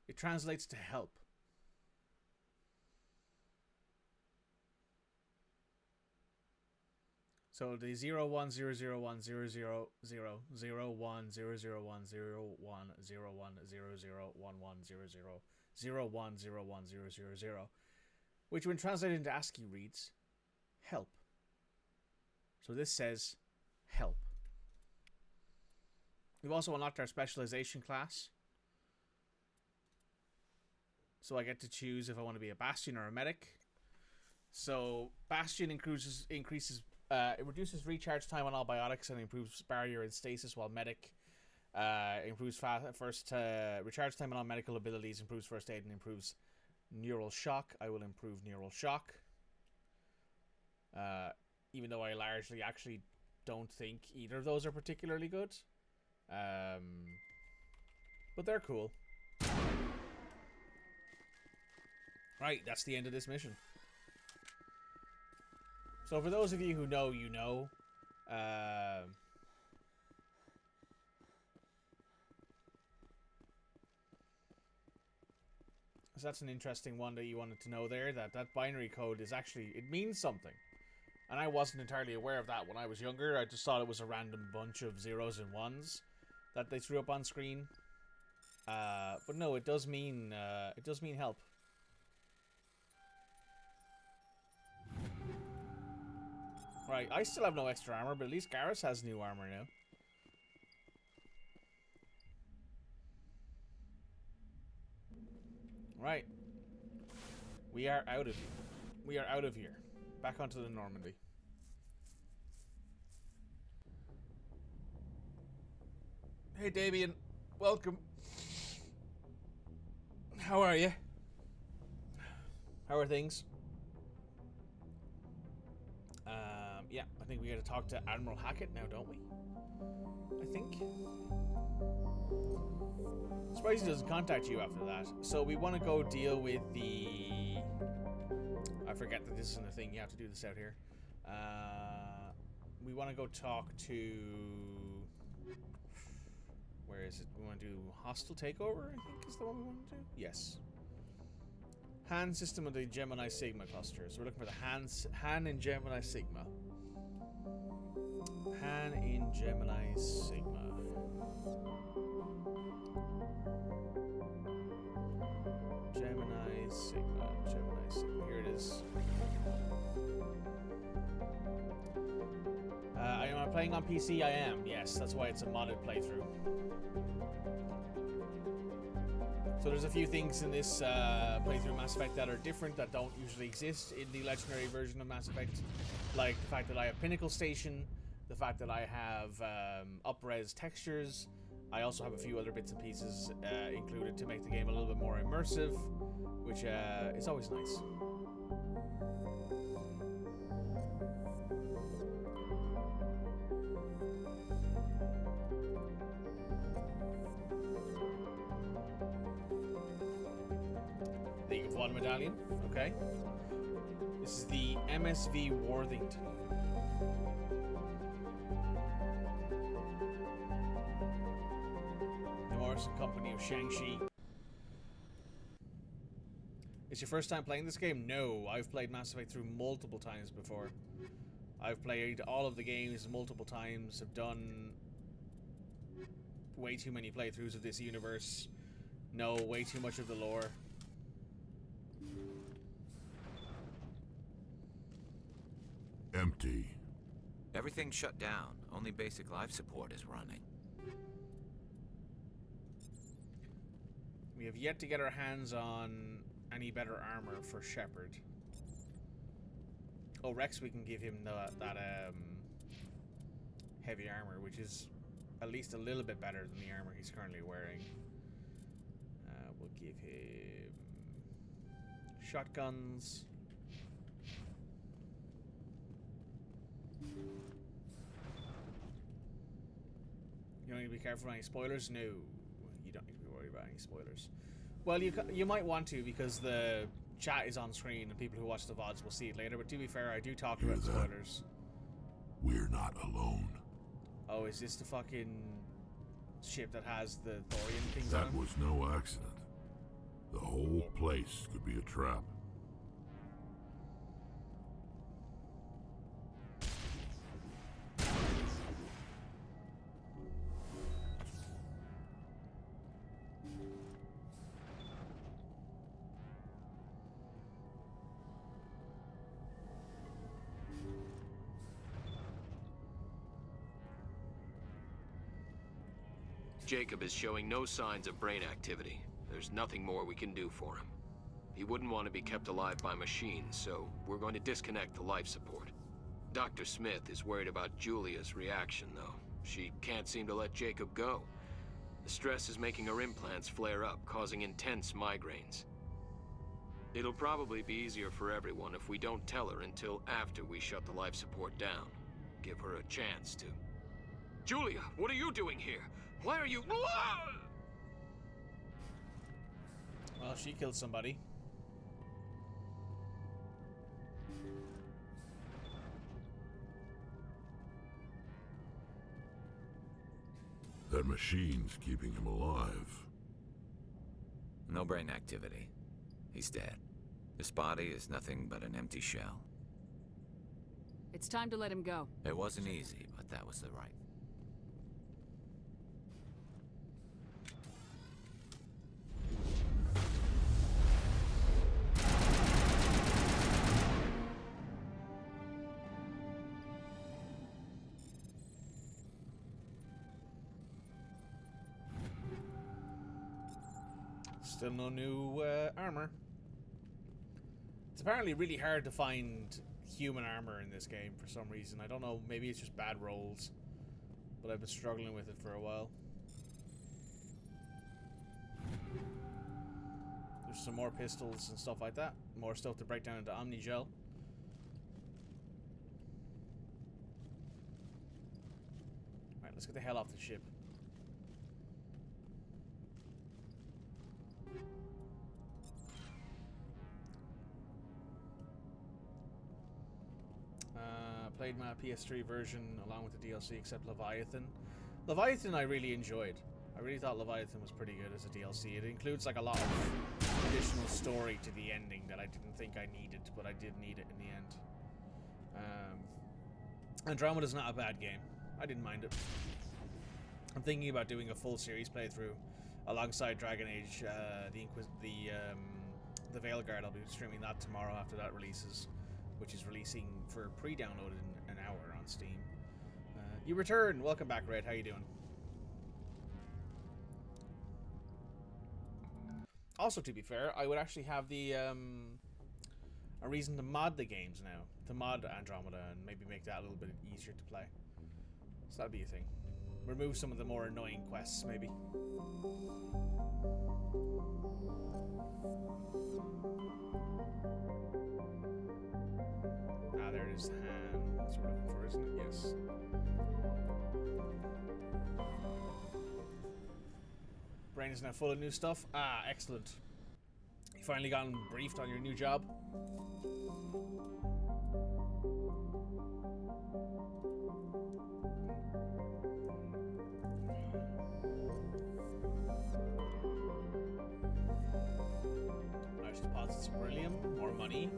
It translates to help. So the 01001000100010100110001010000, which when translated into ASCII reads help. So this says help. We've also unlocked our specialization class. So I get to choose if I want to be a Bastion or a Medic. So Bastion increases it reduces recharge time on all biotics and improves barrier and stasis, while Medic improves recharge time on all medical abilities, improves first aid, and improves neural shock. I will improve neural shock. Even though I largely actually don't think either of those are particularly good. But they're cool. Right, that's the end of this mission. So for those of you who know, you know. So that's an interesting one that you wanted to know there, that binary code is actually, it means something. And I wasn't entirely aware of that when I was younger. I just thought it was a random bunch of zeros and ones that they threw up on screen. But no, it does mean help. Right, I still have no extra armor, but at least Garrus has new armor now. Right. We are out of here. We are out of here. Back onto the Normandy. Hey, Damien. Welcome. How are you? How are things? Yeah, I think we got to talk to Admiral Hackett now, don't we? I think. Surprised he doesn't contact you after that. So we want to go deal with the... I forget that this isn't a thing. You have to do this out here. We want to go talk to... Where is it? We want to do Hostile Takeover, I think is the one we want to do? Yes. Han system of the Gemini Sigma cluster. So we're looking for the Han in Gemini Sigma. Han in Gemini Sigma. Gemini Sigma. Gemini Sigma. Here it is. Am I playing on PC? I am. Yes, that's why it's a modded playthrough. So there's a few things in this playthrough of Mass Effect that are different, that don't usually exist in the Legendary version of Mass Effect. Like the fact that I have Pinnacle Station, the fact that I have up-res textures. I also have a few other bits and pieces included to make the game a little bit more immersive, which is always nice. League of One medallion, okay. This is the MSV Worthington. The Morrison Company of Shang-Chi. It's your first time playing this game? No, I've played Mass Effect through multiple times before. I've played all of the games multiple times. I've done way too many playthroughs of this universe. Know way too much of the lore. Empty. Everything's shut down. Only basic life support is running. We have yet to get our hands on any better armor for Shepard. Oh, Rex, we can give him that heavy armor, which is at least a little bit better than the armor he's currently wearing. We'll give him shotguns. You don't need to be careful of any spoilers? No, you don't need to be worried about any spoilers. Well, you might want to, because the chat is on screen and people who watch the VODs will see it later, but to be fair, I do talk about spoilers. We're not alone. Oh, is this the fucking ship that has the thorium things on it? That was no accident. The whole place could be a trap. Jacob is showing no signs of brain activity. There's nothing more we can do for him. He wouldn't want to be kept alive by machines, so we're going to disconnect the life support. Dr. Smith is worried about Julia's reaction, though. She can't seem to let Jacob go. The stress is making her implants flare up, causing intense migraines. It'll probably be easier for everyone if we don't tell her until after we shut the life support down. Give her a chance to... Julia, what are you doing here? Why are you... Well, she killed somebody. That machine's keeping him alive. No brain activity. He's dead. His body is nothing but an empty shell. It's time to let him go. It wasn't easy, but that was the right. Still no new armor. It's apparently really hard to find human armor in this game for some reason. I don't know, maybe it's just bad rolls. But I've been struggling with it for a while. some more pistols and stuff like that. More stuff to break down into Omnigel. Alright, let's get the hell off the ship. Played my PS3 version along with the DLC except Leviathan. Leviathan I really enjoyed. I really thought Leviathan was pretty good as a DLC. It includes like a lot of additional story to the ending that I didn't think I needed, but I did need it in the end. Andromeda's not a bad game. I didn't mind it. I'm thinking about doing a full series playthrough alongside Dragon Age, the Veilguard. I'll be streaming that tomorrow after that releases, which is releasing for pre-download in an hour on Steam. You return. Welcome back, Red. How you doing? Also, to be fair, I would actually have the a reason to mod the games now, to mod Andromeda and maybe make that a little bit easier to play. So that'd be a thing. Remove some of the more annoying quests, maybe. Ah, there it is. That's what we're looking for, isn't it? Yes. Brain is now full of new stuff. Ah, excellent. You finally gotten briefed on your new job? Nice deposits of beryllium. More money.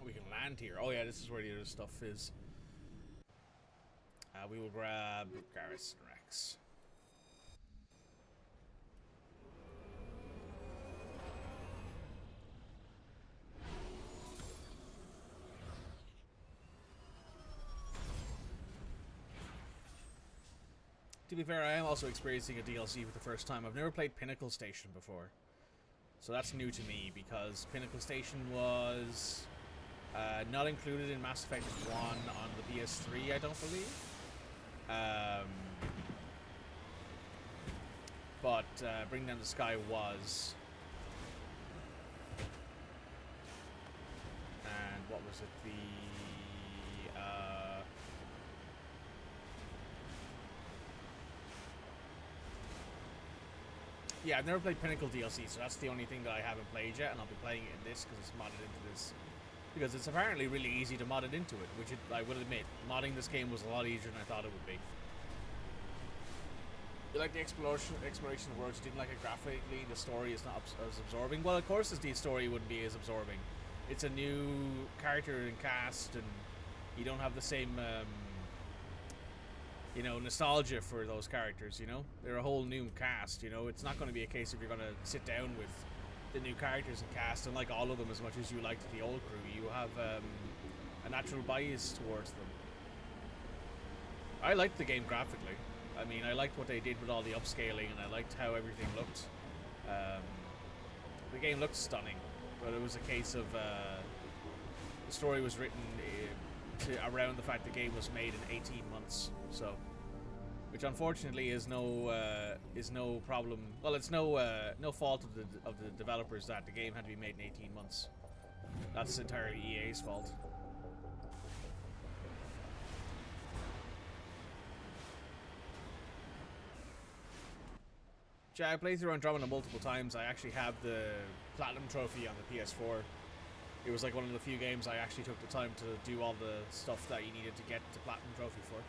We can land here. Oh yeah, this is where the other stuff is. We will grab Garrus and Rex. To be fair, I am also experiencing a DLC for the first time. I've never played Pinnacle Station before. So that's new to me because Pinnacle Station was not included in Mass Effect 1 on the PS3, I don't believe. But Bring Down the Sky was. And what was it? The yeah, I've never played Pinnacle DLC, so that's the only thing that I haven't played yet, and I'll be playing it in this because it's modded into this. Because it's apparently really easy to mod it into it, which I will admit, modding this game was a lot easier than I thought it would be. You like the exploration of worlds, you didn't like it graphically, the story is not as absorbing. Well, of course the story wouldn't be as absorbing. It's a new character and cast, and you don't have the same, you know, nostalgia for those characters, you know? They're a whole new cast, you know? It's not going to be a case of you're going to sit down with the new characters and cast and like all of them as much as you liked the old crew. You have a natural bias towards them. I liked the game graphically. I mean, I liked what they did with all the upscaling, and I liked how everything looked. The game looked stunning, but it was a case of the story was written around the fact the game was made in 18 months. So, which unfortunately is no problem. Well, it's no fault of the developers that the game had to be made in 18 months. That's entirely EA's fault. Yeah, I played through Andromeda multiple times. I actually have the Platinum Trophy on the PS4. It was like one of the few games I actually took the time to do all the stuff that you needed to get the Platinum Trophy for.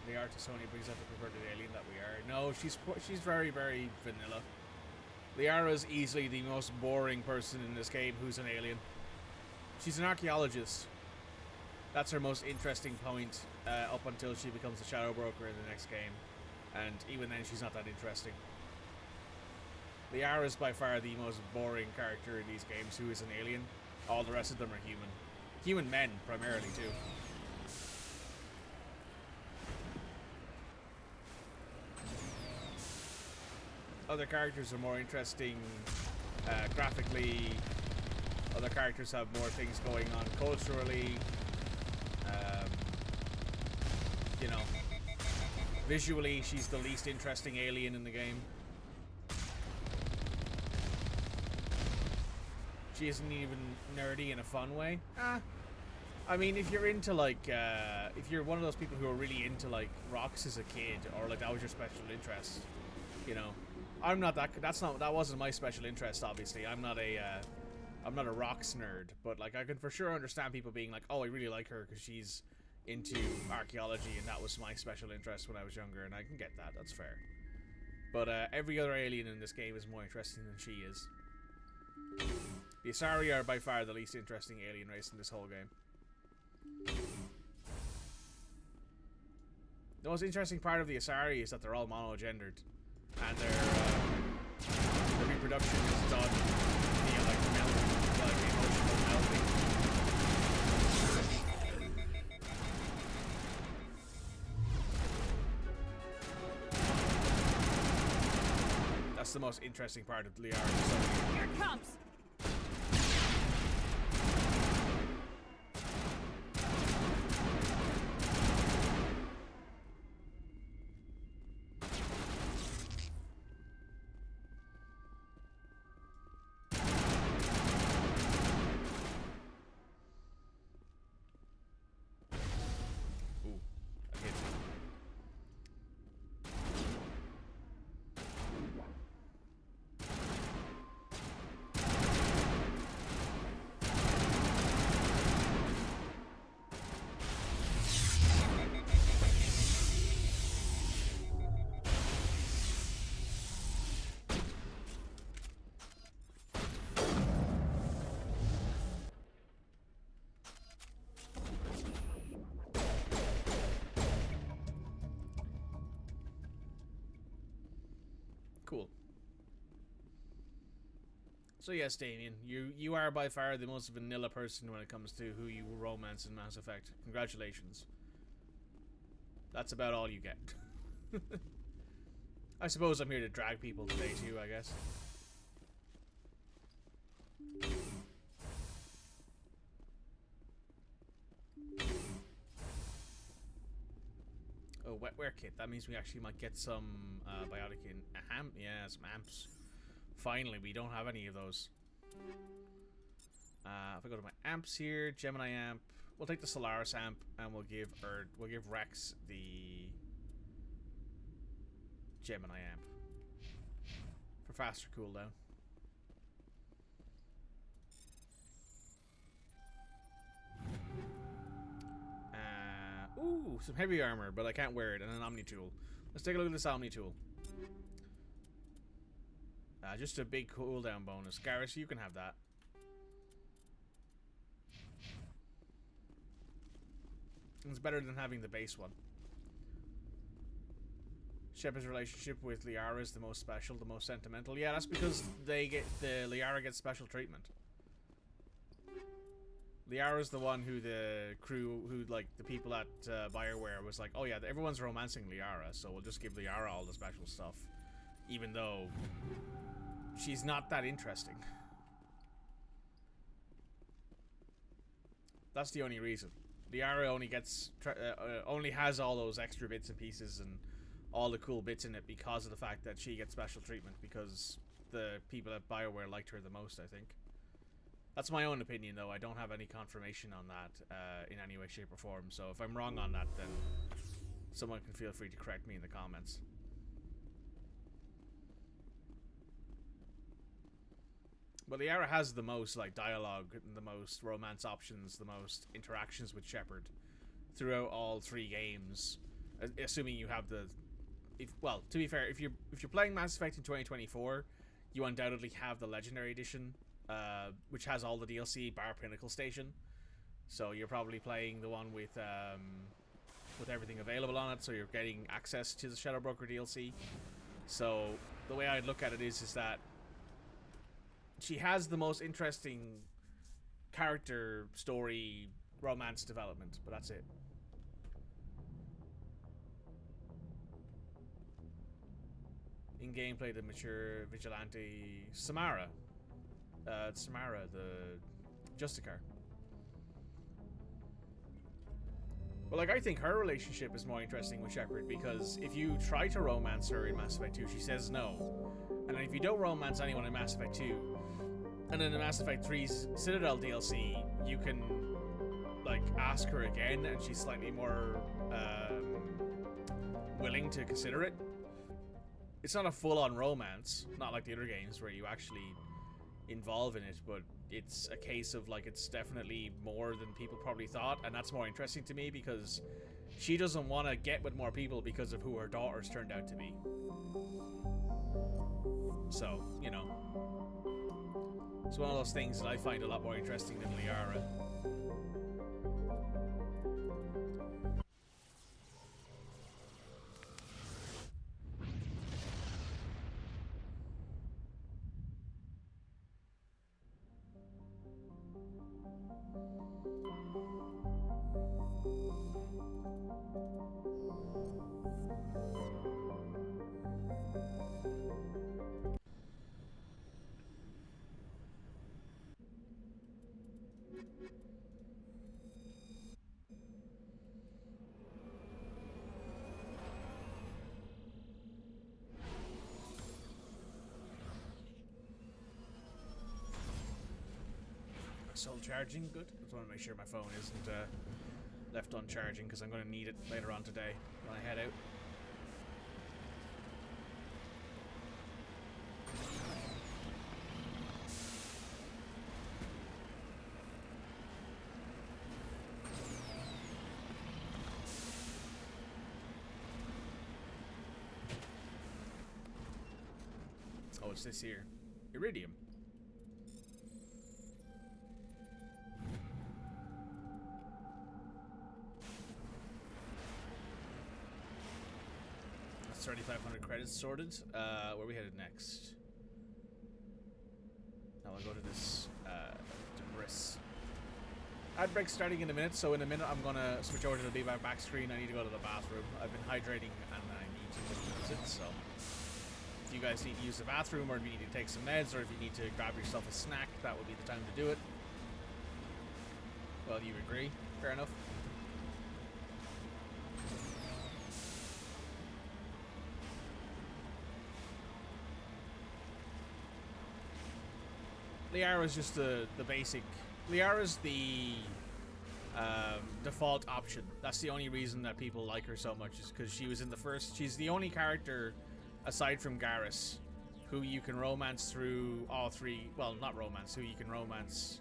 The art of Sony brings out the perverted alien that we are. No, she's very, very vanilla. Liara's easily the most boring person in this game who's an alien. She's an archaeologist. That's her most interesting point up until she becomes a Shadow Broker in the next game. And even then she's not that interesting. Liara is by far the most boring character in these games who is an alien. All the rest of them are human. Human men, primarily, too. other characters are more interesting graphically. Other characters have more things going on culturally. You know, visually, she's the least interesting alien in the game. She isn't even nerdy in a fun way. I mean, if you're into like, if you're one of those people who are really into like rocks as a kid, or like that was your special interest, you know, I'm not that. That wasn't my special interest. Obviously, I'm not a rocks nerd. But like, I can for sure understand people being like, oh, I really like her because she's into archaeology, and that was my special interest when I was younger, and I can get that. That's fair. But every other alien in this game is more interesting than she is. The Asari are by far the least interesting alien race in this whole game. The most interesting part of the Asari is that they're all monogendered, and their reproduction is done via like melding, like emotional melding. That's the most interesting part of Liara. So here it comes. Cool. So yes, Damien, you are by far the most vanilla person when it comes to who you romance in Mass Effect. Congratulations. That's about all you get. I suppose I'm here to drag people today too, I guess. Oh, wetware kit. That means we actually might get some biotic in yeah, some amps. Finally, we don't have any of those. If I go to my amps here, Gemini amp, we'll take the Solaris amp, and we'll give Rex the Gemini amp for faster cooldown. Ooh, some heavy armor, but I can't wear it, and an Omni tool. Let's take a look at this Omni tool. Just a big cooldown bonus. Garrus, you can have that. It's better than having the base one. Shepard's relationship with Liara is the most special, the most sentimental. Yeah, that's because Liara gets special treatment. Liara's the one who the crew, like the people at BioWare was like, oh yeah, everyone's romancing Liara, so we'll just give Liara all the special stuff, even though she's not that interesting. That's the only reason. Liara only gets only has all those extra bits and pieces and all the cool bits in it because of the fact that she gets special treatment, because the people at BioWare liked her the most, I think. That's my own opinion, though. I don't have any confirmation on that in any way, shape, or form. So if I'm wrong on that, then someone can feel free to correct me in the comments. But Liara has the most like dialogue, the most romance options, the most interactions with Shepard throughout all three games. Assuming you have the, well, to be fair, if you're playing Mass Effect in 2024, you undoubtedly have the Legendary Edition. Which has all the DLC bar Pinnacle Station, so you're probably playing the one with everything available on it, so you're getting access to the Shadow Broker DLC. So the way I'd look at it is that she has the most interesting character, story, romance development, but that's it. In gameplay, the mature vigilante Samara. Samara, the Justicar. Well, like, I think her relationship is more interesting with Shepard, because if you try to romance her in Mass Effect 2, she says no. And then if you don't romance anyone in Mass Effect 2, and then in Mass Effect 3's Citadel DLC, you can, like, ask her again, and she's slightly more willing to consider it. It's not a full-on romance, not like the other games where you actually involve in it, but it's a case of, like, it's definitely more than people probably thought, and that's more interesting to me because she doesn't want to get with more people because of who her daughters turned out to be. So, you know, it's one of those things that I find a lot more interesting than Liara. Soul charging, good. I just want to make sure my phone isn't left on charging because I'm going to need it later on today when I head out. Oh, it's this here. Iridium. That's 3,500 credits sorted. Where are we headed next? Now I'll go to this Debris. Ad break starting in a minute, so in a minute I'm gonna switch over to the Be Back screen. I need to go to the bathroom. I've been hydrating and I need to use it, so if you guys need to use the bathroom, or if you need to take some meds, or if you need to grab yourself a snack, that would be the time to do it. Well, you agree? Fair enough. Liara's just the basic. Liara's the default option. That's the only reason that people like her so much, is because she was in the first. She's the only character, aside from Garrus, who you can romance through all three. Well, not romance. Who you can romance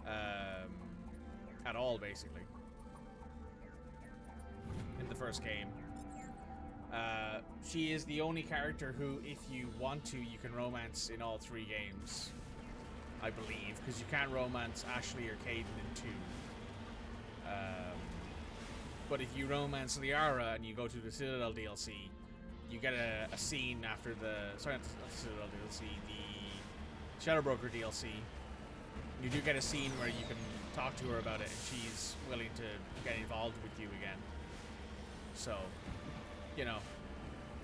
at all, basically. In the first game. She is the only character who, if you want to, you can romance in all three games. I believe, because you can't romance Ashley or Caden in 2. But if you romance Liara and you go to the Citadel DLC, you get a scene after the... Sorry, not the Citadel DLC, the Shadow Broker DLC. You do get a scene where you can talk to her about it, and she's willing to get involved with you again. So, you know.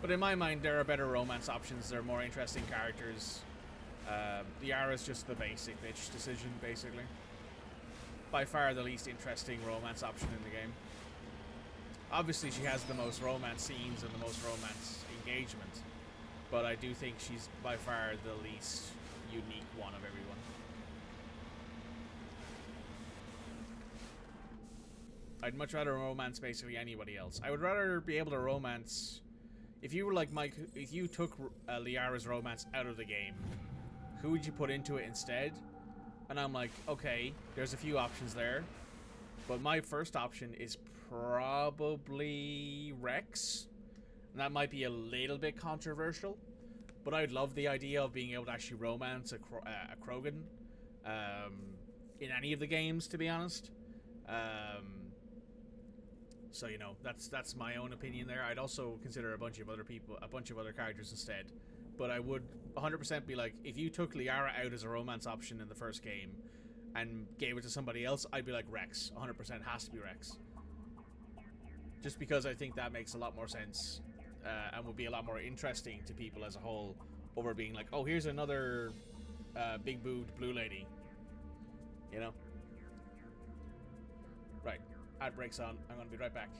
But in my mind, there are better romance options. There are more interesting characters. Liara's just the basic bitch decision, basically. By far the least interesting romance option in the game. Obviously, she has the most romance scenes and the most romance engagement, but I do think she's by far the least unique one of everyone. I'd much rather romance basically anybody else. I would rather be able to romance... If you were like Mike, if you took Liara's romance out of the game, who would you put into it instead? And I'm like, okay, there's a few options there, but my first option is probably Rex. And that might be a little bit controversial, but I'd love the idea of being able to actually romance a Krogan in any of the games, to be honest. So, you know, that's my own opinion there. I'd also consider a bunch of other characters instead. But I would 100% be like, if you took Liara out as a romance option in the first game and gave it to somebody else, I'd be like Rex. 100% has to be Rex. Just because I think that makes a lot more sense and would be a lot more interesting to people as a whole, over being like, oh, here's another big boobed blue lady, you know. Right, ad break's on. I'm gonna be right back.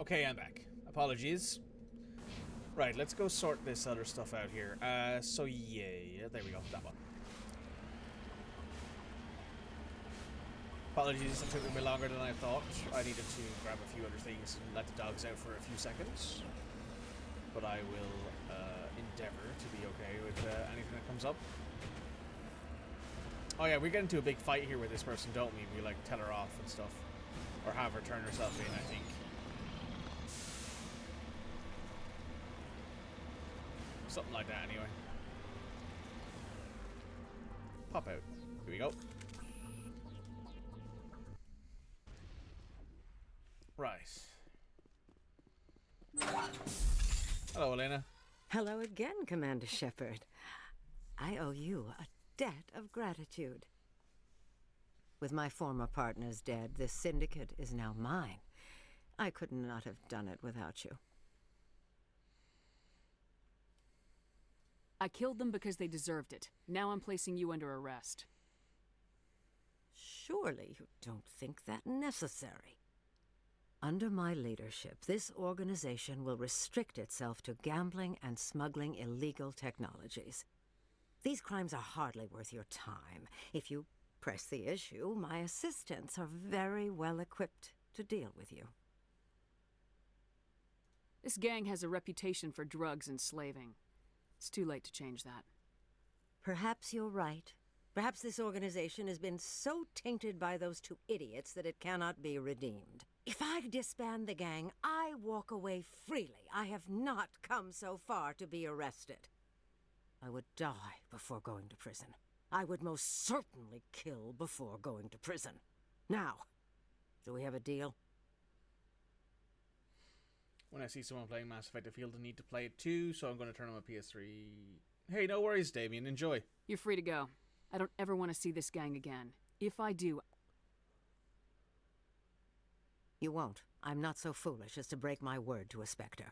Okay, I'm back. Apologies. Right, let's go sort this other stuff out here. So yeah, there we go, that one. Apologies, it took a bit longer than I thought. I needed to grab a few other things and let the dogs out for a few seconds. But I will endeavor to be okay with anything that comes up. Oh yeah, we get into a big fight here with this person, don't we? We like tell her off and stuff. Or have her turn herself in, I think. Something like that anyway. Pop out. Here we go. Right. Hello, Elena. Hello again, Commander Shepard. I owe you a debt of gratitude. With my former partners dead, this syndicate is now mine. I could not have done it without you. I killed them because they deserved it. Now I'm placing you under arrest. Surely you don't think that necessary. Under my leadership, this organization will restrict itself to gambling and smuggling illegal technologies. These crimes are hardly worth your time. If you press the issue, my assistants are very well equipped to deal with you. This gang has a reputation for drugs and slaving. It's too late to change that. Perhaps you're right. Perhaps this organization has been so tainted by those two idiots that it cannot be redeemed. If I disband the gang, I walk away freely. I have not come so far to be arrested. I would die before going to prison. I would most certainly kill before going to prison. Now, do we have a deal? When I see someone playing Mass Effect, I feel the need to play it too, so I'm going to turn on my PS3. Hey, no worries, Damien. Enjoy. You're free to go. I don't ever want to see this gang again. If I do... You won't. I'm not so foolish as to break my word to a Spectre.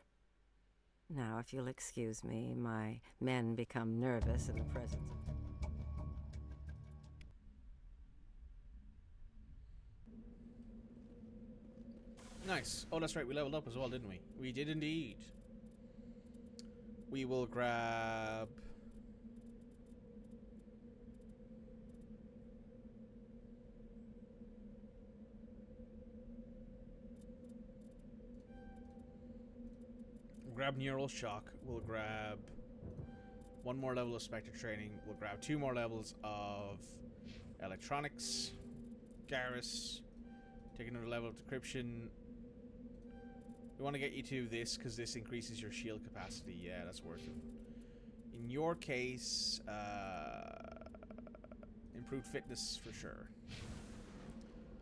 Now, if you'll excuse me, my men become nervous in the presence of... Nice. Oh, that's right. We leveled up as well, didn't we? We did indeed. We will grab... grab Neural Shock. We'll grab one more level of Spectre Training. We'll grab 2 more levels of Electronics. Garrus. Take another level of Decryption. We want to get you to this because this increases your shield capacity. Yeah, that's worth it. In your case, improved fitness for sure.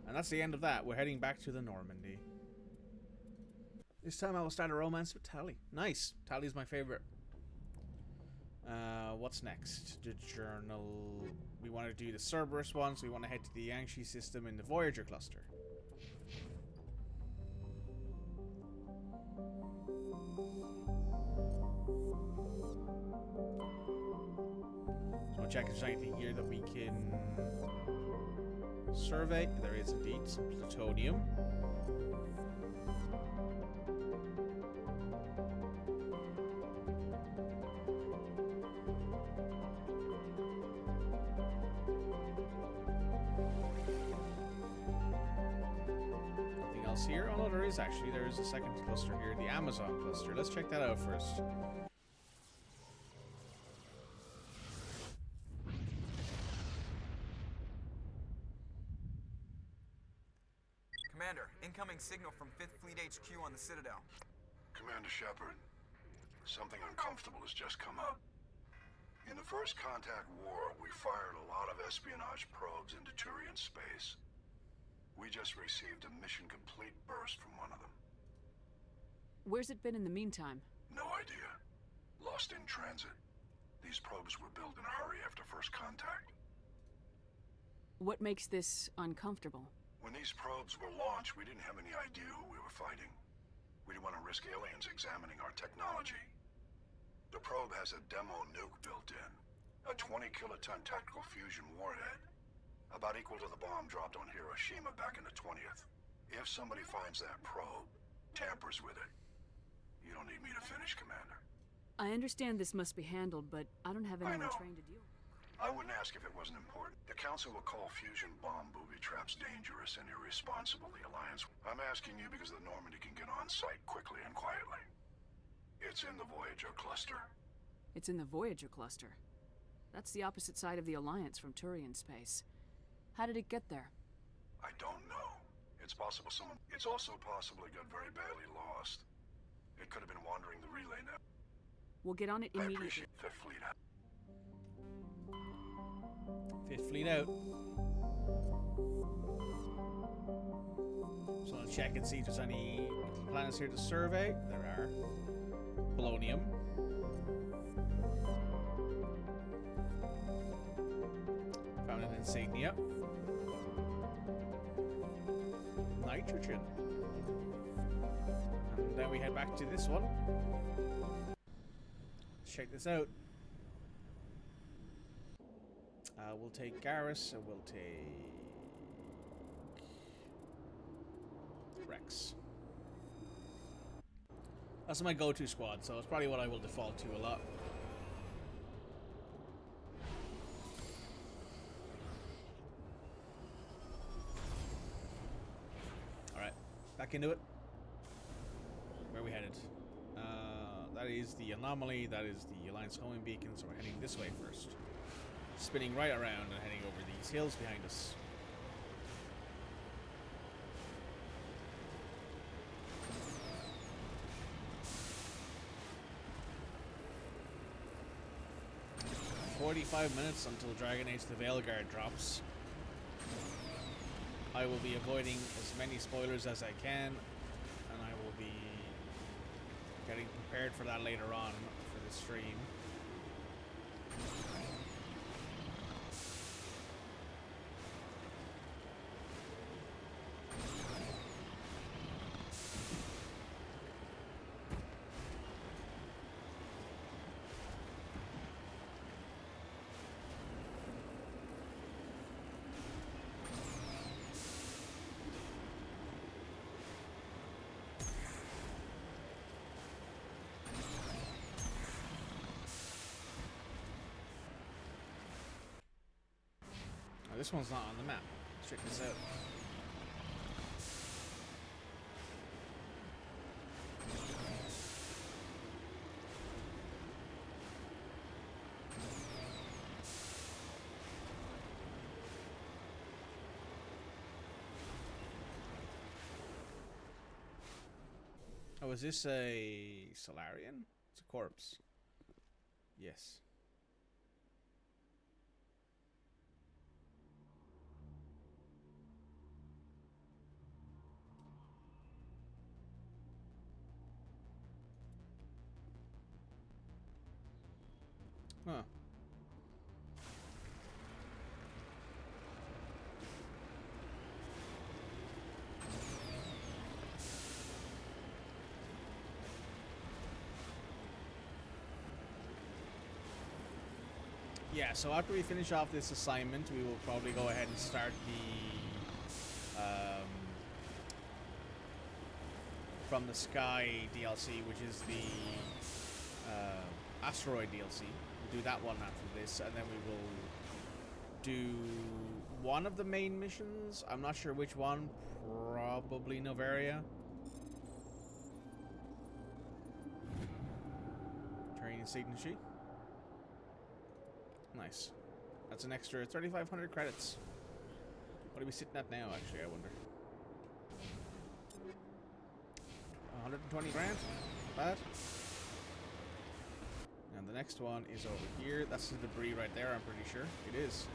And that's the end of that. We're heading back to the Normandy. This time I will start a romance with Tali. Nice. Tali's my favorite. What's next? The journal. We want to do the Cerberus one, so we want to head to the Yangshi system in the Voyager cluster. So we'll check if there's anything here that we can survey. There is indeed some plutonium. Here? Oh no, there is actually. There is a second cluster here, the Amazon cluster. Let's check that out first. Commander, incoming signal from 5th Fleet HQ on the Citadel. Commander Shepard, something uncomfortable has just come up. In the First Contact War, we fired a lot of espionage probes into Turian space. We just received a mission complete burst from one of them. Where's it been in the meantime? No idea. Lost in transit. These probes were built in a hurry after First Contact. What makes this uncomfortable? When these probes were launched, we didn't have any idea who we were fighting. We didn't want to risk aliens examining our technology. The probe has a demo nuke built in. A 20-kiloton tactical fusion warhead. About equal to the bomb dropped on Hiroshima back in the 20th. If somebody finds that probe, tampers with it, you don't need me to finish, Commander. I understand this must be handled, but I don't have anyone trained to deal. I wouldn't ask if it wasn't important. The Council will call fusion bomb booby traps dangerous and irresponsible, the Alliance. I'm asking you because the Normandy can get on site quickly and quietly. It's in the Voyager cluster. It's in the Voyager cluster. That's the opposite side of the Alliance from Turian space. How did it get there? I don't know. It's possible someone... It's also possible it got very badly lost. It could have been wandering the relay net. We'll get on it I immediately. appreciate Fifth Fleet out. Fifth Fleet out. So I'll check and see if there's any planets here to survey. There are. Polonium. Found an insignia. Nitrogen. And then we head back to this one. Let's check this out. We'll take Garrus and we'll take Rex. That's my go-to squad, so it's probably what I will default to a lot. Alright, back into it. Where are we headed? That is the anomaly, that is the Alliance homing beacon, so we're heading this way first. Spinning right around and heading over these hills behind us. "45 minutes until Dragon Age the Veilguard drops. I will be avoiding as many spoilers as I can, and I will be getting prepared for that later on for the stream. This one's not on the map. Let's check this out. Oh, is this a Solarian? It's a corpse. Yes. Huh. Yeah, so after we finish off this assignment, we will probably go ahead and start the From the Sky DLC, which is the Asteroid DLC. We'll do that one after this, and then we will do one of the main missions. I'm not sure which one. Probably Novaria. Training signature. Nice. That's an extra 3,500 credits. What are we sitting at now, actually, I wonder? 120 grand? Not bad. And the next one is over here. That's the debris right there, I'm pretty sure. It is.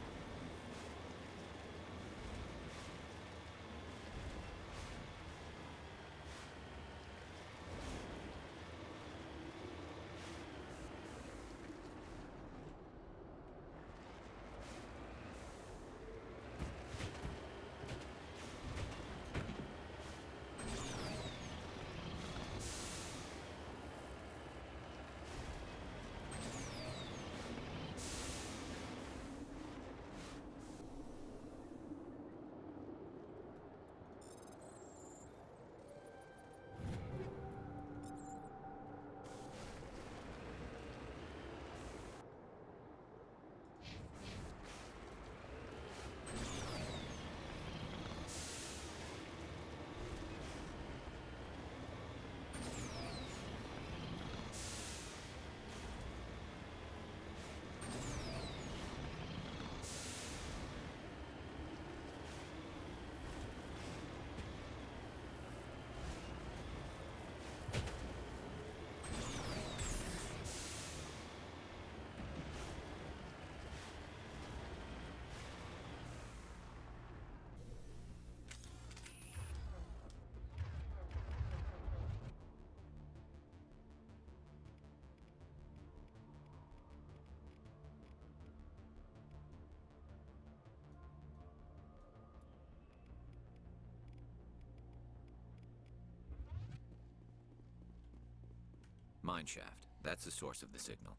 mine shaft. That's the source of the signal.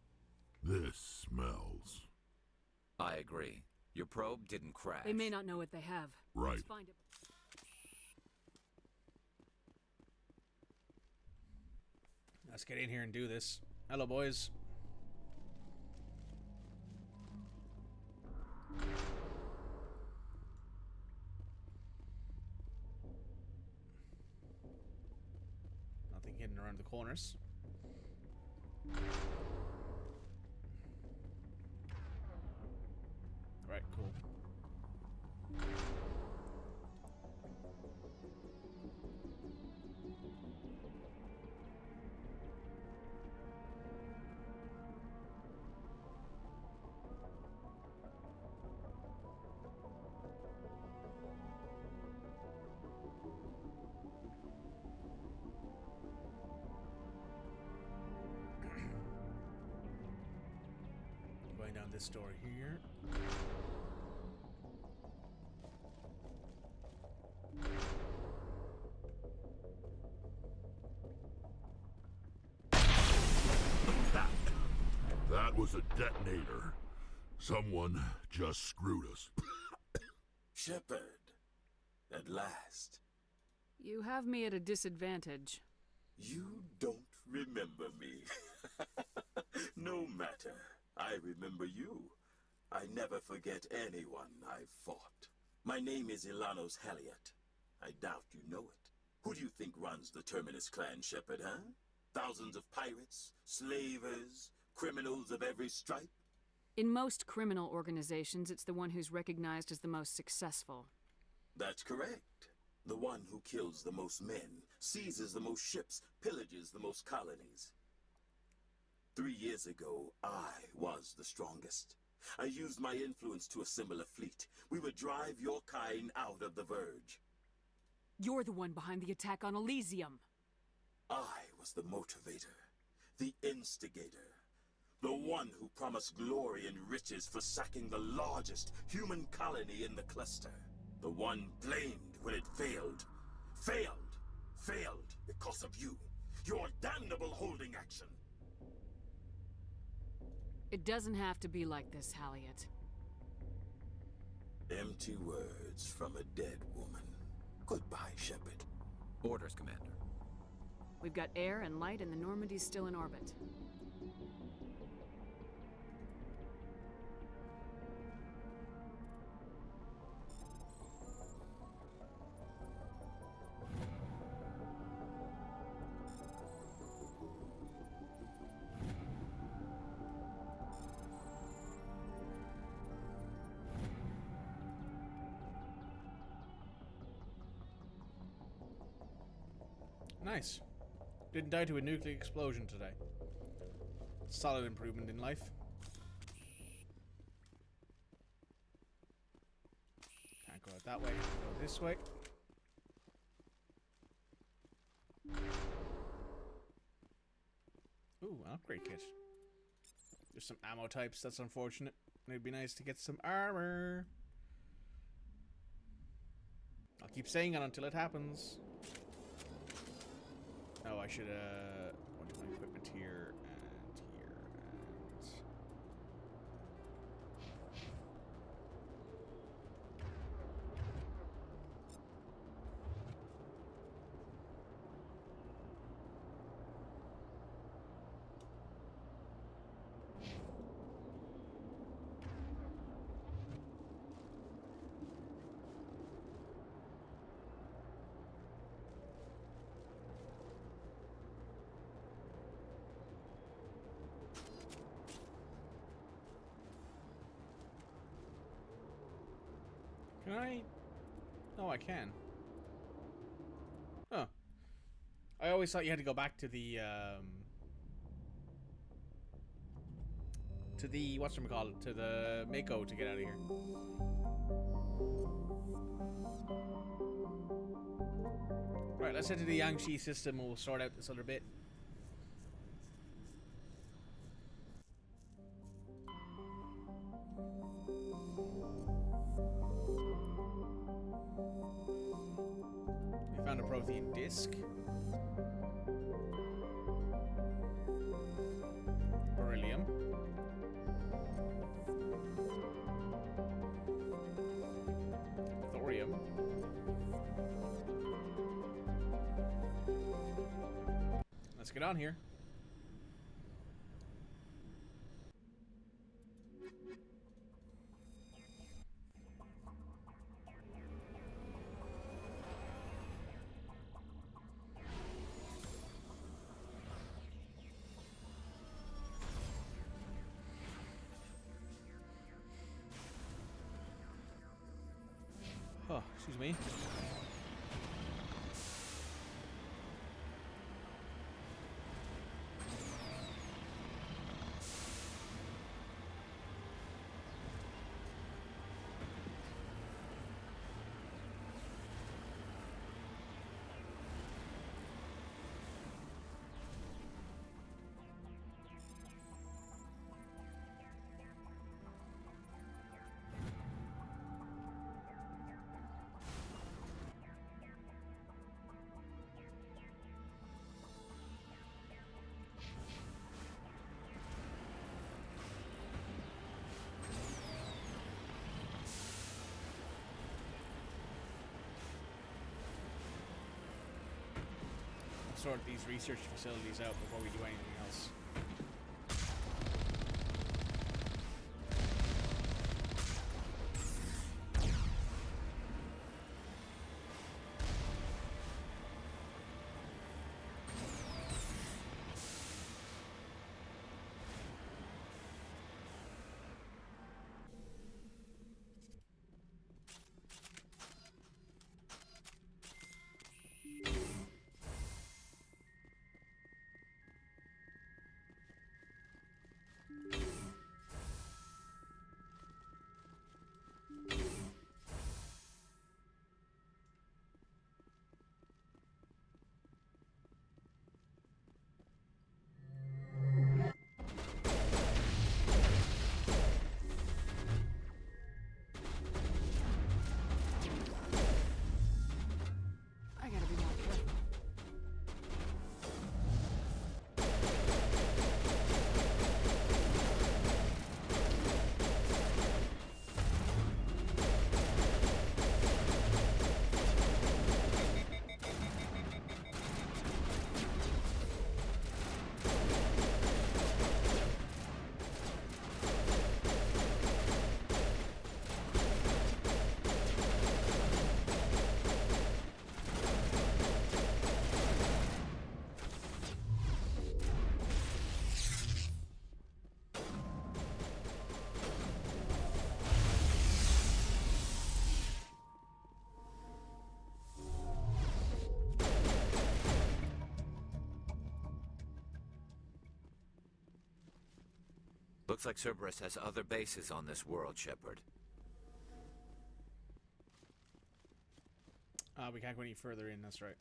This smells. I agree. Your probe didn't crash. They may not know what they have. Right. Let's find it. Let's get in here and do this. Hello, boys. Nothing hidden around the corners. Right, cool. Going down this door here. That was a detonator. Someone just screwed us. Shepard, at last. You have me at a disadvantage. You don't remember me. No matter. I remember you. I never forget anyone I've fought. My name is Ilanos Halliot. I doubt you know it. Who do you think runs the Terminus clan, Shepard, huh? Thousands of pirates, slavers, criminals of every stripe? In most criminal organizations, it's the one who's recognized as the most successful. That's correct. The one who kills the most men, seizes the most ships, pillages the most colonies. 3 years ago, I was the strongest. I used my influence to assemble a fleet. We would drive your kind out of the Verge. You're the one behind the attack on Elysium. I was the motivator, the instigator, the one who promised glory and riches for sacking the largest human colony in the cluster. The one blamed when it failed. Failed because of you. Your damnable holding action. It doesn't have to be like this, Halliot. Empty words from a dead woman. Goodbye, Shepard. Orders, Commander. We've got air and light, and the Normandy's still in orbit. Nice. Didn't die to a nuclear explosion today. Solid improvement in life. Can't go out that way. Go this way. Ooh, an upgrade kit. There's some ammo types. That's unfortunate. It'd be nice to get some armor. I'll keep saying it until it happens. Oh, I should go to my equipment here and here and... Can I? Oh, I can. Huh. I always thought you had to go back to the whatchamacallit, to the Mako to get out of here. Right, let's head to the Yangshi system and we'll sort out this other bit. We found a Prothean disc. Let's get on here. Oh, excuse me. Sort these research facilities out before we do anything else. Looks like Cerberus has other bases on this world, Shepard. We can't go any further in, that's right.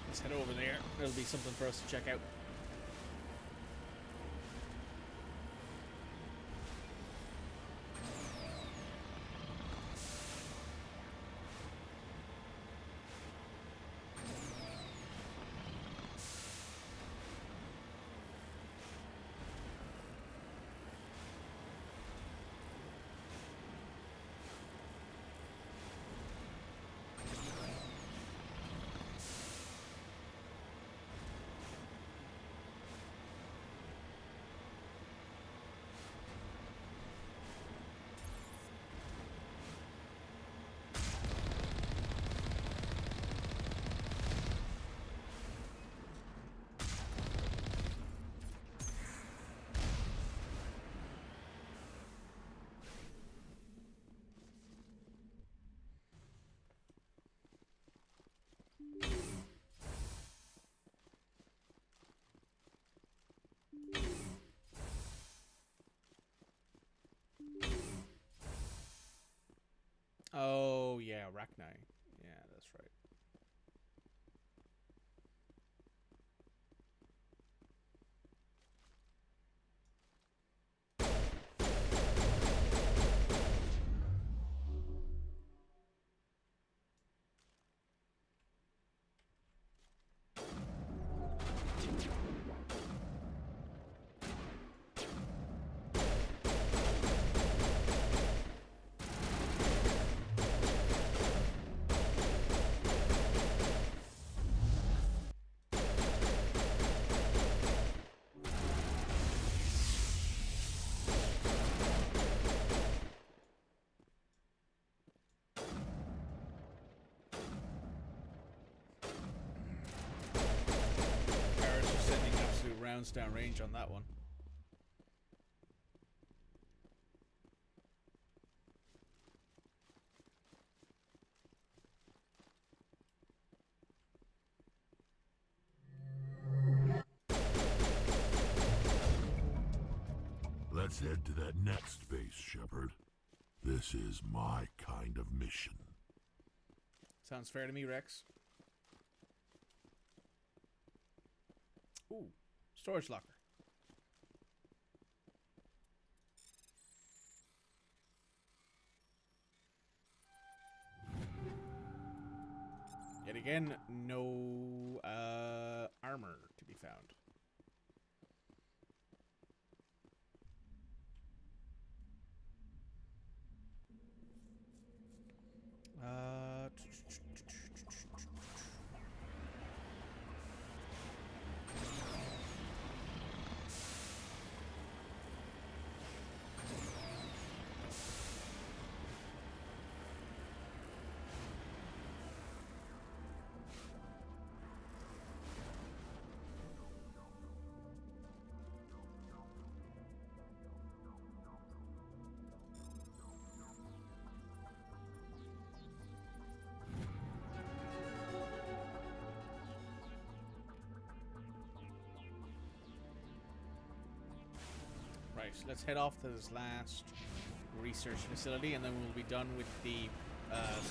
Let's head over there. There'll be something for us to check out. Rachni. Yeah, that's right. Rounds down range on that one. Let's head to that next base, Shepard. This is my kind of mission. Sounds fair to me, Rex. Ooh, storage locker. Yet again, no armor to be found. Right, let's head off to this last research facility, and then we'll be done with the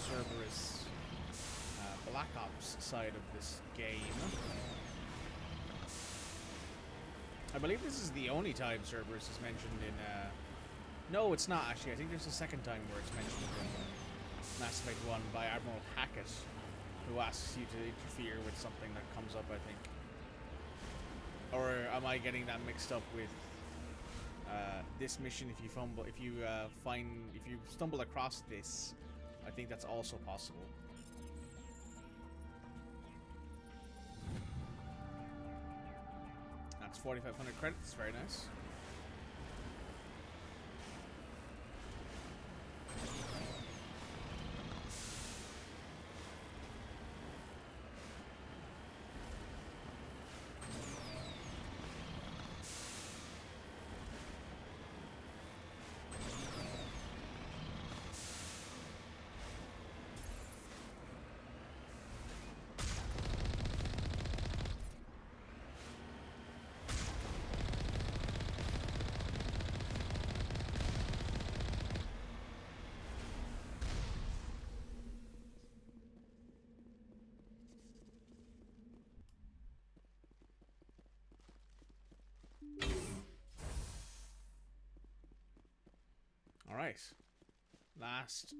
Cerberus Black Ops side of this game. I believe this is the only time Cerberus is mentioned in... No, it's not, actually. I think there's a second time where it's mentioned in Mass Effect 1 by Admiral Hackett, who asks you to interfere with something that comes up, I think. Or am I getting that mixed up with... this mission? If you stumble across this, I think that's also possible. That's 4,500 credits. Very nice. Alright. Last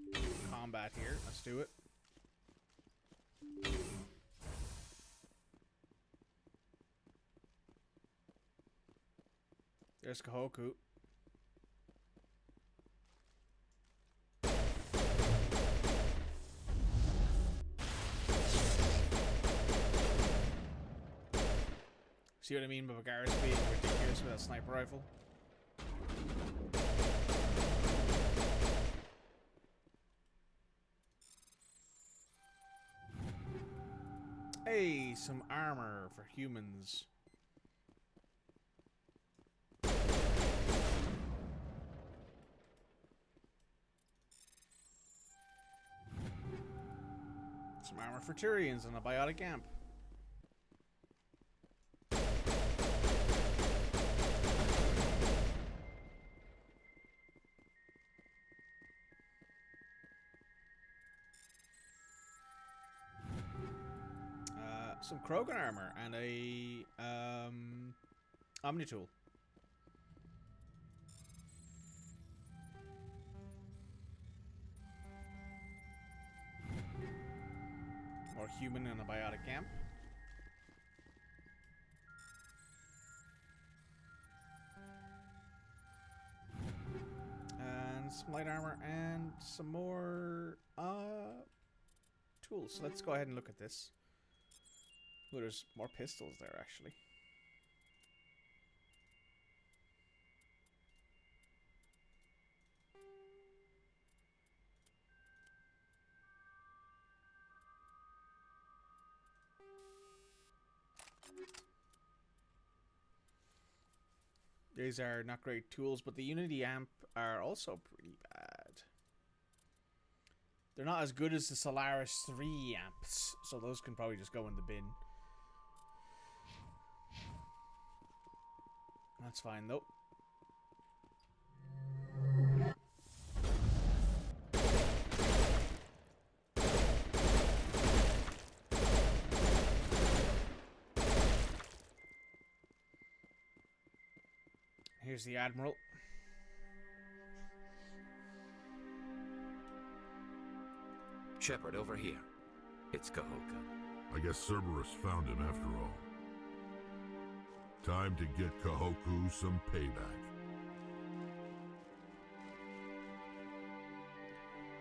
combat here. Let's do it. There's Kahoku. See what I mean by Garrus being ridiculous with a sniper rifle? Hey, some armor for humans. Some armor for Tyrians and a biotic amp. some Krogan armor and a Omni tool. More human and a biotic amp. And some light armor and some more tools. So let's go ahead and look at this. Oh, there's more pistols there actually. These are not great tools, but the Unity amp are also pretty bad. They're not as good as the Solaris 3 amps, so those can probably just go in the bin. That's fine though. Here's the Admiral. Shepard, over here. It's Kahoka. I guess Cerberus found him after all. Time to get Kahoku some payback.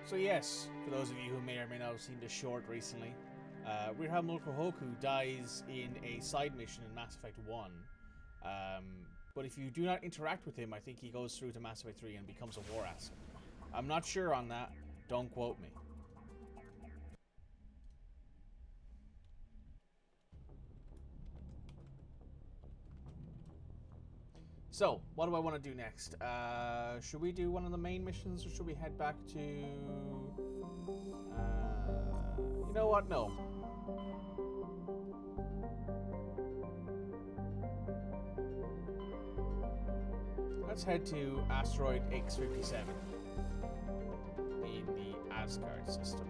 So yes, for those of you who may or may not have seen the short recently, Rear Admiral Kahoku dies in a side mission in Mass Effect 1. But if you do not interact with him, I think he goes through to Mass Effect 3 and becomes a war asset. I'm not sure on that. Don't quote me. So, what do I want to do next? Should we do one of the main missions, or should we head back to... you know what? No. Let's head to asteroid X-57 in the Asgard system.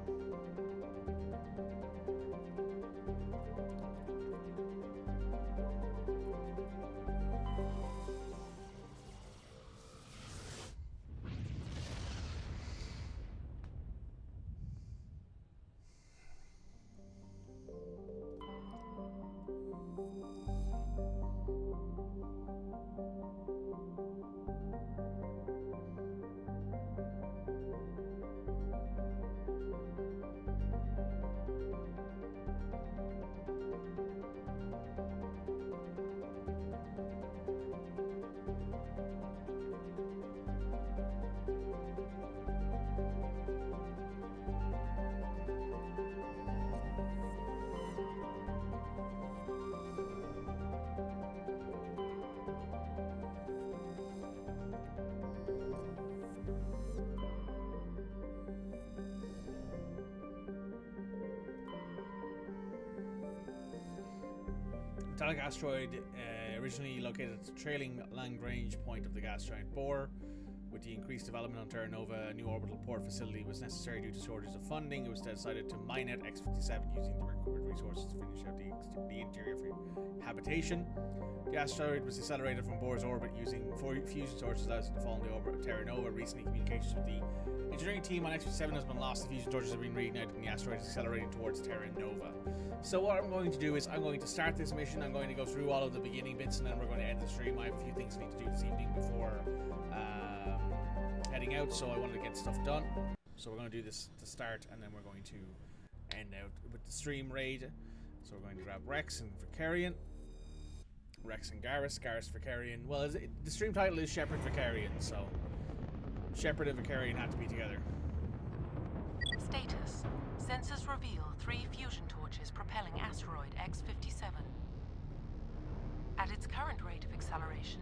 Metallic asteroid originally located at the trailing Lagrange point of the gas giant Bohr. With the increased development on Terra Nova, a new orbital port facility was necessary due to shortage of funding. It was decided to mine out X-57 using the recovered resources to finish out the interior for habitation. The asteroid was decelerated from Bohr's orbit using 4 fusion torches allowed it to fall in the orbit of Terra Nova. Recently, communications with the engineering team on X-57 has been lost. The fusion torches have been reignited and the asteroid is accelerating towards Terra Nova. So what I'm going to do is I'm going to start this mission. I'm going to go through all of the beginning bits and then we're going to end the stream. I have a few things I need to do this evening before heading out, so I wanted to get stuff done. So we're going to do this to start and then we're going to end out with the stream raid. So we're going to grab Rex and Vicarian. Rex and Garrus. Garrus Vicarian. Well, the stream title is Shepard Vicarian, so Shepard and Vicarian have to be together. Status. Sensors reveal 3 fusion torches propelling asteroid X-57. At its current rate of acceleration,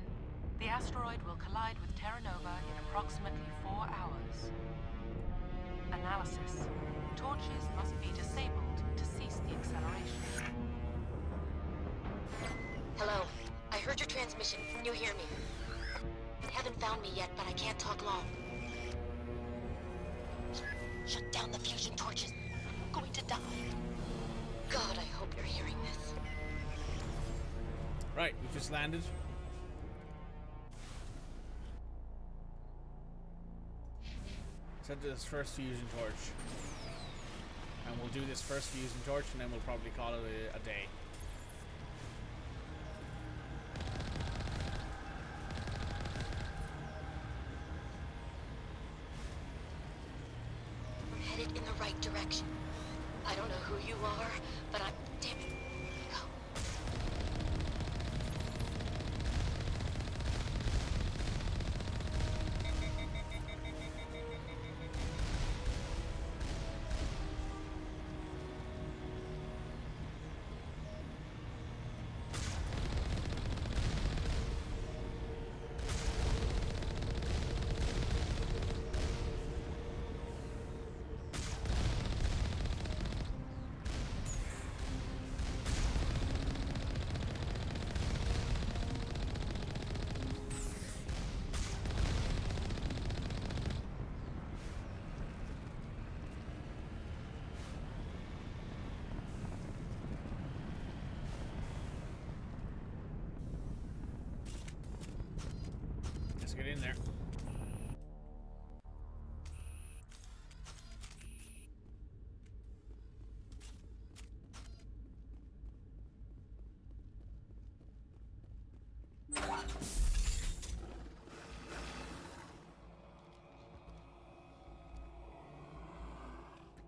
the asteroid will collide with Terra Nova in approximately 4 hours. Analysis. Torches must be disabled to cease the acceleration. Hello. I heard your transmission. You hear me? Haven't found me yet, but I can't talk long. Shut down the fusion torches. I'm going to die. God, I hope you're hearing this. Right, we just landed. Set this first fusion torch. And we'll do this first fusion torch and then we'll probably call it a day. We're headed in the right direction. I don't know who you are, but I'm... Damn it. Go. Let's get in there.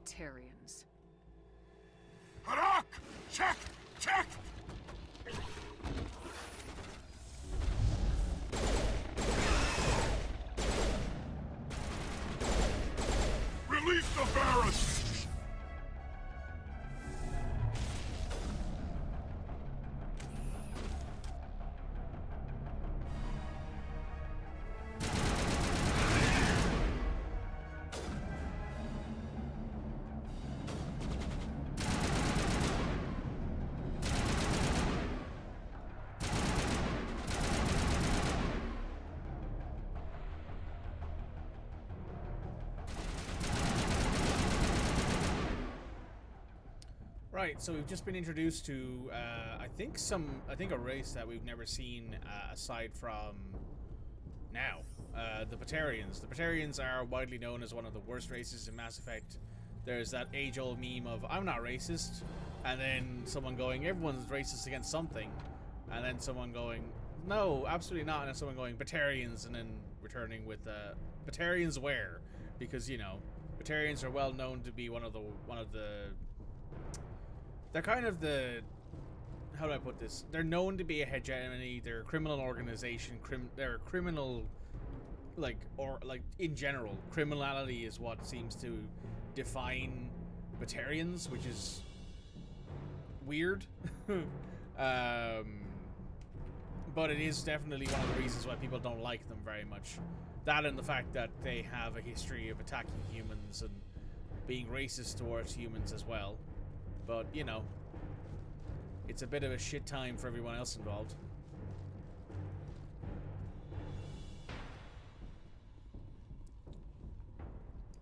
Batarians. Harak! Check! Check! Release the Varus! Right, so we've just been introduced to, I think a race that we've never seen aside from now. The Batarians. The Batarians are widely known as one of the worst races in Mass Effect. There's that age-old meme of, I'm not racist, and then someone going, everyone's racist against something, and then someone going, no, absolutely not, and then someone going, Batarians, and then returning with, Batarians where? Because, you know, Batarians are well known to be one of the they're kind of the, how do I put this? They're known to be a hegemony. They're a criminal organization. They're a criminal, in general, criminality is what seems to define Batarians, which is weird. But it is definitely one of the reasons why people don't like them very much. That and the fact that they have a history of attacking humans and being racist towards humans as well. But, you know, it's a bit of a shit time for everyone else involved.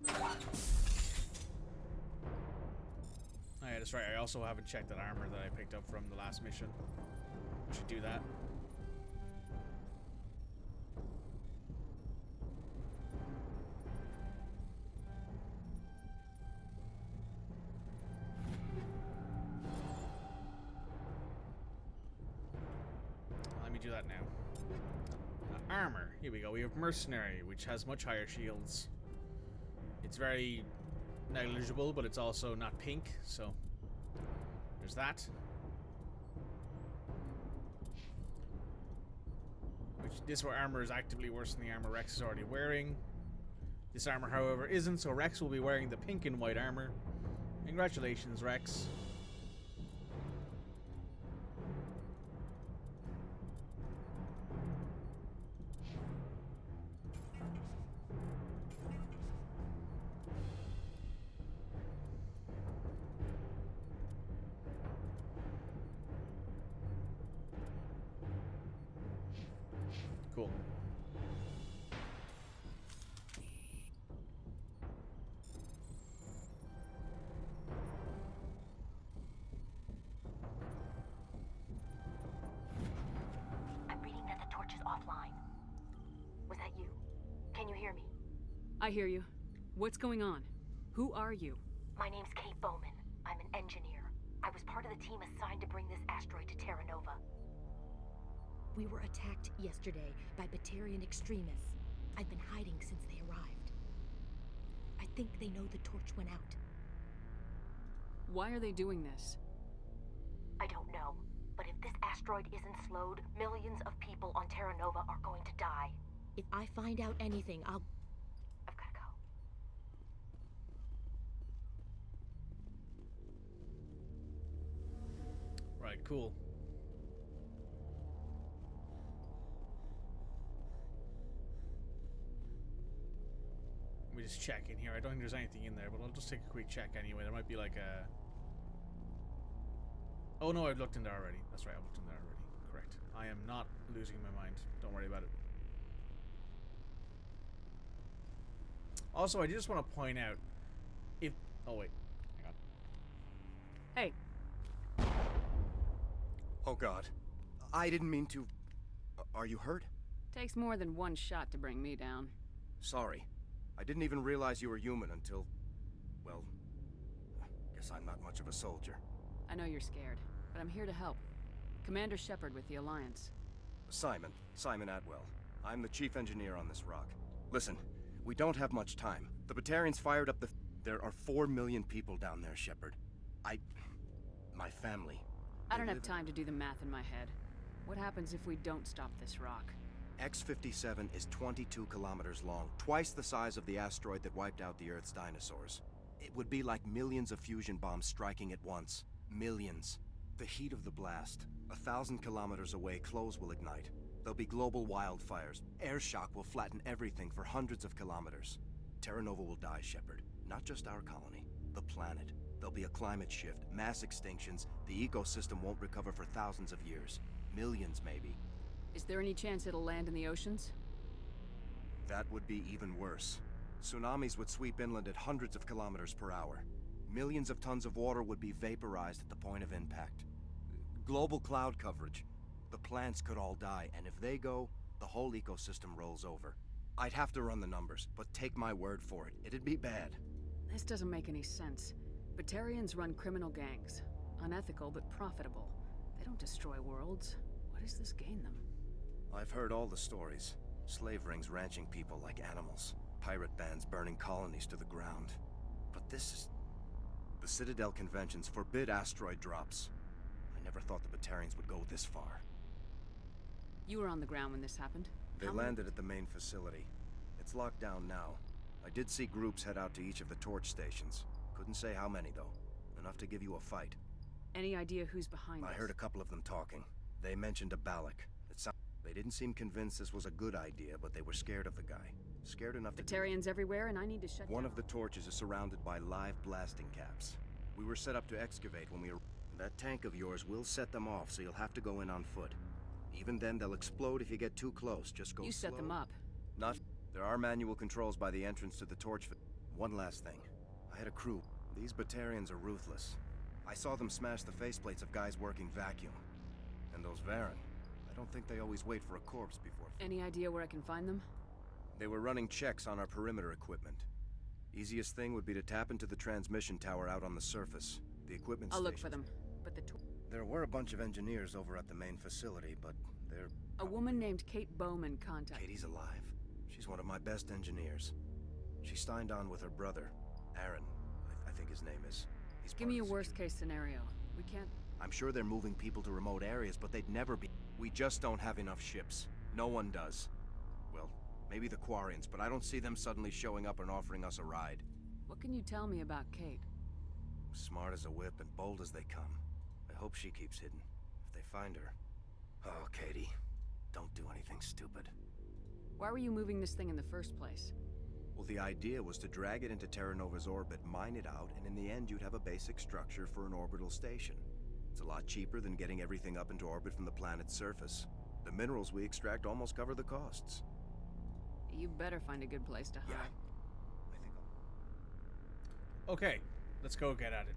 Oh yeah, that's right. I also haven't checked that armor that I picked up from the last mission. I should do that. Do that now. Armor. Here we go. We have Mercenary, which has much higher shields. It's very negligible, but it's also not pink, so there's that. This armor is actively worse than the armor Rex is already wearing. This armor, however, isn't, so Rex will be wearing the pink and white armor. Congratulations, Rex. Cool. I hear you. What's going on? Who are you? My name's Kate Bowman. I'm an engineer. I was part of the team assigned to bring this asteroid to Terra Nova. We were attacked yesterday by Batarian extremists. I've been hiding since they arrived. I think they know the torch went out. Why are they doing this? I don't know, but if this asteroid isn't slowed, millions of people on Terra Nova are going to die. If I find out anything, I've gotta go. Right, cool. Let me just check in here. I don't think there's anything in there, but I'll just take a quick check anyway. There might be like a... Oh no, I've looked in there already. That's right, I've looked in there already. Correct. I am not losing my mind. Don't worry about it. Also, I just want to point out if... Oh wait, hang on. Hey. Oh god. I didn't mean to... Are you hurt? Takes more than one shot to bring me down. Sorry. I didn't even realize you were human until... Well... Guess I'm not much of a soldier. I know you're scared, but I'm here to help. Commander Shepard with the Alliance. Simon Atwell. I'm the chief engineer on this rock. Listen, we don't have much time. The Batarians fired up the... There are 4 million people down there, Shepard. My family... I don't have time to do the math in my head. What happens if we don't stop this rock? X-57 is 22 kilometers long, twice the size of the asteroid that wiped out the Earth's dinosaurs. It would be like millions of fusion bombs striking at once. Millions. The heat of the blast. 1,000 kilometers away, clothes will ignite. There'll be global wildfires. Air shock will flatten everything for hundreds of kilometers. Terra Nova will die, Shepard. Not just our colony. The planet. There'll be a climate shift, mass extinctions. The ecosystem won't recover for thousands of years. Millions, maybe. Is there any chance it'll land in the oceans? That would be even worse. Tsunamis would sweep inland at hundreds of kilometers per hour. Millions of tons of water would be vaporized at the point of impact. Global cloud coverage. The plants could all die, and if they go, the whole ecosystem rolls over. I'd have to run the numbers, but take my word for it. It'd be bad. This doesn't make any sense. Batarians run criminal gangs. Unethical, but profitable. They don't destroy worlds. What does this gain them? I've heard all the stories. Slave rings ranching people like animals. Pirate bands burning colonies to the ground. But this is... The Citadel conventions forbid asteroid drops. I never thought the Batarians would go this far. You were on the ground when this happened. They landed at the main facility. It's locked down now. I did see groups head out to each of the torch stations. Couldn't say how many, though. Enough to give you a fight. Any idea who's behind this? I heard a couple of them talking. They mentioned a Balak. They didn't seem convinced this was a good idea, but they were scared of the guy. Scared enough to... Batarians everywhere, and I need to shut down. One of the torches is surrounded by live blasting caps. We were set up to excavate when we... That tank of yours will set them off, so you'll have to go in on foot. Even then, they'll explode if you get too close. Just go slow. You set them up. Not... There are manual controls by the entrance to the torch... One last thing. I had a crew. These Batarians are ruthless. I saw them smash the faceplates of guys working vacuum. And those Varen. I don't think they always wait for a corpse before... Any idea where I can find them? They were running checks on our perimeter equipment. Easiest thing would be to tap into the transmission tower out on the surface. The equipment I'll look for them, but There were a bunch of engineers over at the main facility, but they're... A woman named Kate Bowman contacted... Katie's alive. She's one of my best engineers. She signed on with her brother, Aaron, I think his name is. Give me a worst-case scenario. We can't... I'm sure they're moving people to remote areas, but they'd never be... We just don't have enough ships. No one does. Well, maybe the Quarians, but I don't see them suddenly showing up and offering us a ride. What can you tell me about Kate? Smart as a whip and bold as they come. I hope she keeps hidden. If they find her... Oh, Katie. Don't do anything stupid. Why were you moving this thing in the first place? Well, the idea was to drag it into Terra Nova's orbit, mine it out, and in the end you'd have a basic structure for an orbital station. It's a lot cheaper than getting everything up into orbit from the planet's surface. The minerals we extract almost cover the costs. You better find a good place to hide. Yeah. I think I'll... Okay, let's go get at it.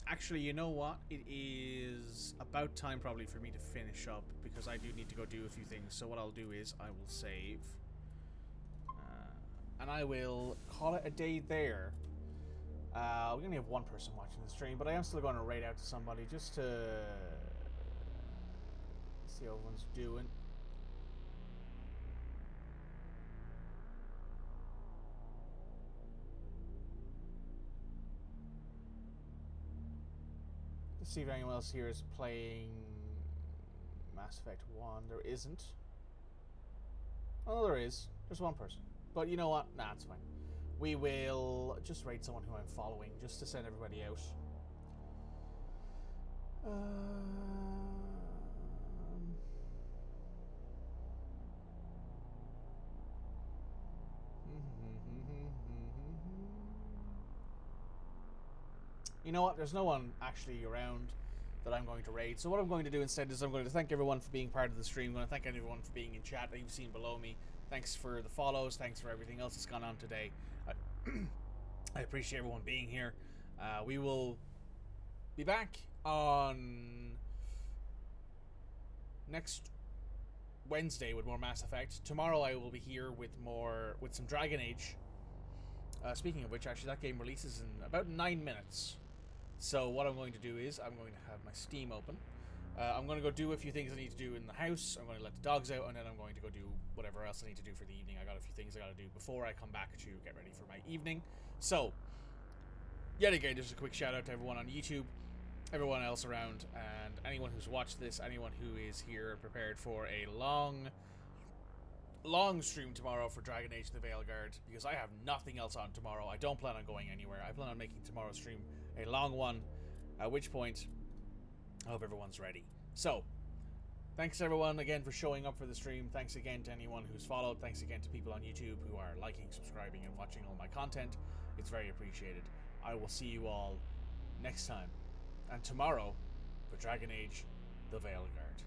Actually, you know what? It is about time probably for me to finish up because I do need to go do a few things. So what I'll do is I will save. And I will call it a day there. We only have one person watching the stream, but I am still going to raid out to somebody just to see how everyone's doing. Let's see if anyone else here is playing Mass Effect 1. There isn't. Oh, there is. There's one person. But you know what? Nah, it's fine. We will just raid someone who I'm following, just to send everybody out. You know what? There's no one actually around that I'm going to raid. So what I'm going to do instead is I'm going to thank everyone for being part of the stream. I'm going to thank everyone for being in chat that you've seen below me. Thanks for the follows. Thanks for everything else that's gone on today. I appreciate everyone being here. We will be back on next Wednesday with more Mass Effect. Tomorrow I will be here with some Dragon Age. Speaking of which, actually that game releases in about 9 minutes. So what I'm going to do is I'm going to have my Steam open. I'm going to go do a few things I need to do in the house. I'm going to let the dogs out, and then I'm going to go do whatever else I need to do for the evening. I got a few things I got to do before I come back to get ready for my evening. So, yet again, just a quick shout out to everyone on YouTube, everyone else around, and anyone who's watched this, anyone who is here prepared for a long stream tomorrow for Dragon Age the Veilguard, because I have nothing else on tomorrow. I don't plan on going anywhere. I plan on making tomorrow's stream a long one, at which point I hope everyone's ready. So, thanks everyone again for showing up for the stream. Thanks again to anyone who's followed. Thanks again to people on YouTube who are liking, subscribing, and watching all my content. It's very appreciated. I will see you all next time, and tomorrow for Dragon Age the Veilguard.